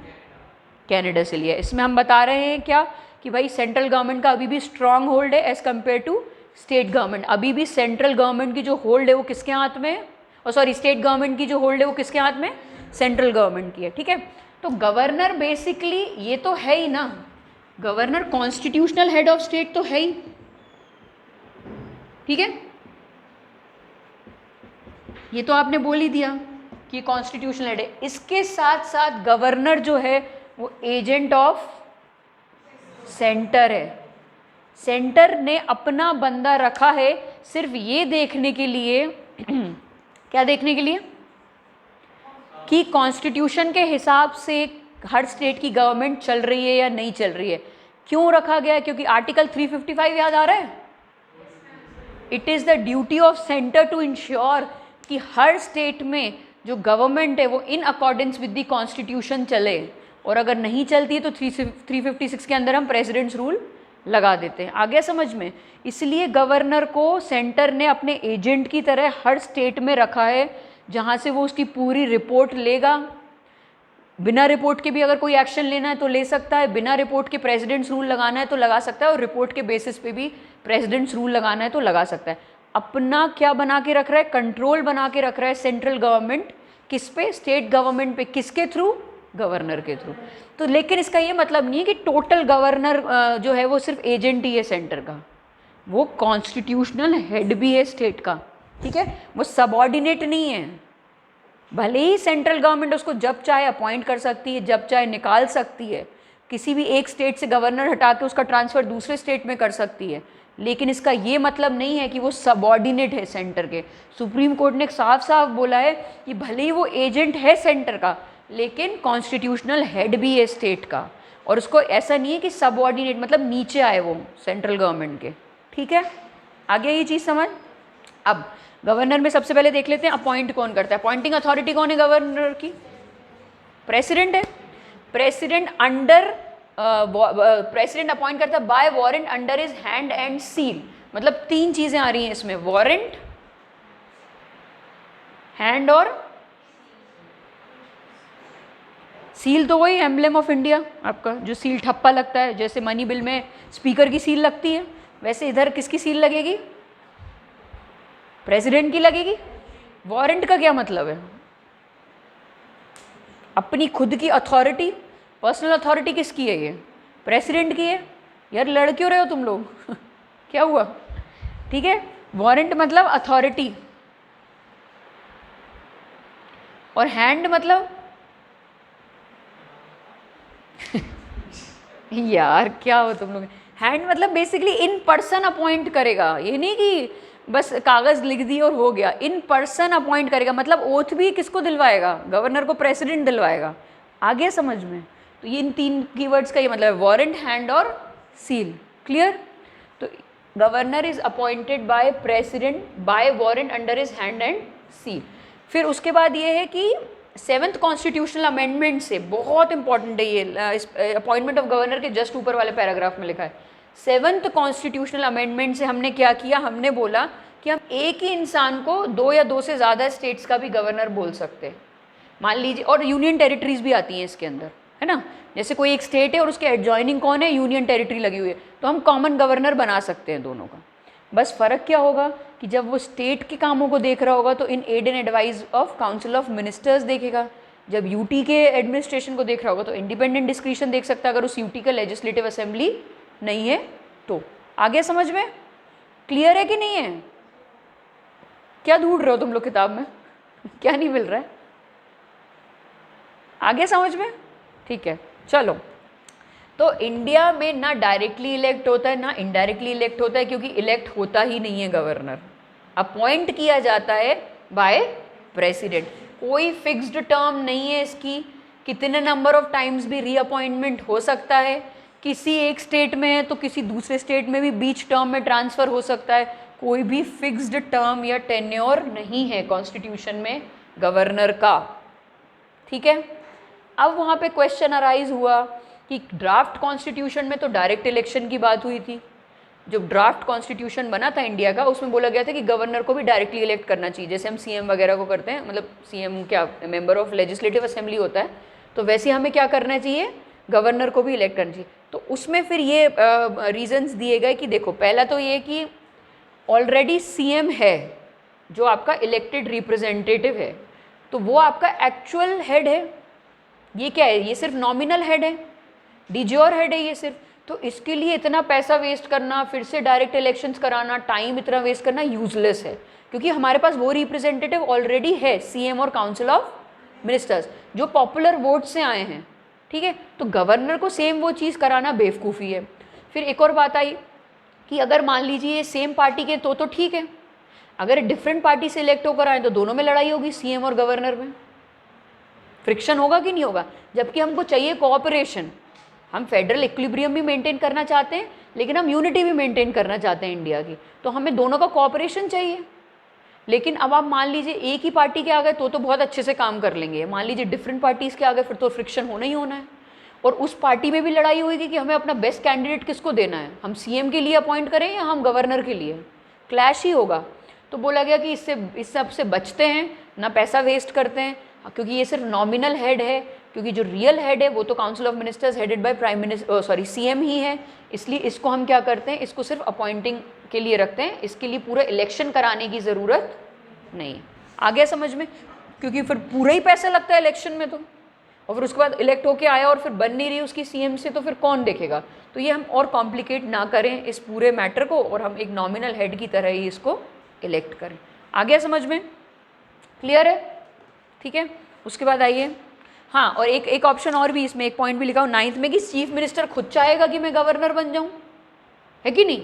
Canada से लिया। इसमें हम बता रहे हैं क्या कि भाई सेंट्रल गवर्नमेंट का अभी भी स्ट्रांग होल्ड है as compared to state government. अभी भी सेंट्रल गवर्नमेंट की जो होल्ड है वो किसके हाथ में है? स्टेट गवर्नमेंट की जो होल्ड है वो किसके हाथ में? सेंट्रल गवर्नमेंट की है, ठीक है। तो गवर्नर बेसिकली ये तो है ही ना, governor constitutional head of state तो है ही, ठीक है। ये तो आपने बोल ही दिया कि कॉन्स्टिट्यूशनल हेड है। इसके साथ साथ गवर्नर जो है वो एजेंट ऑफ सेंटर है। सेंटर ने अपना बंदा रखा है सिर्फ ये देखने के लिए क्या देखने के लिए कि कॉन्स्टिट्यूशन के हिसाब से हर स्टेट की गवर्नमेंट चल रही है या नहीं चल रही है। क्यों रखा गया है? क्योंकि आर्टिकल 355 याद आ रहा है? It is the duty of centre to ensure कि हर स्टेट में जो गवर्नमेंट है वो in accordance with the constitution चले, और अगर नहीं चलती है तो 356 के अंदर हम प्रेसिडेंट्स रूल लगा देते हैं। आ गया समझ में? इसलिए गवर्नर को सेंटर ने अपने एजेंट की तरह हर स्टेट में रखा है, जहाँ से वो उसकी पूरी रिपोर्ट लेगा। बिना रिपोर्ट के भी अगर कोई एक्शन लेना है तो ले सकता है, बिना रिपोर्ट के प्रेसिडेंट्स रूल लगाना है तो लगा सकता है, और रिपोर्ट के बेसिस पे भी प्रेसिडेंट्स रूल लगाना है तो लगा सकता है। अपना क्या बना के रख रहा है? कंट्रोल बना के रख रहा है सेंट्रल गवर्नमेंट। किस पे? स्टेट गवर्नमेंट पे। किसके थ्रू? गवर्नर के थ्रू। तो लेकिन इसका ये मतलब नहीं है कि टोटल गवर्नर जो है वो सिर्फ एजेंट ही है सेंटर का, वो कॉन्स्टिट्यूशनल हेड भी है स्टेट का, ठीक है? वो सबऑर्डिनेट नहीं है। भले ही सेंट्रल गवर्नमेंट उसको जब चाहे अपॉइंट कर सकती है, जब चाहे निकाल सकती है, किसी भी एक स्टेट से गवर्नर हटा के उसका ट्रांसफ़र दूसरे स्टेट में कर सकती है, लेकिन इसका ये मतलब नहीं है कि वो सबऑर्डिनेट है सेंटर के। सुप्रीम कोर्ट ने साफ साफ बोला है कि भले ही वो एजेंट है सेंटर का, लेकिन कॉन्स्टिट्यूशनल हेड भी है स्टेट का, और उसको ऐसा नहीं है कि सबऑर्डिनेट मतलब नीचे आए वो सेंट्रल गवर्नमेंट के, ठीक है? आगे ये चीज़ समझ। अब गवर्नर में सबसे पहले देख लेते हैं अपॉइंट कौन करता है। अपॉइंटिंग अथॉरिटी कौन है गवर्नर की? प्रेसिडेंट है। प्रेसिडेंट अंडर प्रेसिडेंट अपॉइंट करता है by warrant under his hand and seal. मतलब तीन चीजें आ रही हैं इसमें, वारंट, हैंड और सील। तो वही एम्ब्लेम ऑफ इंडिया आपका, जो सील ठप्पा लगता है, जैसे मनी बिल में स्पीकर की सील लगती है, वैसे इधर किसकी सील लगेगी? प्रेसिडेंट की लगेगी। वारंट का क्या मतलब है? अपनी खुद की अथॉरिटी, पर्सनल अथॉरिटी किसकी है? ये प्रेसिडेंट की है। यार लड़ क्यों रहे हो तुम लोग? क्या हुआ? ठीक है, वारंट मतलब अथॉरिटी, और हैंड मतलब यार क्या हो तुम लोग? हैंड मतलब बेसिकली इन पर्सन अपॉइंट करेगा, ये नहीं कि बस कागज लिख दी और हो गया। इन पर्सन अपॉइंट करेगा, मतलब ओथ भी किसको दिलवाएगा? गवर्नर को प्रेसिडेंट दिलवाएगा। आगे समझ में? तो ये इन तीन कीवर्ड्स का ये मतलब है, वारंट, हैंड और सील। क्लियर? तो governor is appointed by president bye warrant under his hand and seal. फिर उसके बाद ये है कि 7th कॉन्स्टिट्यूशनल अमेंडमेंट से, बहुत इंपॉर्टेंट है ये, अपॉइंटमेंट ऑफ गवर्नर के जस्ट ऊपर वाले पैराग्राफ में लिखा है। 7th कॉन्स्टिट्यूशनल अमेंडमेंट से हमने क्या किया? हमने बोला कि हम एक ही इंसान को 2 या 2 से ज़्यादा स्टेट्स का भी गवर्नर बोल सकते हैं। मान लीजिए, और यूनियन टेरिटरीज भी आती हैं इसके अंदर, है ना? जैसे कोई एक स्टेट है और उसके एडजॉइनिंग कौन है? यूनियन टेरिटरी लगी हुई है, तो हम कॉमन गवर्नर बना सकते हैं दोनों का। बस फ़र्क क्या होगा कि जब वो स्टेट के कामों को देख रहा होगा तो in aid and advice of council of ministers देखेगा। जब यूटी के एडमिनिस्ट्रेशन को देख रहा होगा तो इंडिपेंडेंट डिस्क्रिशन देख सकता है, अगर उस यूटी का लेजिस्लेटिव असेंबली नहीं है तो। आगे समझ में? क्लियर है कि नहीं है? क्या ढूंढ रहे हो तुम लोग किताब में? क्या नहीं मिल रहा है? आगे समझ में? ठीक है, चलो। तो इंडिया में ना डायरेक्टली इलेक्ट होता है ना इनडायरेक्टली इलेक्ट होता है, क्योंकि इलेक्ट होता ही नहीं है गवर्नर, अपॉइंट किया जाता है बाय प्रेसिडेंट। कोई फिक्स्ड टर्म नहीं है इसकी, कितने नंबर ऑफ टाइम्स भी रीअपॉइंटमेंट हो सकता है। किसी एक स्टेट में है तो किसी दूसरे स्टेट में भी बीच टर्म में ट्रांसफ़र हो सकता है। कोई भी फिक्स्ड टर्म या टेन्योर नहीं है कॉन्स्टिट्यूशन में गवर्नर का, ठीक है? अब वहाँ पे क्वेश्चन अराइज हुआ कि ड्राफ्ट कॉन्स्टिट्यूशन में तो डायरेक्ट इलेक्शन की बात हुई थी। जब ड्राफ्ट कॉन्स्टिट्यूशन बना था इंडिया का, उसमें बोला गया था कि गवर्नर को भी डायरेक्टली इलेक्ट करना चाहिए, जैसे हम सीएम वगैरह को करते हैं, मतलब सीएम क्या मेंबर ऑफ लेजिस्लेटिव असेंबली होता है, तो वैसे हमें क्या करना चाहिए? गवर्नर को भी इलेक्ट करना चाहिए। तो उसमें फिर ये रीजंस दिए गए कि देखो, पहला तो ये कि ऑलरेडी सीएम है जो आपका इलेक्टेड रिप्रेजेंटेटिव है, तो वो आपका एक्चुअल हेड है। ये क्या है? ये सिर्फ नॉमिनल हेड है, डिज्योर हेड है ये सिर्फ। तो इसके लिए इतना पैसा वेस्ट करना, फिर से डायरेक्ट इलेक्शंस कराना, टाइम इतना वेस्ट करना यूजलेस है, क्योंकि हमारे पास वो रिप्रेजेंटेटिव ऑलरेडी है, सीएम और काउंसिल ऑफ मिनिस्टर्स, जो पॉपुलर वोट से आए हैं, ठीक है? तो गवर्नर को सेम वो चीज़ कराना बेवकूफ़ी है। फिर एक और बात आई कि अगर मान लीजिए सेम पार्टी के तो ठीक है, अगर डिफरेंट पार्टी से इलेक्ट होकर आए तो दोनों में लड़ाई होगी, सीएम और गवर्नर में फ्रिक्शन होगा कि नहीं होगा? जबकि हमको चाहिए कोऑपरेशन, हम फेडरल इक्विलिब्रियम भी मेंटेन करना चाहते हैं, लेकिन हम यूनिटी भी मेंटेन करना चाहते हैं इंडिया की, तो हमें दोनों का कोऑपरेशन चाहिए। लेकिन अब आप मान लीजिए एक ही पार्टी के आ गए तो बहुत अच्छे से काम कर लेंगे, मान लीजिए डिफरेंट पार्टीज़ के आ गए फिर तो फ्रिक्शन होना ही होना है, और उस पार्टी में भी लड़ाई होगी कि हमें अपना बेस्ट कैंडिडेट किसको देना है, हम सीएम के लिए अपॉइंट करें या हम गवर्नर के लिए, क्लैश ही होगा। तो बोला गया कि इस सब से बचते हैं, ना पैसा वेस्ट करते हैं, क्योंकि ये सिर्फ नॉमिनल हेड है, क्योंकि जो रियल हेड है वो तो council of ministers headed by prime minister CM ही है, इसलिए इसको हम क्या करते हैं, इसको सिर्फ अपॉइंटिंग के लिए रखते हैं, इसके लिए पूरा इलेक्शन कराने की ज़रूरत नहीं। आ गया समझ में? क्योंकि फिर पूरा ही पैसा लगता है इलेक्शन में तो, और फिर उसके बाद इलेक्ट होके आया और फिर बन नहीं रही उसकी सीएम से, तो फिर कौन देखेगा। तो ये हम और कॉम्प्लिकेट ना करें इस पूरे मैटर को, और हम एक नॉमिनल हेड की तरह ही इसको इलेक्ट करें। आ गया समझ में? क्लियर है? ठीक है, उसके बाद आइए, हाँ, और एक ऑप्शन और भी, इसमें एक पॉइंट भी लिखा हो 9th में कि चीफ मिनिस्टर खुद चाहेगा कि मैं गवर्नर बन जाऊँ, है कि नहीं?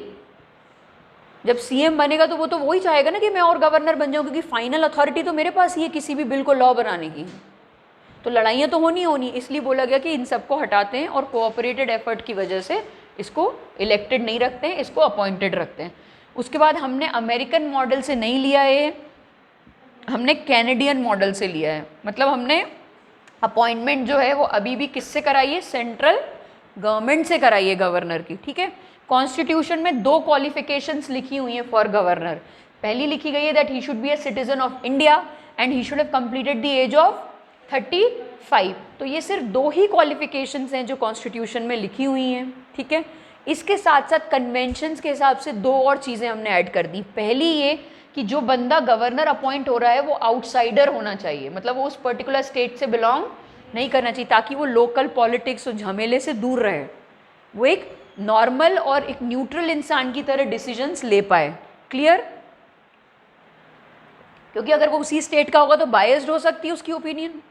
जब सीएम बनेगा तो वो तो वही चाहेगा ना कि मैं और गवर्नर बन जाऊँ, क्योंकि फाइनल अथॉरिटी तो मेरे पास ही है किसी भी बिल को लॉ बनाने की, तो लड़ाइयाँ तो होनी, इसलिए बोला गया कि इन सबको हटाते हैं और कोऑपरेटेड एफर्ट की वजह से इसको इलेक्टेड नहीं रखते हैं, इसको अपॉइंटेड रखते हैं। उसके बाद हमने अमेरिकन मॉडल से नहीं लिया है, हमने कैनेडियन मॉडल से लिया है, मतलब हमने अपॉइंटमेंट जो है वो अभी भी किससे कराइए, सेंट्रल गवर्नमेंट से कराइए गवर्नर की। ठीक है, कॉन्स्टिट्यूशन में 2 क्वालिफिकेशंस लिखी हुई हैं फॉर गवर्नर। पहली लिखी गई है that he should be a citizen of India and he should have completed the age of 35। तो ये सिर्फ 2 ही क्वालिफिकेशंस हैं जो कॉन्स्टिट्यूशन में लिखी हुई हैं। ठीक है, इसके साथ साथ कन्वेंशंस के हिसाब से 2 और चीज़ें हमने ऐड कर दी। पहली ये कि जो बंदा गवर्नर अपॉइंट हो रहा है वो आउटसाइडर होना चाहिए, मतलब वो उस पर्टिकुलर स्टेट से बिलोंग नहीं करना चाहिए, ताकि वो लोकल पॉलिटिक्स और झमेले से दूर रहे, वो एक नॉर्मल और एक न्यूट्रल इंसान की तरह डिसीजंस ले पाए। क्लियर? क्योंकि अगर वो उसी स्टेट का होगा तो बायस्ड हो सकती है उसकी ओपिनियन,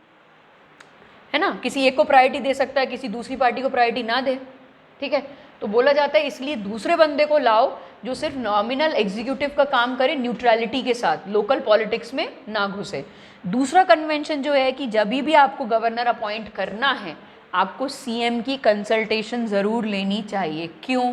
है ना, किसी एक को प्रायोरिटी दे सकता है, किसी दूसरी पार्टी को प्रायोरिटी ना दे। ठीक है, तो बोला जाता है इसलिए दूसरे बंदे को लाओ जो सिर्फ नॉमिनल एग्जीक्यूटिव का काम करे, न्यूट्रलिटी के साथ, लोकल पॉलिटिक्स में ना घुसे। दूसरा कन्वेंशन जो है कि जब भी आपको गवर्नर अपॉइंट करना है आपको सीएम की कंसल्टेशन ज़रूर लेनी चाहिए। क्यों?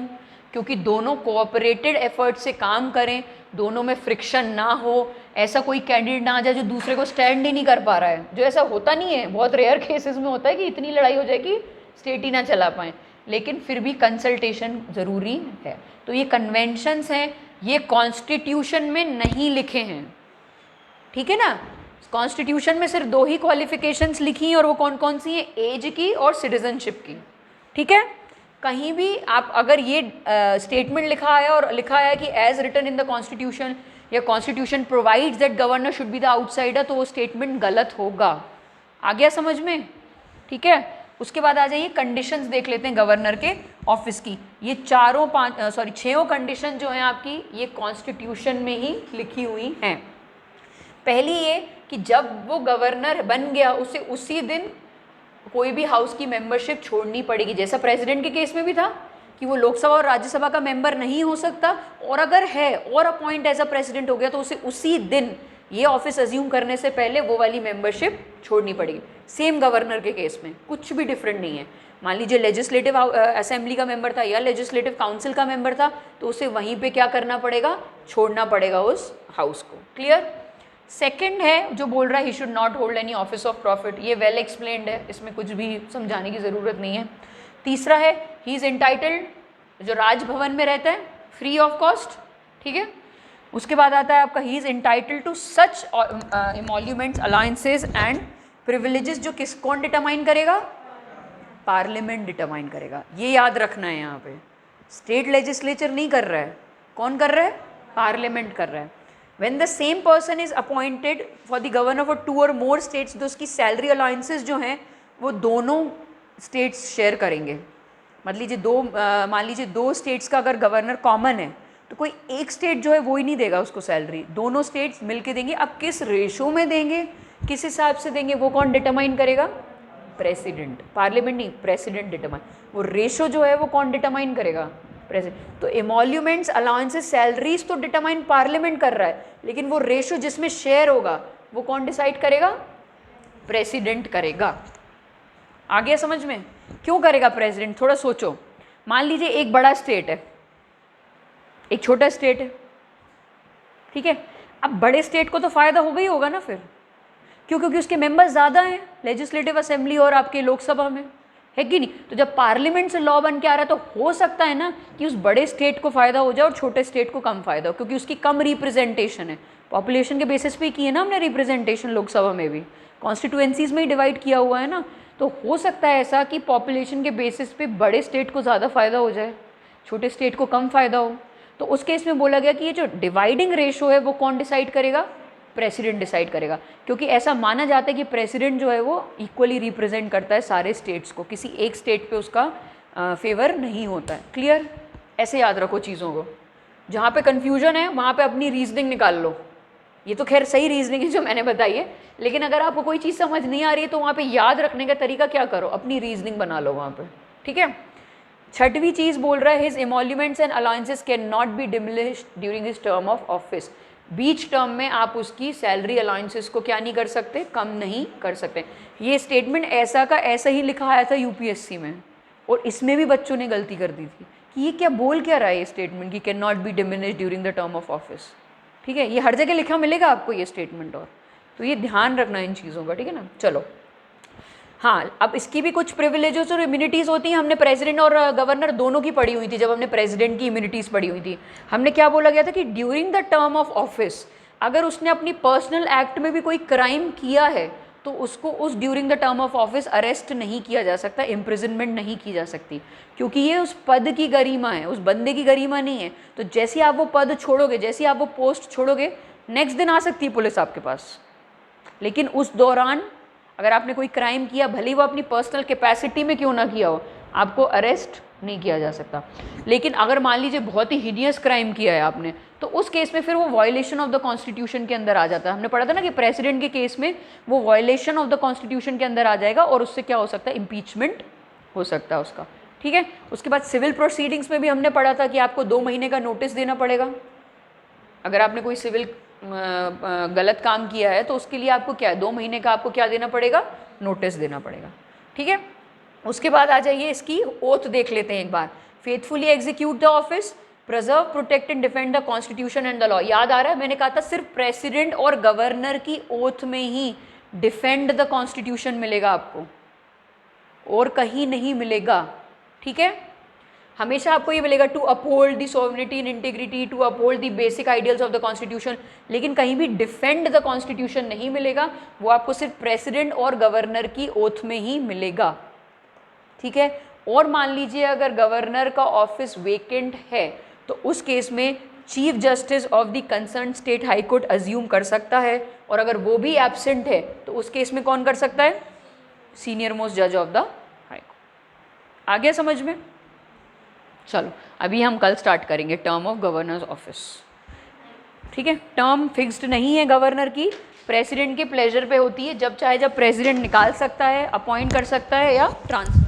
क्योंकि दोनों कोऑपरेटेड एफर्ट से काम करें, दोनों में फ्रिक्शन ना हो, ऐसा कोई कैंडिडेट ना आ जाए जो दूसरे को स्टैंड ही नहीं कर पा रहा है, जो ऐसा होता नहीं है, बहुत रेयर केसेस में होता है कि इतनी लड़ाई हो जाए कि स्टेट ही ना चला पाएँ, लेकिन फिर भी कंसल्टेशन ज़रूरी है। तो ये कन्वेंशंस हैं, ये कॉन्स्टिट्यूशन में नहीं लिखे हैं। ठीक है ना, कॉन्स्टिट्यूशन में सिर्फ 2 ही क्वालिफिकेशंस लिखी हैं, और वो कौन कौन सी हैं, एज की और सिटीजनशिप की। ठीक है, कहीं भी आप अगर ये स्टेटमेंट लिखा है और लिखा है कि as written in the constitution या constitution provides that governor should be the outsider, तो वो स्टेटमेंट गलत होगा। आ गया समझ में? ठीक है, उसके बाद आ जाइए कंडीशंस देख लेते हैं गवर्नर के ऑफिस की। ये 6 कंडीशन जो हैं आपकी, ये कॉन्स्टिट्यूशन में ही लिखी हुई हैं। पहली ये कि जब वो गवर्नर बन गया उसे उसी दिन कोई भी हाउस की मेंबरशिप छोड़नी पड़ेगी, जैसा प्रेसिडेंट के केस में भी था कि वो लोकसभा और राज्यसभा का मेंबर नहीं हो सकता, और अगर है और अपॉइंट एज अ प्रेसिडेंट हो गया तो उसे उसी दिन ये ऑफिस अज्यूम करने से पहले वो वाली मेंबरशिप छोड़नी पड़ेगी। सेम गवर्नर के केस में कुछ भी डिफरेंट नहीं है। मान लीजिए लेजिस्लेटिव असेंबली का मेंबर था या लेजिस्लेटिव काउंसिल का मेंबर था, तो उसे वहीं पे क्या करना पड़ेगा, छोड़ना पड़ेगा उस हाउस को। क्लियर? सेकंड है जो बोल रहा है he should not hold any office of profit, ये वेल एक्सप्लेन्ड है, इसमें कुछ भी समझाने की ज़रूरत नहीं है। तीसरा है ही इज़ एंटाइटल्ड, जो राजभवन में रहता है, फ्री ऑफ कॉस्ट। ठीक है, उसके बाद आता है आपका he is entitled to such emoluments, allowances and privileges, जो कौन डिटरमाइन करेगा, पार्लियामेंट डिटरमाइन करेगा। ये याद रखना है, यहाँ पे स्टेट लेजिस्लेचर नहीं कर रहा है, कौन कर रहा है, पार्लियामेंट कर रहा है। When the same person is appointed for the governor for 2 or more states, तो उसकी सैलरी अलाउंसेस जो हैं वो दोनों स्टेट्स शेयर करेंगे। मान लीजिए 2 स्टेट्स का अगर गवर्नर कॉमन है तो कोई एक स्टेट जो है वो ही नहीं देगा उसको सैलरी, दोनों स्टेट्स मिलके देंगे। अब किस रेशो में देंगे, किस हिसाब से देंगे, वो कौन डिटरमाइन करेगा, प्रेसिडेंट, पार्लियामेंट नहीं, प्रेसिडेंट डिटरमाइन। वो रेशो जो है वो कौन डिटरमाइन करेगा, प्रेसिडेंट। तो एमोल्यूमेंट्स, अलाउंसेस, सैलरीज तो डिटरमाइन पार्लियामेंट कर रहा है, लेकिन वो रेशो जिसमें शेयर होगा वो कौन डिसाइड करेगा, प्रेसिडेंट करेगा। आ गया समझ में? क्यों करेगा प्रेसिडेंट? थोड़ा सोचो। मान लीजिए एक बड़ा स्टेट है, एक छोटा स्टेट है, ठीक है। अब बड़े स्टेट को तो फ़ायदा होगा ही होगा ना फिर, क्यों? क्योंकि उसके मेंबर्स ज़्यादा हैं लेजिस्लेटिव असेंबली और आपके लोकसभा में, है कि नहीं? तो जब पार्लियामेंट से लॉ बन के आ रहा है तो हो सकता है ना कि उस बड़े स्टेट को फ़ायदा हो जाए और छोटे स्टेट को कम फ़ायदा हो, क्योंकि उसकी कम रिप्रेजेंटेशन है। पॉपुलेशन के बेसिस पे की है ना हमने रिप्रेजेंटेशन, लोकसभा में भी कॉन्स्टिट्यूएंसीज में ही डिवाइड किया हुआ है ना। तो हो सकता है ऐसा कि पॉपुलेशन के बेसिस पे बड़े स्टेट को ज़्यादा फ़ायदा हो जाए, छोटे स्टेट को कम फ़ायदा हो। तो उस केस में बोला गया कि ये जो डिवाइडिंग रेशो है वो कौन डिसाइड करेगा? प्रेसिडेंट डिसाइड करेगा, क्योंकि ऐसा माना जाता है कि प्रेसिडेंट जो है वो इक्वली रिप्रेजेंट करता है सारे स्टेट्स को, किसी एक स्टेट पे उसका फेवर नहीं होता है। क्लियर? ऐसे याद रखो चीज़ों को। जहाँ पे कन्फ्यूजन है वहाँ पे अपनी रीजनिंग निकाल लो। ये तो खैर सही रीजनिंग है जो मैंने बताई है, लेकिन अगर आपको कोई चीज़ समझ नहीं आ रही है तो वहाँ पे याद रखने का तरीका क्या करो? अपनी रीजनिंग बना लो वहाँ पे, ठीक है। छठवीं चीज़ बोल रहा है, his emoluments and allowances can not be diminished during his term of office. बीच टर्म में आप उसकी सैलरी अलाउंसेस को क्या नहीं कर सकते? कम नहीं कर सकते। ये स्टेटमेंट ऐसा का ऐसा ही लिखा आया था यूपीएससी में, और इसमें भी बच्चों ने गलती कर दी थी कि ये क्या बोल क्या रहा है ये स्टेटमेंट कि can not be diminished during the term of office, ठीक है। ये हर जगह लिखा मिलेगा आपको ये स्टेटमेंट, और तो ये ध्यान रखना इन चीज़ों का, ठीक है ना। चलो, हाँ, अब इसकी भी कुछ प्रिविलेजेस और इम्यूनिटीज़ होती हैं। हमने प्रेसिडेंट और गवर्नर दोनों की पढ़ी हुई थी जब हमने प्रेसिडेंट की इम्यूनिटीज़ पढ़ी हुई थी। हमने क्या बोला गया था कि during the term of office अगर उसने अपनी पर्सनल एक्ट में भी कोई क्राइम किया है तो उसको उस during the term of office arrest नहीं किया जा सकता, इम्प्रिजनमेंट नहीं की जा सकती, क्योंकि ये उस पद की गरिमा है, उस बंदे की गरिमा नहीं है। तो जैसे आप वो पद छोड़ोगे, जैसे आप वो पोस्ट छोड़ोगे, नेक्स्ट दिन आ सकती है पुलिस आपके पास, लेकिन उस दौरान अगर आपने कोई क्राइम किया, भले ही वो अपनी पर्सनल कैपेसिटी में क्यों ना किया हो, आपको अरेस्ट नहीं किया जा सकता। लेकिन अगर मान लीजिए बहुत ही हिडियस क्राइम किया है आपने, तो उस केस में फिर वो वायलेशन ऑफ द कॉन्स्टिट्यूशन के अंदर आ जाता है। हमने पढ़ा था ना कि प्रेसिडेंट के केस में वो वायलेशन ऑफ द कॉन्स्टिट्यूशन के अंदर आ जाएगा और उससे क्या हो सकता है? इम्पीचमेंट हो सकता है उसका, ठीक है। उसके बाद सिविल प्रोसीडिंग्स में भी हमने पढ़ा था कि आपको 2 महीने का नोटिस देना पड़ेगा। अगर आपने कोई सिविल गलत काम किया है तो उसके लिए आपको क्या है? 2 महीने का आपको क्या देना पड़ेगा? नोटिस देना पड़ेगा, ठीक है। उसके बाद आ जाइए, इसकी ओथ देख लेते हैं एक बार। Faithfully execute the office, preserve, protect and defend the constitution and the law. याद आ रहा है? मैंने कहा था सिर्फ प्रेसिडेंट और गवर्नर की ओथ में ही डिफेंड द कॉन्स्टिट्यूशन मिलेगा आपको, और कहीं नहीं मिलेगा, ठीक है। हमेशा आपको ये मिलेगा to uphold the sovereignty and integrity, to uphold the basic ideals of the constitution, लेकिन कहीं भी डिफेंड द कॉन्स्टिट्यूशन नहीं मिलेगा। वो आपको सिर्फ प्रेसिडेंट और गवर्नर की ओथ में ही मिलेगा, ठीक है। और मान लीजिए अगर गवर्नर का ऑफिस वेकेंट है तो उस केस में chief justice of the concern state high court assume कर सकता है, और अगर वो भी एब्सेंट है तो उस केस में कौन कर सकता है? सीनियर मोस्ट जज ऑफ द हाई कोर्ट। आ गया समझ में? चलो, अभी हम कल स्टार्ट करेंगे टर्म ऑफ गवर्नर्स ऑफिस, ठीक है। टर्म फिक्स्ड नहीं है गवर्नर की, प्रेसिडेंट के प्लेजर पे होती है, जब चाहे जब प्रेसिडेंट निकाल सकता है, अपॉइंट कर सकता है या ट्रांसफर